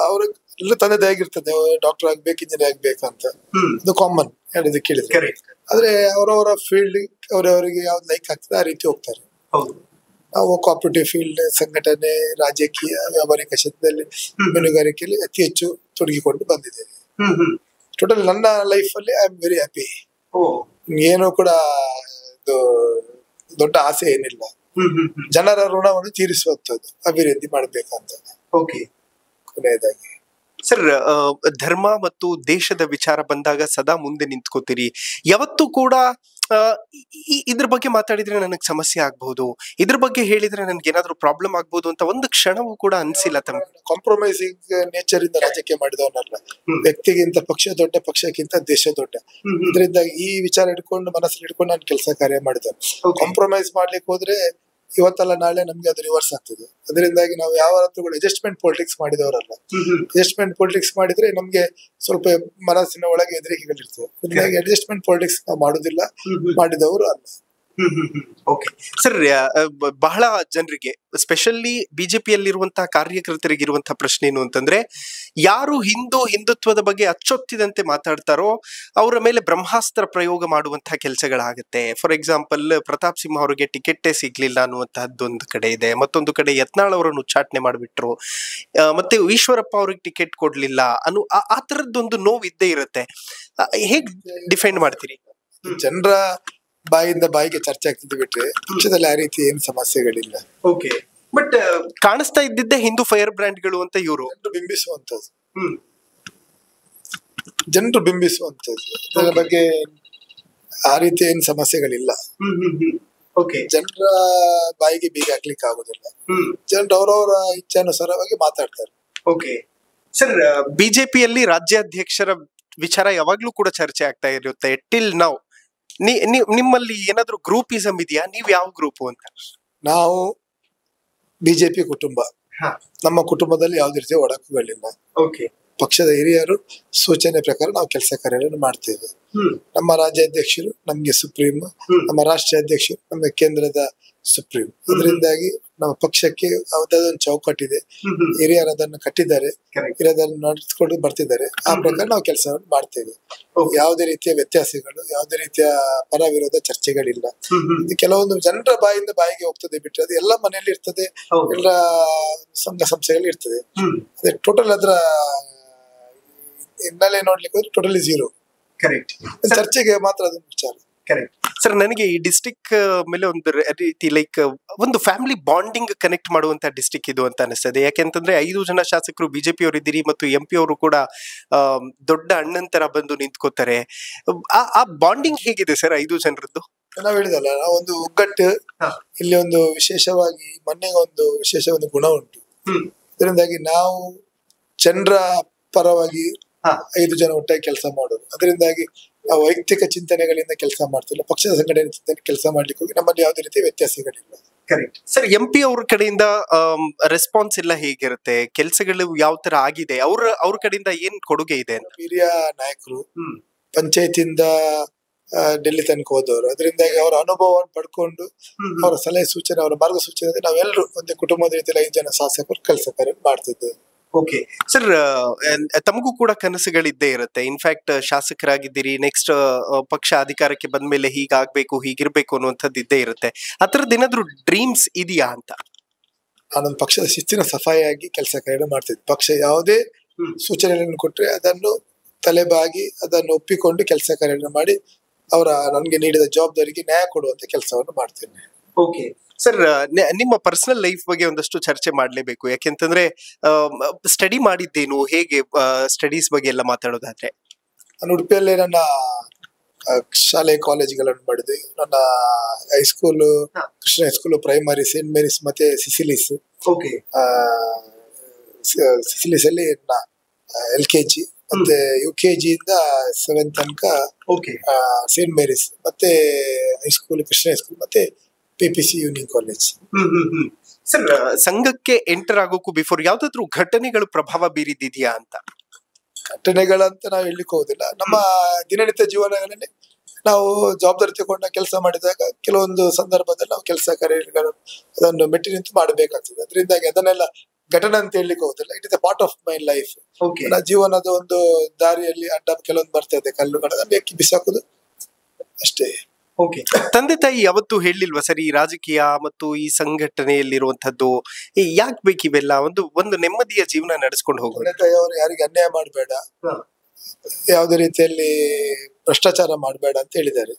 ಅವ್ರ ಎಲ್ಲ ತಂದೆ ತಾಯಿಗೆ ಇರ್ತದೆ, ಡಾಕ್ಟರ್ ಆಗ್ಬೇಕು, ಇಂಜಿನಿಯರ್ ಆಗ್ಬೇಕಂತ. ಅದು ಕಾಮನ್ ಹೇಳಿದ ಕೇಳಿದ್ರೆ. ಆದ್ರೆ ಅವರವರ ಫೀಲ್ಡ್ ಅವರವರಿಗೆ ಯಾವ್ದು ಲೈಕ್ ಆಗ್ತದೆ ಆ ರೀತಿ ಹೋಗ್ತಾರೆ. ನಾವು ಕೋಆಪರೇಟಿವ್ ಫೀಲ್ಡ್, ಸಂಘಟನೆ, ರಾಜಕೀಯ, ವ್ಯಾಪಾರಿಕ ಕ್ಷೇತ್ರದಲ್ಲಿ, ಮೀನುಗಾರಿಕೆಯಲ್ಲಿ ಅತಿ ಹೆಚ್ಚು ತೊಡಗಿಕೊಂಡು ಬಂದಿದ್ದೇನೆ. ಟೋಟಲ್ ನನ್ನ ಲೈಫ್ ಅಲ್ಲಿ ಐ ಆಮ್ ವೆರಿ ಹ್ಯಾಪಿ. ಏನು ಕೂಡ ದೊಡ್ಡ ಆಸೆ ಏನಿಲ್ಲ. ಜನರ ಋಣವನ್ನು ತೀರಿಸುವಂತದ್ದು, ಅಭಿವೃದ್ಧಿ ಮಾಡ್ಬೇಕಂತ. ಕೊನೆಯದಾಗಿ ಸರ್, ಧರ್ಮ ಮತ್ತು ದೇಶದ ವಿಚಾರ ಬಂದಾಗ ಸದಾ ಮುಂದೆ ನಿಂತ್ಕೋತೀರಿ. ಯಾವತ್ತೂ ಕೂಡ ಇದ್ರ ಬಗ್ಗೆ ಮಾತಾಡಿದ್ರೆ ನನಗೆ ಸಮಸ್ಯೆ ಆಗ್ಬಹುದು, ಇದ್ರ ಬಗ್ಗೆ ಹೇಳಿದ್ರೆ ನನ್ಗೆ ಏನಾದ್ರು ಪ್ರಾಬ್ಲಮ್ ಆಗ್ಬಹುದು ಅಂತ ಒಂದು ಕ್ಷಣವೂ ಕೂಡ ಅನ್ಸಿಲ್ಲ ತಮ್ಗೆ? ಕಾಂಪ್ರಮೈಸಿಂಗ್ ನೇಚರ್ ಇಂದ ರಾಜಕೀಯ ಮಾಡಿದವನಲ್ಲ. ವ್ಯಕ್ತಿಗಿಂತ ಪಕ್ಷ ದೊಡ್ಡ, ಪಕ್ಷಕ್ಕಿಂತ ದೇಶ ದೊಡ್ಡ. ಇದರಿಂದ ಈ ವಿಚಾರ ಇಟ್ಕೊಂಡು ಮನಸ್ಸಲ್ಲಿ ಇಟ್ಕೊಂಡು ನಾನು ಕೆಲಸ ಕಾರ್ಯ ಮಾಡಿದವನು. ಕಾಂಪ್ರಮೈಸ್ ಮಾಡ್ಲಿಕ್ಕೆ ಹೋದ್ರೆ ಇವತ್ತಲ್ಲ ನಾಳೆ ನಮ್ಗೆ ಅದು ರಿವರ್ಸ್ ಆಗ್ತದೆ. ಅದರಿಂದಾಗಿ ನಾವು ಯಾವ ಅಡ್ಜಸ್ಟ್ಮೆಂಟ್ ಪೊಲಿಟಿಕ್ಸ್ ಮಾಡಿದವರಲ್ಲ. ಅಡ್ಜಸ್ಟ್ಮೆಂಟ್ ಪೊಲಿಟಿಕ್ಸ್ ಮಾಡಿದ್ರೆ ನಮ್ಗೆ ಸ್ವಲ್ಪ ಮನಸ್ಸಿನ ಒಳಗೆ ಹೆದರಿಕೆಗಳಿರ್ತವೆ. ಅದರಿಂದಾಗಿ ಅಡ್ಜಸ್ಟ್ಮೆಂಟ್ ಪೊಲಿಟಿಕ್ಸ್ ನಾವು ಮಾಡುದಿಲ್ಲ, ಮಾಡಿದವರು ಅಲ್ಲ. ಓಕೆ ಸರ್, ಬಹಳ ಜನರಿಗೆ ಸ್ಪೆಷಲಿ ಬಿಜೆಪಿಯಲ್ಲಿರುವಂತಹ ಕಾರ್ಯಕರ್ತರಿಗೆ ಇರುವಂತಹ ಪ್ರಶ್ನೆ ಏನು ಅಂತಂದ್ರೆ, ಯಾರು ಹಿಂದುತ್ವದ ಬಗ್ಗೆ ಅಚ್ಚೊತ್ತಿದಂತೆ ಮಾತಾಡ್ತಾರೋ ಅವರ ಮೇಲೆ ಬ್ರಹ್ಮಾಸ್ತ್ರ ಪ್ರಯೋಗ ಮಾಡುವಂತಹ ಕೆಲಸಗಳಾಗುತ್ತೆ. ಫಾರ್ ಎಕ್ಸಾಂಪಲ್, ಪ್ರತಾಪ್ ಸಿಂಹ ಅವರಿಗೆ ಟಿಕೆಟೇ ಸಿಗ್ಲಿಲ್ಲ ಅನ್ನುವಂತಹದ್ದೊಂದು ಕಡೆ ಇದೆ, ಮತ್ತೊಂದು ಕಡೆ ಯತ್ನಾಳ್ ಅವರನ್ನು ಉಚ್ಚಾಟನೆ ಮಾಡಿಬಿಟ್ರು, ಮತ್ತೆ ಈಶ್ವರಪ್ಪ ಅವ್ರಿಗೆ ಟಿಕೆಟ್ ಕೊಡ್ಲಿಲ್ಲ ಅನ್ನೋ ಆ ತರದ್ದೊಂದು ನೋವು ಇದ್ದೇ ಇರುತ್ತೆ. ಹೇಗ್ ಡಿಫೈಂಡ್ ಮಾಡ್ತೀರಿ? ಜನರ ಬಾಯಿಂದ ಬಾಯಿಗೆ ಚರ್ಚೆ ಆಗ್ತಿದ್ದು ಬಿಟ್ರೆ ಪಕ್ಷದಲ್ಲಿ ಆ ರೀತಿ ಏನು ಸಮಸ್ಯೆಗಳಿಲ್ಲ. ಓಕೆ, ಬಟ್ ಕಾಣಿಸ್ತಾ ಇದ್ದಿದ್ದೆ ಹಿಂದೂ ಫೈರ್ ಬ್ರ್ಯಾಂಡ್ಗಳು ಅಂತ ಇವರು ಜನರು ಬಿಂಬಿಸುವಂತದ್ದು. ಅದರ ಬಗ್ಗೆ ಆ ರೀತಿ ಏನು ಸಮಸ್ಯೆಗಳಿಲ್ಲ. ಜನರ ಬಾಯಿಗೆ ಬೀಗ ಹಾಕ್ಲಿಕ್ಕೆ ಆಗುದಿಲ್ಲ. ಜನರು ಅವರವರ ಇಚ್ಛಾನುಸಾರವಾಗಿ ಮಾತಾಡ್ತಾರೆ. ಓಕೆ ಸರ್, ಬಿಜೆಪಿಯಲ್ಲಿ ರಾಜ್ಯಾಧ್ಯಕ್ಷರ ವಿಚಾರ ಯಾವಾಗ್ಲೂ ಕೂಡ ಚರ್ಚೆ ಆಗ್ತಾ ಇರುತ್ತೆ ಟಿಲ್ ನಾವು. ನಿಮ್ಮಲ್ಲಿ ಏನಾದ್ರು ಗ್ರೂಪಿಸಮ್ ಇದೆಯಾ? ನೀವ್ ಯಾವ ಗ್ರೂಪ್ ಅಂತ? ನಾವು ಬಿಜೆಪಿ ಕುಟುಂಬ. ನಮ್ಮ ಕುಟುಂಬದಲ್ಲಿ ಯಾವುದೇ ರೀತಿಯ ಒಡಕುಗಳಿಲ್ಲ. ಪಕ್ಷದ ಹಿರಿಯರು ಸೂಚನೆ ಪ್ರಕಾರ ನಾವು ಕೆಲಸ ಕಾರ್ಯಗಳನ್ನು ಮಾಡ್ತೇವೆ. ನಮ್ಮ ರಾಜ್ಯಾಧ್ಯಕ್ಷರು ನಮ್ಗೆ ಸುಪ್ರೀಂ, ನಮ್ಮ ರಾಷ್ಟ್ರೀಯ ಅಧ್ಯಕ್ಷರು ನಮ್ಗೆ ಕೇಂದ್ರದ ಸುಪ್ರೀಂ. ಅದರಿಂದಾಗಿ ನಮ್ಮ ಪಕ್ಷಕ್ಕೆ ಯಾವುದಾದೊಂದು ಚೌಕಟ್ಟಿದೆ, ಹಿರಿಯರು ಅದನ್ನು ಕಟ್ಟಿದ್ದಾರೆ, ಹಿರಿಯರನ್ನು ನಡೆಸ್ಕೊಂಡು ಬರ್ತಿದ್ದಾರೆ. ಆ ಪ್ರಕಾರ ನಾವು ಕೆಲಸವನ್ನು ಮಾಡ್ತೇವೆ. ಯಾವುದೇ ರೀತಿಯ ವ್ಯತ್ಯಾಸಗಳು, ಯಾವುದೇ ರೀತಿಯ ಪರ ವಿರೋಧ ಚರ್ಚೆಗಳಿಲ್ಲ. ಕೆಲವೊಂದು ಜನರ ಬಾಯಿಂದ ಬಾಯಿಗೆ ಹೋಗ್ತದೆ ಬಿಟ್ಟರೆ ಅದು ಎಲ್ಲ ಮನೆಯಲ್ಲಿ ಇರ್ತದೆ, ಎಲ್ಲ ಸಂಘ ಸಂಸ್ಥೆಗಳಲ್ಲಿ ಇರ್ತದೆ. ಅದೇ ಟೋಟಲ್ ಅದರ ಹಿನ್ನೆಲೆ ನೋಡ್ಲಿಕ್ಕೆ ಹೋದ್ರೆ ಟೋಟಲಿ ಝೀರೋ. ಕರೆಕ್ಟ್. ಚರ್ಚೆಗೆ ಮಾತ್ರ ಅದೊಂದು ವಿಚಾರ. ಕರೆಕ್ಟ್ ಸರ್, ನನಗೆ ಈ ಡಿಸ್ಟಿಕ್ ಮೇಲೆ ಒಂದು ರೀತಿ ಲೈಕ್ ಒಂದು ಫ್ಯಾಮಿಲಿ ಬಾಂಡಿಂಗ್ ಕನೆಕ್ಟ್ ಮಾಡುವಂತ ಡಿಸ್ಟಿಕ್ ಇದು ಅಂತ ಅನಿಸ್ತದೆ. ಯಾಕೆಂತಂದ್ರೆ 5 ಜನ ಶಾಸಕರು ಬಿಜೆಪಿ ಅವರು ಇದ್ದೀರಿ ಮತ್ತು MP ಅವರು ಕೂಡ ದೊಡ್ಡ ಅಣ್ಣನ್ ತರ ಬಂದು ನಿಂತ್ಕೋತಾರೆ. ಆ ಬಾಂಡಿಂಗ್ ಹೇಗಿದೆ ಸರ್ 5 ಜನರದ್ದು? ನಾವ್ ಹೇಳಿದಲ್ಲ, ಒಂದು ಒಗ್ಗಟ್ಟು ಇಲ್ಲಿ ಒಂದು ವಿಶೇಷವಾಗಿ ಮೊನ್ನೆಗೆ ಒಂದು ವಿಶೇಷ ಒಂದು ಗುಣ ಉಂಟು. ಇದರಿಂದಾಗಿ ನಾವು ಜನರ ಪರವಾಗಿ 5 ಜನ ಒಟ್ಟಾಗಿ ಕೆಲಸ ಮಾಡೋದು. ಅದರಿಂದಾಗಿ ನಾವು ವೈಯಕ್ತಿಕ ಚಿಂತನೆಗಳಿಂದ ಕೆಲಸ ಮಾಡ್ತಿಲ್ಲ, ಪಕ್ಷದ ಸಂಘಟನೆ ಚಿಂತನೆ ಕೆಲಸ ಮಾಡ್ಲಿಕ್ಕೆ ಹೋಗಿ ನಮ್ಮಲ್ಲಿ ಯಾವುದೇ ರೀತಿಯ ವ್ಯತ್ಯಾಸಗಳಿಲ್ಲ. Correct sir. MP ಅವ್ರ ಕಡೆಯಿಂದ ರೆಸ್ಪಾನ್ಸ್ ಎಲ್ಲ ಹೇಗಿರುತ್ತೆ? ಕೆಲಸಗಳು ಯಾವ ತರ ಆಗಿದೆ? ಅವ್ರ ಕಡೆಯಿಂದ ಏನ್ ಕೊಡುಗೆ ಇದೆ? ಹಿರಿಯ ನಾಯಕರು ಪಂಚಾಯತಿಂದ ಡೆಲ್ಲಿ ತನಕ ಹೋದವರು. ಅದರಿಂದಾಗಿ ಅವರ ಅನುಭವವನ್ನು ಪಡ್ಕೊಂಡು ಅವರ ಸಲಹೆ ಸೂಚನೆ, ಅವರ ಮಾರ್ಗಸೂಚನೆ ನಾವೆಲ್ಲರೂ ಒಂದೇ ಕುಟುಂಬದ ರೀತಿಯಲ್ಲಿ 5 ಜನ ಶಾಸಕರು ಕೆಲಸ ಕಾರ್ಯ ಮಾಡ್ತಿದ್ದೇವೆ. ಓಕೆ ಸರ್, ತಮಗೂ ಕೂಡ ಕನಸುಗಳಿದ್ದೇ ಇರುತ್ತೆ. ಇನ್ಫ್ಯಾಕ್ಟ್ ಶಾಸಕರಾಗಿದ್ದೀರಿ, ನೆಕ್ಸ್ಟ್ ಪಕ್ಷ ಅಧಿಕಾರಕ್ಕೆ ಬಂದ್ಮೇಲೆ ಹೀಗಾಗ್ಬೇಕು ಹೀಗಿರ್ಬೇಕು ಅನ್ನುವಂಥದ್ದು ಇದ್ದೇ ಇರುತ್ತೆ. ಆ ಥರದ್ದು ಏನಾದ್ರು ಡ್ರೀಮ್ಸ್ ಇದೆಯಾ ಅಂತ? ನಾನೊಂದು ಪಕ್ಷದ ಶಿಸ್ತಿನ ಸಫಾಯಿಯಾಗಿ ಕೆಲಸ ಕಾರ್ಯ ಮಾಡ್ತಿದ್ದೆ. ಪಕ್ಷ ಯಾವುದೇ ಸೂಚನೆಗಳನ್ನು ಕೊಟ್ಟರೆ ಅದನ್ನು ತಲೆಬಾಗಿ ಅದನ್ನು ಒಪ್ಪಿಕೊಂಡು ಕೆಲಸ ಕಾರ್ಯ ಮಾಡಿ ಅವರ ನನಗೆ ನೀಡಿದ ಜವಾಬ್ದಾರಿಗೆ ನ್ಯಾಯ ಕೊಡುವಂತ ಕೆಲಸವನ್ನು ಮಾಡ್ತೇನೆ. ಓಕೆ ಸರ್, ನಿಮ್ಮ ಪರ್ಸನಲ್ ಲೈಫ್ ಬಗ್ಗೆ ಒಂದಷ್ಟು ಚರ್ಚೆ ಮಾಡ್ಲೇಬೇಕು. ಯಾಕೆಂತಂದ್ರೆ ಸ್ಟಡಿ ಮಾಡಿದ್ದೇನು, ಹೇಗೆ ಸ್ಟಡೀಸ್ ಬಗ್ಗೆ ಎಲ್ಲ ಮಾತಾಡೋದಾದ್ರೆ? ನಾನು ಉಡುಪಿಯಲ್ಲೇ ನನ್ನ ಶಾಲೆ ಕಾಲೇಜ್ಗಳನ್ನು ಮಾಡಿದೆ. ನನ್ನ high school Krishna high school, primary Saint Mary's ಮತ್ತೆ ಸಿಸಿಲಿಸ್. ಸಿಸಿಲಿಸ್ ಅಲ್ಲಿ LKG ಮತ್ತೆ UKG ಇಂದ 7th ತನಕ ಸೇಂಟ್ ಮೇರಿಸ್, ಮತ್ತೆ ಹೈಸ್ಕೂಲ್ ಕೃಷ್ಣ ಹೈಸ್ಕೂಲ್, ಮತ್ತೆ PPC ಯೂನಿಯನ್ ಕಾಲೇಜ್. ಸರ್, ಸಂಘಕ್ಕೆ ಎಂಟರ್ ಆಗೋಕ್ಕೂ ಬಿಫೋರ್ ಯಾವ್ದಾದ್ರು ಘಟನೆಗಳು ಪ್ರಭಾವ ಬೀರಿದ್ಯಾ ಅಂತ? ಘಟನೆಗಳಂತ ನಾವು ಹೇಳಲಿಕ್ಕೆ ಹೋಗುದಿಲ್ಲ. ನಮ್ಮ ದಿನನಿತ್ಯ ಜೀವನಗಳಲ್ಲಿ ನಾವು ಜವಾಬ್ದಾರಿ ತಗೊಂಡ ಕೆಲಸ ಮಾಡಿದಾಗ ಕೆಲವೊಂದು ಸಂದರ್ಭದಲ್ಲಿ ನಾವು ಕೆಲಸ ಕಾರ್ಯಗಳನ್ನು ಅದನ್ನು ಮೆಟ್ಟಿ ನಿಂತು ಮಾಡಬೇಕಾಗ್ತದೆ. ಅದರಿಂದಾಗಿ ಅದನ್ನೆಲ್ಲ ಘಟನೆ ಅಂತ ಹೇಳಲಿಕ್ಕೆ ಹೋಗುದಿಲ್ಲ. It is a part of my life. ನನ್ನ ಜೀವನದ ಒಂದು ದಾರಿಯಲ್ಲಿ ಅಡ್ಡ ಕೆಲವೊಂದು ಬರ್ತಾ ಇದೆ ಕಲ್ಲುಗಳನ್ನ ಬೇಕಿ ಬಿಸಾಕುದು ಅಷ್ಟೇ. ಓಕೆ, ತಂದೆ ತಾಯಿ ಯಾವತ್ತು ಹೇಳಿಲ್ವಾ ಸರ್ ಈ ರಾಜಕೀಯ ಮತ್ತು ಈ ಸಂಘಟನೆಯಲ್ಲಿರುವಂತದ್ದು ಯಾಕೆ ಬೇಕಿವೆಲ್ಲ, ಒಂದು ನೆಮ್ಮದಿಯ ಜೀವನ ನಡೆಸ್ಕೊಂಡು ಹೋಗೋದು? ತಂದೆ ತಾಯಿ ಅವರು ಯಾರಿಗೆ ಅನ್ಯಾಯ ಮಾಡಬೇಡ, ಯಾವುದೇ ರೀತಿಯಲ್ಲಿ ಭ್ರಷ್ಟಾಚಾರ ಮಾಡಬೇಡ ಅಂತ ಹೇಳಿದ್ದಾರೆ.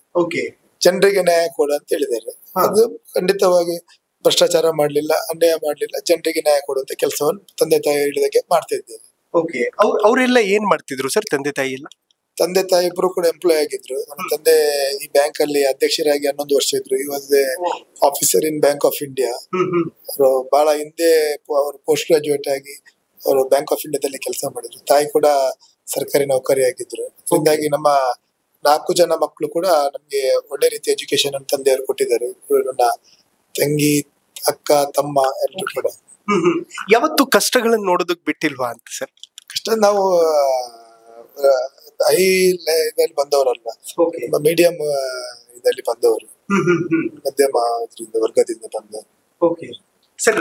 ಜನರಿಗೆ ನ್ಯಾಯ ಕೊಡ ಅಂತ ಹೇಳಿದ್ದಾರೆ. ಅದು ಖಂಡಿತವಾಗಿ ಭ್ರಷ್ಟಾಚಾರ ಮಾಡ್ಲಿಲ್ಲ, ಅನ್ಯಾಯ ಮಾಡ್ಲಿಲ್ಲ, ಜನರಿಗೆ ನ್ಯಾಯ ಕೊಡುವಂತ ಕೆಲಸವನ್ನು ತಂದೆ ತಾಯಿ ಹೇಳಿದಾಗೆ ಮಾಡ್ತಾ ಇದ್ದೇನೆ. ಅವರೆಲ್ಲ ಏನ್ ಮಾಡ್ತಿದ್ರು ಸರ್, ತಂದೆ ತಾಯಿ ಎಲ್ಲ? ತಂದೆ ತಾಯಿ ಇಬ್ರು ಕೂಡ ಎಂಪ್ಲಾಯ್ ಆಗಿದ್ರು. ನನ್ನ ತಂದೆ ಈ ಬ್ಯಾಂಕ್ ಅಲ್ಲಿ ಅಧ್ಯಕ್ಷರಾಗಿ 11 ವರ್ಷ ಇದ್ರು. ಈ was officer in bank of India. ಅವರು ಬಹಳ ಹಿಂದೆ ಅವರು ಪೋಸ್ಟ್ ಗ್ರಾಜುಯೇಟ್ ಆಗಿ ಅವರು ಬ್ಯಾಂಕ್ ಆಫ್ ಇಂಡಿಯಾದಲ್ಲಿ ಕೆಲಸ ಮಾಡಿದ್ರು. ತಾಯಿ ಕೂಡ ಸರ್ಕಾರಿ ನೌಕರಿ ಆಗಿದ್ರು. ಹೀಗಾಗಿ ನಮ್ಮ 4 ಜನ ಮಕ್ಕಳು ಕೂಡ ನಮ್ಗೆ ಒಳ್ಳೆ ರೀತಿ ಎಜುಕೇಶನ್ ಅನ್ನು ತಂದೆಯವರು ಕೊಟ್ಟಿದ್ದಾರೆ. ನನ್ನ ತಂಗಿ, ಅಕ್ಕ, ತಮ್ಮ ಎಲ್ಲರೂ ಕೂಡ. ಯಾವತ್ತು ಕಷ್ಟಗಳನ್ನು ನೋಡೋದಕ್ ಬಿಟ್ಟಿಲ್ವಾ ಅಂತ ಸರ್? ಕಷ್ಟ ನಾವು ಹೈ ಇದಲ್ಲಿ ಬಂದವರಲ್ಲ, ಮೀಡಿಯಂ ಇದಲ್ಲಿ ಬಂದವರು, ಮಧ್ಯಮ ವರ್ಗದಿಂದ ಬಂದವರು. ಸರ್,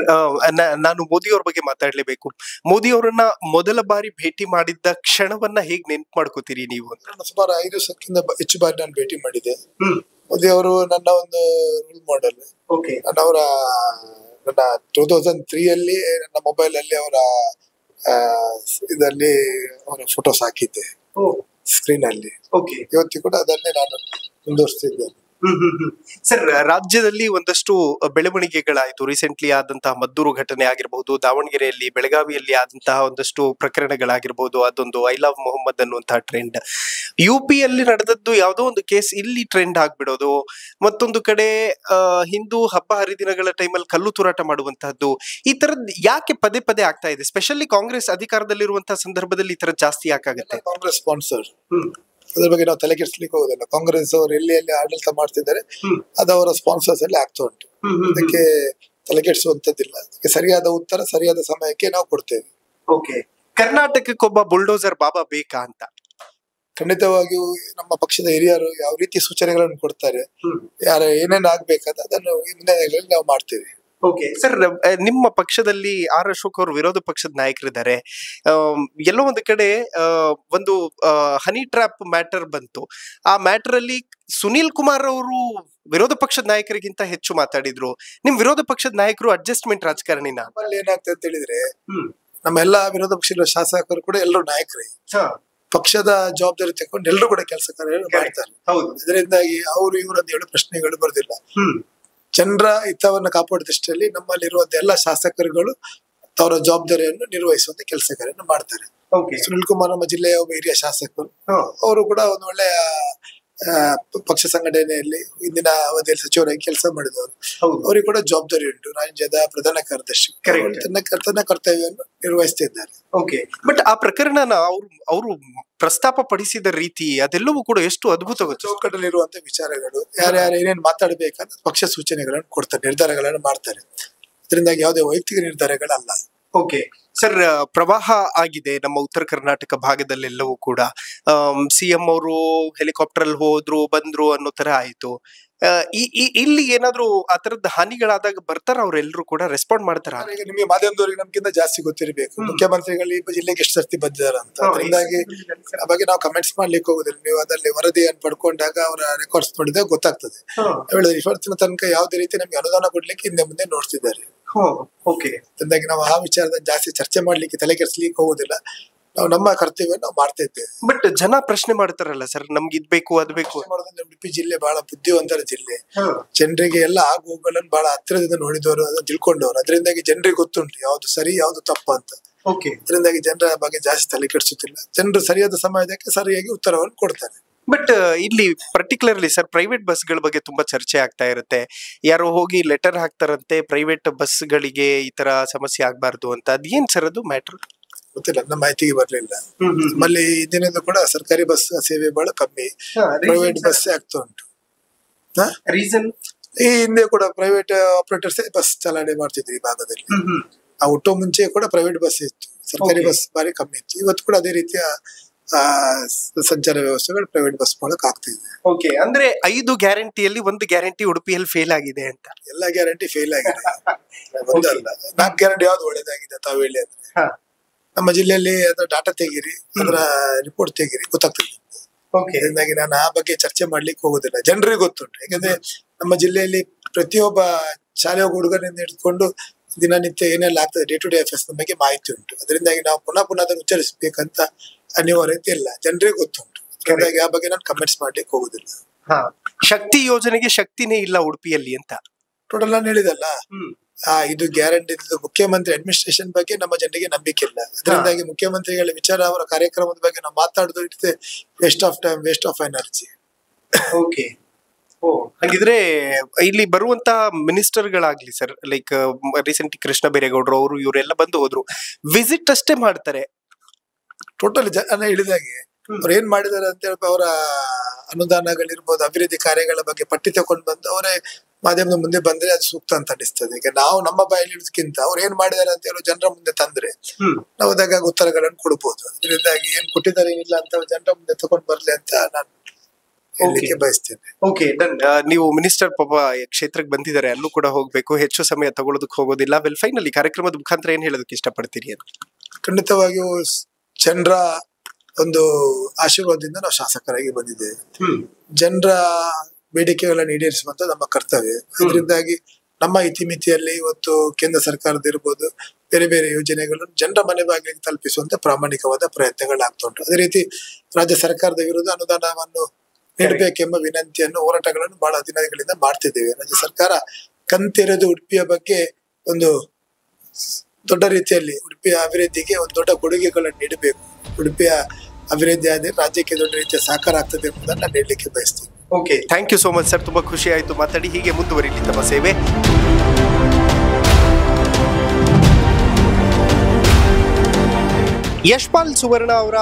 ನಾನು ಮೋದಿ ಅವ್ರ ಬಗ್ಗೆ ಮಾತಾಡ್ಲೇಬೇಕು. ಮೋದಿ ಅವರನ್ನ ಮೊದಲ ಬಾರಿ ಭೇಟಿ ಮಾಡಿದ್ದ ಕ್ಷಣವನ್ನ ಹೇಗ್ ನೆನ್ಪು ಮಾಡ್ಕೋತೀರಿ ನೀವು? ಸುಮಾರು 5 ವರ್ಷಕ್ಕಿಂತ ಹೆಚ್ಚು ಬಾರಿ ನಾನು ಭೇಟಿ ಮಾಡಿದ್ದೆ. ಮೋದಿ ಅವರು ನನ್ನ ಒಂದು ರೋಲ್ ಮಾಡೆಲ್. ನನ್ನ 2003 ಅಲ್ಲಿ ನನ್ನ ಮೊಬೈಲ್ ಅಲ್ಲಿ ಅವರ ಇದರಲ್ಲಿ ಅವರ ಫೋಟೋಸ್ ಹಾಕಿದ್ದೆ ಸ್ಕ್ರೀನ್ ಅಲ್ಲಿ. ಇವತ್ತಿಗೂ ಕೂಡ ಅದನ್ನೇ ನಾನು ಮುಂದುವರಿಸ್ತಿದ್ದೇನೆ. ಸರ್, ರಾಜ್ಯದಲ್ಲಿ ಒಂದಷ್ಟು ಬೆಳವಣಿಗೆಗಳಾಯ್ತು. ರೀಸೆಂಟ್ಲಿ ಆದಂತಹ ಮದ್ದೂರು ಘಟನೆ ಆಗಿರ್ಬಹುದು, ದಾವಣಗೆರೆಯಲ್ಲಿ, ಬೆಳಗಾವಿಯಲ್ಲಿ ಆದಂತಹ ಒಂದಷ್ಟು ಪ್ರಕರಣಗಳಾಗಿರ್ಬಹುದು. ಅದೊಂದು ಐ ಲವ್ ಮೊಹಮ್ಮದ್ ಅನ್ನುವಂತಹ ಟ್ರೆಂಡ್. UP-ಯಲ್ಲಿ ನಡೆದದ್ದು ಯಾವುದೋ ಒಂದು ಕೇಸ್ ಇಲ್ಲಿ ಟ್ರೆಂಡ್ ಆಗ್ಬಿಡೋದು. ಮತ್ತೊಂದು ಕಡೆ ಹಿಂದೂ ಹಬ್ಬ ಹರಿದಿನಗಳ ಟೈಮಲ್ಲಿ ಕಲ್ಲು ತೂರಾಟ ಮಾಡುವಂತಹದ್ದು. ಈ ತರದ್ ಯಾಕೆ ಪದೇ ಪದೇ ಆಗ್ತಾ ಇದೆ? ಸ್ಪೆಷಲಿ ಕಾಂಗ್ರೆಸ್ ಅಧಿಕಾರದಲ್ಲಿರುವಂತಹ ಸಂದರ್ಭದಲ್ಲಿ ಈ ತರದ್ ಜಾಸ್ತಿ ಯಾಕಾಗುತ್ತೆ? ಕಾಂಗ್ರೆಸ್ ಸ್ಪಾನ್ಸರ್, ಅದ್ರ ಬಗ್ಗೆ ನಾವು ತಲೆ ಕೆಡಿಸ್ಲಿಕ್ಕೆ ಹೋಗೋದಿಲ್ಲ. ಕಾಂಗ್ರೆಸ್ ಅವರು ಎಲ್ಲಿ ಆಡಳಿತ ಮಾಡ್ತಿದ್ದಾರೆ ಅದು ಅವರ ಸ್ಪಾನ್ಸರ್ಸ್ ಅಲ್ಲಿ ಆಗ್ತಾ ಉಂಟು. ಅದಕ್ಕೆ ತಲೆ ಕೆಡಿಸುವಂತದ್ದಿಲ್ಲ. ಅದಕ್ಕೆ ಸರಿಯಾದ ಉತ್ತರ ಸರಿಯಾದ ಸಮಯಕ್ಕೆ ನಾವು ಕೊಡ್ತೇವೆ. ಕರ್ನಾಟಕಕ್ಕೊಬ್ಬ ಬುಲ್ಡೋಸರ್ ಬಾಬಾ ಬೇಕಾ ಅಂತ? ಖಂಡಿತವಾಗಿಯೂ ನಮ್ಮ ಪಕ್ಷದ ಹಿರಿಯರು ಯಾವ ರೀತಿ ಸೂಚನೆಗಳನ್ನು ಕೊಡ್ತಾರೆ, ಯಾರ ಏನೇನು ಆಗ್ಬೇಕಾದ ಅದನ್ನು ಮುಂದಿನ ನಾವು ಮಾಡ್ತೇವೆ. ಸರ್, ನಿಮ್ಮ ಪಕ್ಷದಲ್ಲಿ ಆರ್ ಅಶೋಕ್ ಅವರು ವಿರೋಧ ಪಕ್ಷದ ನಾಯಕರಿದ್ದಾರೆ. ಎಲ್ಲೋ ಒಂದು ಕಡೆ ಒಂದು ಹನಿ ಟ್ರ್ಯಾಪ್ ಮ್ಯಾಟರ್ ಬಂತು. ಆ ಮ್ಯಾಟರ್ ಅಲ್ಲಿ ಸುನೀಲ್ ಕುಮಾರ್ ಅವರು ವಿರೋಧ ಪಕ್ಷದ ನಾಯಕರಿಗಿಂತ ಹೆಚ್ಚು ಮಾತಾಡಿದ್ರು. ನಿಮ್ ವಿರೋಧ ಪಕ್ಷದ ನಾಯಕರು ಅಡ್ಜಸ್ಟ್ಮೆಂಟ್ ರಾಜಕಾರಣಿನ? ಏನಾಗ್ತದೆ ಅಂತ ಹೇಳಿದ್ರೆ, ನಮ್ಮ ಎಲ್ಲಾ ವಿರೋಧ ಪಕ್ಷದ ಶಾಸಕರು ಕೂಡ ಎಲ್ಲರೂ ನಾಯಕರೇ. ಪಕ್ಷದ ಜವಾಬ್ದಾರಿ ತಗೊಂಡು ಎಲ್ಲರೂ ಕೂಡ ಕೆಲಸ ಕಾರ್ಯ ಮಾಡ್ತಾರೆ. ಇದರಿಂದಾಗಿ ಅವರು ಇವರು ಅಂತ ಹೇಳೋ ಪ್ರಶ್ನೆಗಳು ಬರೋದಿಲ್ಲ. ಜನರ ಹಿತವನ್ನು ಕಾಪಾಡಿದಷ್ಟರಲ್ಲಿ ನಮ್ಮಲ್ಲಿರುವಂತ ಎಲ್ಲ ಶಾಸಕರುಗಳು ಅವರ ಜವಾಬ್ದಾರಿಯನ್ನು ನಿರ್ವಹಿಸುವಂತ ಕೆಲಸ ಕಾರ್ಯವನ್ನು ಮಾಡ್ತಾರೆ. ಸುನಿಲ್ ಕುಮಾರ್ ನಮ್ಮ ಜಿಲ್ಲೆಯ ಒಬ್ಬ ಹಿರಿಯ ಶಾಸಕರು. ಅವರು ಕೂಡ ಒಂದು ಒಳ್ಳೆಯ ಪಕ್ಷ ಸಂಘಟನೆಯಲ್ಲಿ ಹಿಂದಿನ ಅವಧಿಯಲ್ಲಿ ಸಚಿವರಾಗಿ ಕೆಲಸ ಮಾಡಿದವರು. ಅವರಿಗೆ ಕೂಡ ಜವಾಬ್ದಾರಿ ಉಂಟು. ರಾಜ್ಯದ ಪ್ರಧಾನ ಕಾರ್ಯದರ್ಶಿ ತನ್ನ ಕರ್ತವ್ಯವನ್ನು ನಿರ್ವಹಿಸ್ತಿದ್ದಾರೆ. ಬಟ್ ಆ ಪ್ರಕರಣನ ಅವರು ಪ್ರಸ್ತಾಪ ಪಡಿಸಿದ ರೀತಿ ಅದೆಲ್ಲವೂ ಕೂಡ ಎಷ್ಟು ಅದ್ಭುತ. ಚೌಕಟ್ಟಲ್ಲಿರುವಂತ ವಿಚಾರಗಳು, ಯಾರ್ಯಾರು ಏನೇನು ಮಾತಾಡಬೇಕಾದ ಪಕ್ಷ ಸೂಚನೆಗಳನ್ನು ಕೊಡ್ತಾರೆ, ನಿರ್ಧಾರಗಳನ್ನು ಮಾಡ್ತಾರೆ. ಅದರಿಂದಾಗಿ ಯಾವುದೇ ವೈಯಕ್ತಿಕ ನಿರ್ಧಾರಗಳಲ್ಲ. ಸರ್, ಪ್ರವಾಹ ಆಗಿದೆ ನಮ್ಮ ಉತ್ತರ ಕರ್ನಾಟಕ ಭಾಗದಲ್ಲೆಲ್ಲವೂ ಕೂಡ. CM ಅವರು ಹೆಲಿಕಾಪ್ಟರ್ ಅಲ್ಲಿ ಹೋದ್ರು ಬಂದ್ರು ಅನ್ನೋ ತರ ಆಯ್ತು. ಇಲ್ಲಿ ಏನಾದ್ರು ಆ ತರದ ಹಾನಿಗಳಾದಾಗ ಬರ್ತಾರ ಅವ್ರೆಲ್ರು ಕೂಡ ರೆಸ್ಪಾಂಡ್ ಮಾಡ್ತಾರ? ಈಗ ನಿಮಗೆ ಮಾಧ್ಯಮದವರಿಗೆ ನಮ್ಗಿಂತ ಜಾಸ್ತಿ ಗೊತ್ತಿರಬೇಕು ಮುಖ್ಯಮಂತ್ರಿಗಳು ಈ ಜಿಲ್ಲೆಗೆ ಎಷ್ಟು ಸರ್ತಿ ಬಂದಿದ್ದಾರೆ ಅಂತ. ಅದರಿಂದಾಗಿ ಆ ಬಗ್ಗೆ ನಾವು ಕಮೆಂಟ್ಸ್ ಮಾಡ್ಲಿಕ್ಕೆ ಹೋಗುದಿಲ್ಲ. ನೀವು ಅದರಲ್ಲಿ ವರದಿಯನ್ನು ಪಡ್ಕೊಂಡಾಗ ಅವರ ರೆಕಾರ್ಡ್ಸ್ ನೋಡಿದಾಗ ಗೊತ್ತಾಗ್ತದೆ. ಇವತ್ತಿನ ತನಕ ಯಾವುದೇ ರೀತಿ ನಮ್ಗೆ ಅನುದಾನ ಕೊಡ್ಲಿಕ್ಕೆ ಹಿಂದೆ ಮುಂದೆ ನೋಡ್ತಿದ್ದಾರೆ. ಅದರಿಂದಾಗಿ ನಾವು ಆ ವಿಚಾರದಲ್ಲಿ ಜಾಸ್ತಿ ಚರ್ಚೆ ಮಾಡ್ಲಿಕ್ಕೆ ತಲೆ ಕೆಡಿಸ್ಲಿಕ್ಕೆ ಹೋಗುದಿಲ್ಲ. ನಾವು ನಮ್ಮ ಕರ್ತವ್ಯ ನಾವು ಮಾಡ್ತಾ ಇದ್ದೇವೆ. ಬಟ್ ಜನ ಪ್ರಶ್ನೆ ಮಾಡ್ತಾರಲ್ಲ ಸರ್, ನಮ್ಗೆ ಇದ್ ಬೇಕು ಅದ್ ಬೇಕು. ಉಡುಪಿ ಜಿಲ್ಲೆ ಬಹಳ ಬುದ್ಧಿವಂತರ ಜಿಲ್ಲೆ. ಜನರಿಗೆ ಎಲ್ಲ ಆಗುಗಳನ್ನು ಬಹಳ ಹತ್ತಿರದಿಂದ ನೋಡಿದವರು, ಅದನ್ನು ತಿಳ್ಕೊಂಡವರು. ಅದರಿಂದಾಗಿ ಜನರಿಗೆ ಗೊತ್ತುಂಟು ಯಾವ್ದು ಸರಿ ಯಾವ್ದು ತಪ್ಪ ಅಂತ. ಅದರಿಂದಾಗಿ ಜನರ ಬಗ್ಗೆ ಜಾಸ್ತಿ ತಲೆ ಕೆಡಿಸುತ್ತಿಲ್ಲ. ಜನರು ಸರಿಯಾದ ಸಮಯಕ್ಕೆ ಸರಿಯಾಗಿ ಉತ್ತರವನ್ನು ಕೊಡ್ತಾರೆ. ಬಟ್ ಇಲ್ಲಿ ಪರ್ಟಿಕ್ಯುಲರ್ಲಿ ಸರ್, ಪ್ರೈವೇಟ್ ಬಸ್ಗಳ ಬಗ್ಗೆ ತುಂಬಾ ಚರ್ಚೆ ಆಗ್ತಾ ಇರುತ್ತೆ. ಯಾರೋ ಹೋಗಿ ಲೆಟರ್ ಹಾಕ್ತಾರಂತೆ ಪ್ರೈವೇಟ್ ಬಸ್ಗಳಿಗೆ ಈ ತರ ಸಮಸ್ಯೆ ಆಗ್ಬಾರ್ದು ಅಂತ. ಅದೇನ್ ಸರ್ ಅದು ಮ್ಯಾಟರ್? ಗೊತ್ತಿಲ್ಲ, ನಮ್ಮ ಮಾಹಿತಿಗೆ ಬರ್ಲಿಲ್ಲ. ನಮ್ಮಲ್ಲಿ ಇದರಿಂದ ಕೂಡ ಸರ್ಕಾರಿ ಬಸ್ ಸೇವೆ ಬಹಳ ಕಮ್ಮಿ, ಪ್ರೈವೇಟ್ ಬಸ್ ಆಗ್ತಾ ಉಂಟು. ರೀಸನ್ ಈ ಹಿಂದೆ ಕೂಡ ಪ್ರೈವೇಟ್ ಆಪರೇಟರ್ಸ್ ಬಸ್ ಚಾಲನೆ ಮಾಡ್ತಿದ್ರು ಈ ಭಾಗದಲ್ಲಿ. ಆ ಹುಟ್ಟೋ ಮುಂಚೆ ಕೂಡ ಪ್ರೈವೇಟ್ ಬಸ್ ಇತ್ತು, ಸರ್ಕಾರಿ ಬಸ್ ಬಾರಿ ಕಮ್ಮಿ ಇತ್ತು. ಇವತ್ತು ಕೂಡ ಅದೇ ರೀತಿಯ ಸಂಚಾರ ವ್ಯವಸ್ಥೆಗಳು ಪ್ರೈವೇಟ್ ಬಸ್ ಮೂಲಕ ಆಗ್ತಿದೆ. ಅಂದ್ರೆ 5 ಗ್ಯಾರಂಟಿಯಲ್ಲಿ 1 ಗ್ಯಾರಂಟಿ ಉಡುಪಿಯಲ್ಲಿ ಫೇಲ್ ಆಗಿದೆ ಅಂತ? ಎಲ್ಲಾ ಗ್ಯಾರಂಟಿ ಫೇಲ್ ಆಗಿದೆ, ಒಂದಲ್ಲ 4 ಗ್ಯಾರಂಟಿ ಯಾವ್ದು ಒಳ್ಳೇದಾಗಿದೆ ತಾವು ಹೇಳಿ ಅಂದ್ರೆ. ನಮ್ಮ ಜಿಲ್ಲೆಯಲ್ಲಿ ಅದರ ಡಾಟಾ ತೆಗೀರಿ, ಅದರ ರಿಪೋರ್ಟ್ ತೆಗೀರಿ, ಗೊತ್ತಾಗ್ತದೆ. ಅದರಿಂದಾಗಿ ನಾನು ಆ ಬಗ್ಗೆ ಚರ್ಚೆ ಮಾಡ್ಲಿಕ್ಕೆ ಹೋಗುದಿಲ್ಲ. ಜನರಿಗೆ ಗೊತ್ತುಂಟು. ಯಾಕಂದ್ರೆ ನಮ್ಮ ಜಿಲ್ಲೆಯಲ್ಲಿ ಪ್ರತಿಯೊಬ್ಬ ಶಾಲೆಯ ಹುಡುಗನಿಂದ ಹಿಡ್ಕೊಂಡು ದಿನನಿತ್ಯ ಏನೆಲ್ಲ ಆಗ್ತದೆ, ಡೇ ಟು ಡೇ ಅಫೇರ್ಸ್ ಬಗ್ಗೆ ಮಾಹಿತಿ ಉಂಟು. ಅದರಿಂದಾಗಿ ನಾವು ಪುನಃ ಅದನ್ನು ಉಚ್ಚರಿಸಬೇಕಂತ ಅನಿವಾರ್ಯತೆ ಇಲ್ಲ, ಜನರಿಗೆ ಗೊತ್ತುಂಟು. ಅದರಿಂದಾಗಿ ಆ ಬಗ್ಗೆ ನಾನು ಕಮೆಂಟ್ಸ್ ಮಾಡ್ಲಿಕ್ಕೆ ಹೋಗುದಿಲ್ಲ. ಶಕ್ತಿ ಯೋಜನೆಗೆ ಶಕ್ತಿನೇ ಇಲ್ಲ ಉಡುಪಿಯಲ್ಲಿ ಅಂತ ಟೋಟಲ್ ನಾನು ಹೇಳಿದಲ್ಲ. ಇದು ಗ್ಯಾರಂಟಿ ಮುಖ್ಯಮಂತ್ರಿ ಅಡ್ಮಿನಿಸ್ಟ್ರೇಷನ್ ಬಗ್ಗೆ ನಮ್ಮ ಜನರಿಗೆ ನಂಬಿಕೆ ಇಲ್ಲ. ಅದರಿಂದಾಗಿ ಮುಖ್ಯಮಂತ್ರಿಗಳ ವಿಚಾರ ಅವರ ಕಾರ್ಯಕ್ರಮದ ಬಗ್ಗೆ ನಾವು ಮಾತಾಡೋದು it's waste of time, waste of energy. Okay, ಹಾಗಿದ್ರೆ ಇಲ್ಲಿ ಬರುವಂತ ಮಿನಿಸ್ಟರ್ಗಳಾಗ್ಲಿ ಸರ್, ಲೈಕ್ ರೀಸೆಂಟ್ ಕೃಷ್ಣ ಬೈರೇಗೌಡರು ಅವರು ಇವರೆಲ್ಲ ಬಂದು ಹೋದ್ರು, ವಿಸಿಟ್ ಅಷ್ಟೇ ಮಾಡ್ತಾರೆ. ಟೋಟಲ್ ಜನ ಹೇಳಿದಾಗೆ ಅವ್ರು ಏನ್ ಮಾಡಿದಾರೆ ಅಂತ ಹೇಳಿ ಅವರ ಅನುದಾನಗಳಿರ್ಬೋದು, ಅಭಿವೃದ್ಧಿ ಕಾರ್ಯಗಳ ಬಗ್ಗೆ ಪಟ್ಟಿ ತಗೊಂಡು ಬಂದು ಅವರೇ ಮಾಧ್ಯಮದ ಮುಂದೆ ಬಂದ್ರೆ ಅದು ಸೂಕ್ತ ಅಂತ ಅನಿಸ್ತದೆ. ಈಗ ನಾವು ನಮ್ಮ ಬಾಯಲ್ಲಿ ಇಡೋದಕ್ಕಿಂತ ಅವ್ರು ಏನ್ ಮಾಡಿದಾರೆ ಅಂತ ಹೇಳಿ ಜನರ ಮುಂದೆ ತಂದ್ರೆ ನಾವು ಅದಾಗ ಉತ್ತರಗಳನ್ನು ಕೊಡ್ಬೋದು. ಅದರಿಂದಾಗಿ ಏನ್ ಕೊಟ್ಟಿದ್ದಾರೆ ಏನಿಲ್ಲ ಅಂತ ಜನರ ಮುಂದೆ ತಗೊಂಡ್ ಬರ್ಲಿ ಅಂತ ನಾನು ಹೇಳಲಿಕ್ಕೆ ಬಯಸ್ತೇನೆ. Okay, done. ನೀವು ಮಿನಿಸ್ಟರ್ ಪಾಪ ಕ್ಷೇತ್ರಕ್ಕೆ ಬಂದಿದ್ದಾರೆ, ಅಲ್ಲೂ ಕೂಡ ಹೋಗ್ಬೇಕು, ಹೆಚ್ಚು ಸಮಯ ತಗೊಳ್ಳೋದಕ್ಕೆ ಹೋಗೋದಿಲ್ಲ. ವೆಲ್ ಫೈನಲಿ ಕಾರ್ಯಕ್ರಮದ ಮುಖಾಂತರ ಏನ್ ಹೇಳೋದಕ್ಕೆ ಇಷ್ಟಪಡ್ತೀರಿ ಅಂತ? ಖಂಡಿತವಾಗಿಯೂ ಜನರ ಒಂದು ಆಶೀರ್ವಾದದಿಂದ ನಾವು ಶಾಸಕರಾಗಿ ಬಂದಿದ್ದೇವೆ. ಜನರ ಬೇಡಿಕೆಗಳನ್ನು ಈಡೇರಿಸುವಂತ ನಮ್ಮ ಕರ್ತವ್ಯ. ಅದರಿಂದಾಗಿ ನಮ್ಮ ಇತಿಮಿತಿಯಲ್ಲಿ ಇವತ್ತು ಕೇಂದ್ರ ಸರ್ಕಾರದ ಇರ್ಬೋದು, ಬೇರೆ ಬೇರೆ ಯೋಜನೆಗಳನ್ನು ಜನರ ಮನೆ ಬಾಗಿಲಿಗೆ ತಲುಪಿಸುವಂತ ಪ್ರಾಮಾಣಿಕವಾದ ಪ್ರಯತ್ನಗಳಾಗ್ತಾ ಉಂಟು. ಅದೇ ರೀತಿ ರಾಜ್ಯ ಸರ್ಕಾರದ ವಿರುದ್ಧ ಅನುದಾನವನ್ನು ನೀಡಬೇಕೆಂಬ ವಿನಂತಿಯನ್ನು, ಹೋರಾಟಗಳನ್ನು ಬಹಳ ದಿನಗಳಿಂದ ಮಾಡ್ತಿದ್ದೇವೆ. ರಾಜ್ಯ ಸರ್ಕಾರ ಕಣ್ತೆರೆದು ಉಡುಪಿಯ ಬಗ್ಗೆ ಒಂದು ದೊಡ್ಡ ರೀತಿಯಲ್ಲಿ ಉಡುಪಿಯ ಅಭಿವೃದ್ಧಿಗೆ ಒಂದು ದೊಡ್ಡ ಕೊಡುಗೆಗಳನ್ನು ನೀಡಬೇಕು. ಉಡುಪಿಯ ಅಭಿವೃದ್ಧಿ ಆದ್ರೆ ರಾಜ್ಯಕ್ಕೆ ದೊಡ್ಡ ರೀತಿಯ ಸಹಕಾರ ಆಗ್ತದೆ ಎಂಬುದನ್ನು ನಾನು ಹೇಳಲಿಕ್ಕೆ ಬಯಸ್ತೇನೆ. Okay, thank you so much sir, ತುಂಬಾ ಖುಷಿ ಆಯ್ತು ಮಾತಾಡಿ. ಹೀಗೆ ಮುಂದುವರಿಲಿ ತಮ್ಮ ಸೇವೆ. ಯಶ್ಪಾಲ್ ಸುವರ್ಣ ಅವರ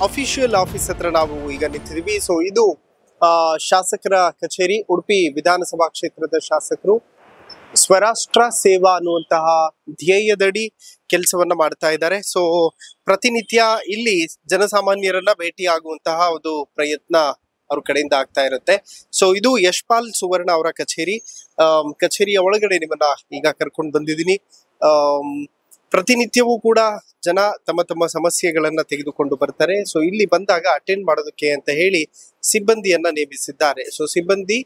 ಅಫಿಷಿಯಲ್ ಆಫೀಸ್ ಹತ್ರ ನಾವು ಈಗ ನಿಂತಿದ್ದೀವಿ. ಸೊ ಇದು ಶಾಸಕರ ಕಚೇರಿ, ಉಡುಪಿ ವಿಧಾನಸಭಾ ಕ್ಷೇತ್ರದ ಶಾಸಕರು ಸ್ವರಾಷ್ಟ್ರ ಸೇವಾ ಅನ್ನುವಂತಹ ಧ್ಯೇಯದಡಿ ಕೆಲಸವನ್ನ ಮಾಡ್ತಾ ಇದ್ದಾರೆ. ಸೊ ಪ್ರತಿನಿತ್ಯ ಇಲ್ಲಿ ಜನಸಾಮಾನ್ಯರನ್ನ ಭೇಟಿಯಾಗುವಂತಹ ಒಂದು ಪ್ರಯತ್ನ ಅವ್ರ ಕಡೆಯಿಂದ ಆಗ್ತಾ ಇರುತ್ತೆ. ಸೊ ಇದು ಯಶ್ಪಾಲ್ ಸುವರ್ಣ ಅವರ ಕಚೇರಿಯ ಒಳಗಡೆ ನಿಮ್ಮನ್ನ ಈಗ ಕರ್ಕೊಂಡು ಬಂದಿದ್ದೀನಿ. ಪ್ರತಿನಿತ್ಯವೂ ಕೂಡ ಜನ ತಮ್ಮ ತಮ್ಮ ಸಮಸ್ಯೆಗಳನ್ನ ತೆಗೆದುಕೊಂಡು ಬರ್ತಾರೆ. ಸೊ ಇಲ್ಲಿ ಬಂದಾಗ ಅಟೆಂಡ್ ಮಾಡೋದಕ್ಕೆ ಅಂತ ಹೇಳಿ ಸಿಬ್ಬಂದಿಯನ್ನ ನೇಮಿಸಿದ್ದಾರೆ. ಸೊ ಸಿಬ್ಬಂದಿ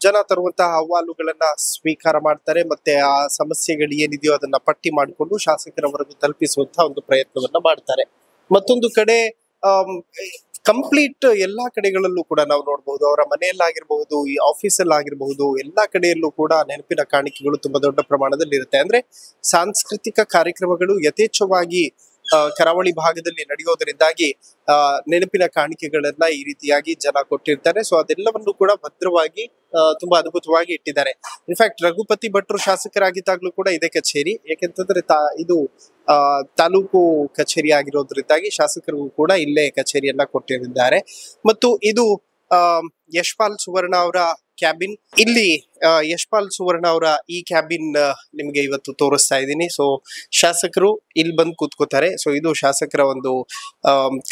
ಜನ ತರುವಂತಹ ಅಹವಾಲುಗಳನ್ನ ಸ್ವೀಕಾರ ಮಾಡ್ತಾರೆ, ಮತ್ತೆ ಆ ಸಮಸ್ಯೆಗಳು ಏನಿದೆಯೋ ಅದನ್ನ ಪಟ್ಟಿ ಮಾಡಿಕೊಂಡು ಶಾಸಕರವರೆಗೂ ತಲುಪಿಸುವಂತಹ ಒಂದು ಪ್ರಯತ್ನವನ್ನ ಮಾಡ್ತಾರೆ. ಮತ್ತೊಂದು ಕಡೆ ಕಂಪ್ಲೀಟ್ ಎಲ್ಲಾ ಕಡೆಗಳಲ್ಲೂ ಕೂಡ ನಾವು ನೋಡಬಹುದು, ಅವರ ಮನೆಯಲ್ಲಾಗಿರ್ಬಹುದು, ಈ ಆಫೀಸಲ್ಲಿ ಆಗಿರಬಹುದು, ಎಲ್ಲಾ ಕಡೆಯಲ್ಲೂ ಕೂಡ ನೆನಪಿನ ಕಾಣಿಕೆಗಳು ತುಂಬಾ ದೊಡ್ಡ ಪ್ರಮಾಣದಲ್ಲಿ ಇರುತ್ತೆ. ಅಂದ್ರೆ ಸಾಂಸ್ಕೃತಿಕ ಕಾರ್ಯಕ್ರಮಗಳು ಯಥೇಚ್ಛವಾಗಿ ಕರಾವಳಿ ಭಾಗದಲ್ಲಿ ನಡೆಯೋದರಿಂದಾಗಿ ನೆನಪಿನ ಕಾಣಿಕೆಗಳನ್ನ ಈ ರೀತಿಯಾಗಿ ಜನ ಕೊಟ್ಟಿರ್ತಾರೆ. ಸೊ ಅದೆಲ್ಲವನ್ನು ಕೂಡ ಭದ್ರವಾಗಿ ತುಂಬಾ ಅದ್ಭುತವಾಗಿ ಇಟ್ಟಿದ್ದಾರೆ. ಇನ್ಫ್ಯಾಕ್ಟ್ ರಘುಪತಿ ಭಟ್ರು ಶಾಸಕರಾಗಿದ್ದಾಗ್ಲೂ ಕೂಡ ಇದೇ ಕಚೇರಿ, ಯಾಕೆಂತಂದ್ರೆ ಇದು ತಾಲೂಕು ಕಚೇರಿ ಆಗಿರೋದ್ರಿಂದಾಗಿ ಶಾಸಕರಿಗೂ ಕೂಡ ಇಲ್ಲೇ ಕಚೇರಿಯನ್ನ ಕೊಟ್ಟಿದ್ದಾರೆ. ಮತ್ತು ಇದು ಯಶ್ಪಾಲ್ ಸುವರ್ಣ ಅವರ ಕ್ಯಾಬಿನ್. ಇಲ್ಲಿ ಯಶ್ಪಾಲ್ ಸುವರ್ಣ ಅವರ ಈ ಕ್ಯಾಬಿನ್ ನಿಮ್ಗೆ ಇವತ್ತು ತೋರಿಸ್ತಾ ಇದ್ದೀನಿ. ಸೊ ಶಾಸಕರು ಇಲ್ಲಿ ಬಂದು ಕೂತ್ಕೋತಾರೆ. ಸೊ ಇದು ಶಾಸಕರ ಒಂದು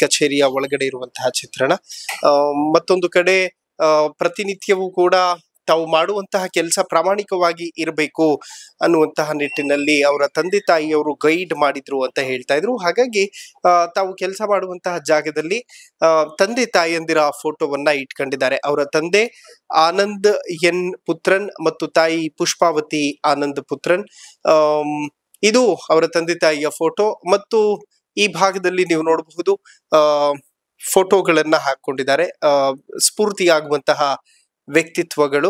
ಕಚೇರಿಯ ಒಳಗಡೆ ಇರುವಂತಹ ಚಿತ್ರಣ. ಮತ್ತೊಂದು ಕಡೆ ಪ್ರತಿನಿತ್ಯವೂ ಕೂಡ ತಾವು ಮಾಡುವಂತಹ ಕೆಲಸ ಪ್ರಾಮಾಣಿಕವಾಗಿ ಇರಬೇಕು ಅನ್ನುವಂತಹ ನಿಟ್ಟಿನಲ್ಲಿ ಅವರ ತಂದೆ ತಾಯಿಯವರು ಗೈಡ್ ಮಾಡಿದ್ರು ಅಂತ ಹೇಳ್ತಾ ಇದ್ರು. ಹಾಗಾಗಿ ತಾವು ಕೆಲಸ ಮಾಡುವಂತಹ ಜಾಗದಲ್ಲಿ ತಂದೆ ತಾಯಿಯಂದಿರ ಫೋಟೋವನ್ನ ಇಟ್ಕೊಂಡಿದ್ದಾರೆ. ಅವರ ತಂದೆ ಆನಂದ್ ಎನ್ ಪುತ್ರನ್ ಮತ್ತು ತಾಯಿ ಪುಷ್ಪಾವತಿ ಆನಂದ್ ಪುತ್ರನ್. ಇದು ಅವರ ತಂದೆ ತಾಯಿಯ ಫೋಟೋ. ಮತ್ತು ಈ ಭಾಗದಲ್ಲಿ ನೀವು ನೋಡಬಹುದು ಫೋಟೋಗಳನ್ನ ಹಾಕೊಂಡಿದ್ದಾರೆ. ಸ್ಫೂರ್ತಿಯಾಗುವಂತಹ ವ್ಯಕ್ತಿತ್ವಗಳು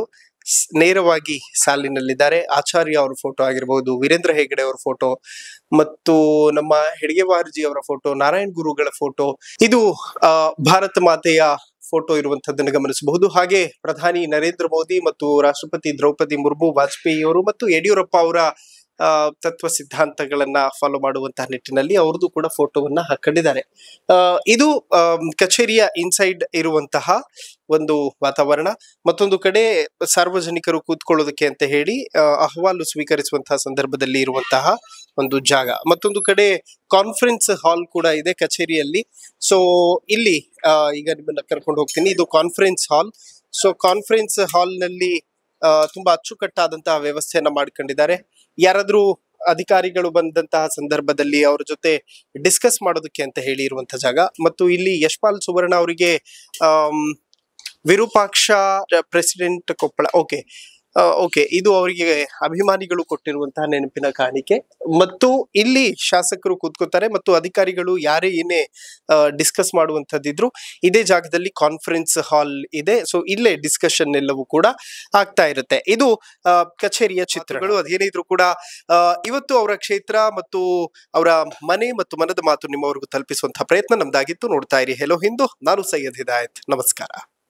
ನೇರವಾಗಿ ಸಾಲಿನಲ್ಲಿದ್ದಾರೆ. ಆಚಾರ್ಯ ಅವರ ಫೋಟೋ ಆಗಿರ್ಬಹುದು, ವೀರೇಂದ್ರ ಹೆಗಡೆ ಅವರ ಫೋಟೋ, ಮತ್ತು ನಮ್ಮ ಹೆಡ್ಗೆವಾರ್ಜಿ ಅವರ ಫೋಟೋ, ನಾರಾಯಣ್ ಗುರುಗಳ ಫೋಟೋ, ಇದು ಭಾರತ ಮಾತೆಯ ಫೋಟೋ ಇರುವಂತದ್ದನ್ನು ಗಮನಿಸಬಹುದು. ಹಾಗೆ ಪ್ರಧಾನಿ ನರೇಂದ್ರ ಮೋದಿ ಮತ್ತು ರಾಷ್ಟ್ರಪತಿ ದ್ರೌಪದಿ ಮುರ್ಮು, ವಾಜಪೇಯಿ ಅವರು ಮತ್ತು ಯಡಿಯೂರಪ್ಪ ಅವರ ತತ್ವ ಸಿದ್ಧಾಂತಗಳನ್ನ ಫಾಲೋ ಮಾಡುವಂತಹ ನಿಟ್ಟಿನಲ್ಲಿ ಅವ್ರದ್ದು ಕೂಡ ಫೋಟೋವನ್ನ ಹಾಕೊಂಡಿದ್ದಾರೆ. ಇದು ಕಚೇರಿಯ ಇನ್ಸೈಡ್ ಇರುವಂತಹ ಒಂದು ವಾತಾವರಣ. ಮತ್ತೊಂದು ಕಡೆ ಸಾರ್ವಜನಿಕರು ಕೂತ್ಕೊಳ್ಳೋದಕ್ಕೆ ಅಂತ ಹೇಳಿ ಅಹವಾಲು ಸ್ವೀಕರಿಸುವಂತಹ ಸಂದರ್ಭದಲ್ಲಿ ಇರುವಂತಹ ಒಂದು ಜಾಗ. ಮತ್ತೊಂದು ಕಡೆ ಕಾನ್ಫರೆನ್ಸ್ ಹಾಲ್ ಕೂಡ ಇದೆ ಕಚೇರಿಯಲ್ಲಿ. ಸೊ ಇಲ್ಲಿ ಈಗ ನಿಮ್ಮನ್ನ ಕರ್ಕೊಂಡು ಹೋಗ್ತೀನಿ. ಇದು conference hall. So conference hall ನಲ್ಲಿ ತುಂಬಾ ಅಚ್ಚುಕಟ್ಟಾದಂತಹ ವ್ಯವಸ್ಥೆಯನ್ನ ಮಾಡ್ಕೊಂಡಿದ್ದಾರೆ. ಯಾರಾದ್ರೂ ಅಧಿಕಾರಿಗಳು ಬಂದಂತಹ ಸಂದರ್ಭದಲ್ಲಿ ಅವ್ರ ಜೊತೆ ಡಿಸ್ಕಸ್ ಮಾಡೋದಕ್ಕೆ ಅಂತ ಹೇಳಿ ಇರುವಂತಹ ಜಾಗ. ಮತ್ತು ಇಲ್ಲಿ ಯಶ್ಪಾಲ್ ಸುವರ್ಣ ಅವರಿಗೆ Virupaksha president Koppal, okay, okay, ಇದು ಅವರಿಗೆ ಅಭಿಮಾನಿಗಳು ಕೊಟ್ಟಿರುವಂತಹ ನೆನಪಿನ ಕಾಣಿಕೆ. ಮತ್ತು ಇಲ್ಲಿ ಶಾಸಕರು ಕೂತ್ಕೋತಾರೆ ಮತ್ತು ಅಧಿಕಾರಿಗಳು ಯಾರೇ ಏನೇ ಡಿಸ್ಕಸ್ ಮಾಡುವಂತದ್ದಿದ್ರು ಇದೇ ಜಾಗದಲ್ಲಿ ಕಾನ್ಫರೆನ್ಸ್ ಹಾಲ್ ಇದೆ. ಸೊ ಇಲ್ಲೇ ಡಿಸ್ಕಷನ್ ಎಲ್ಲವೂ ಕೂಡ ಆಗ್ತಾ ಇರುತ್ತೆ. ಇದು ಕಚೇರಿಯ ಚಿತ್ರಗಳು. ಅದೇನೇ ಇದ್ರು ಕೂಡ ಇವತ್ತು ಅವರ ಕ್ಷೇತ್ರ ಮತ್ತು ಅವರ ಮನೆ ಮತ್ತು ಮನದ ಮಾತು ನಿಮ್ಮವರೆಗೂ ತಲುಪಿಸುವಂತಹ ಪ್ರಯತ್ನ ನಮ್ದಾಗಿತ್ತು. ನೋಡ್ತಾ ಇರಿ ಹೆಲೋ ಹಿಂದೂ. ನಾನು ಸೈಯದ್ ಹಿದಾಯತ್. ನಮಸ್ಕಾರ.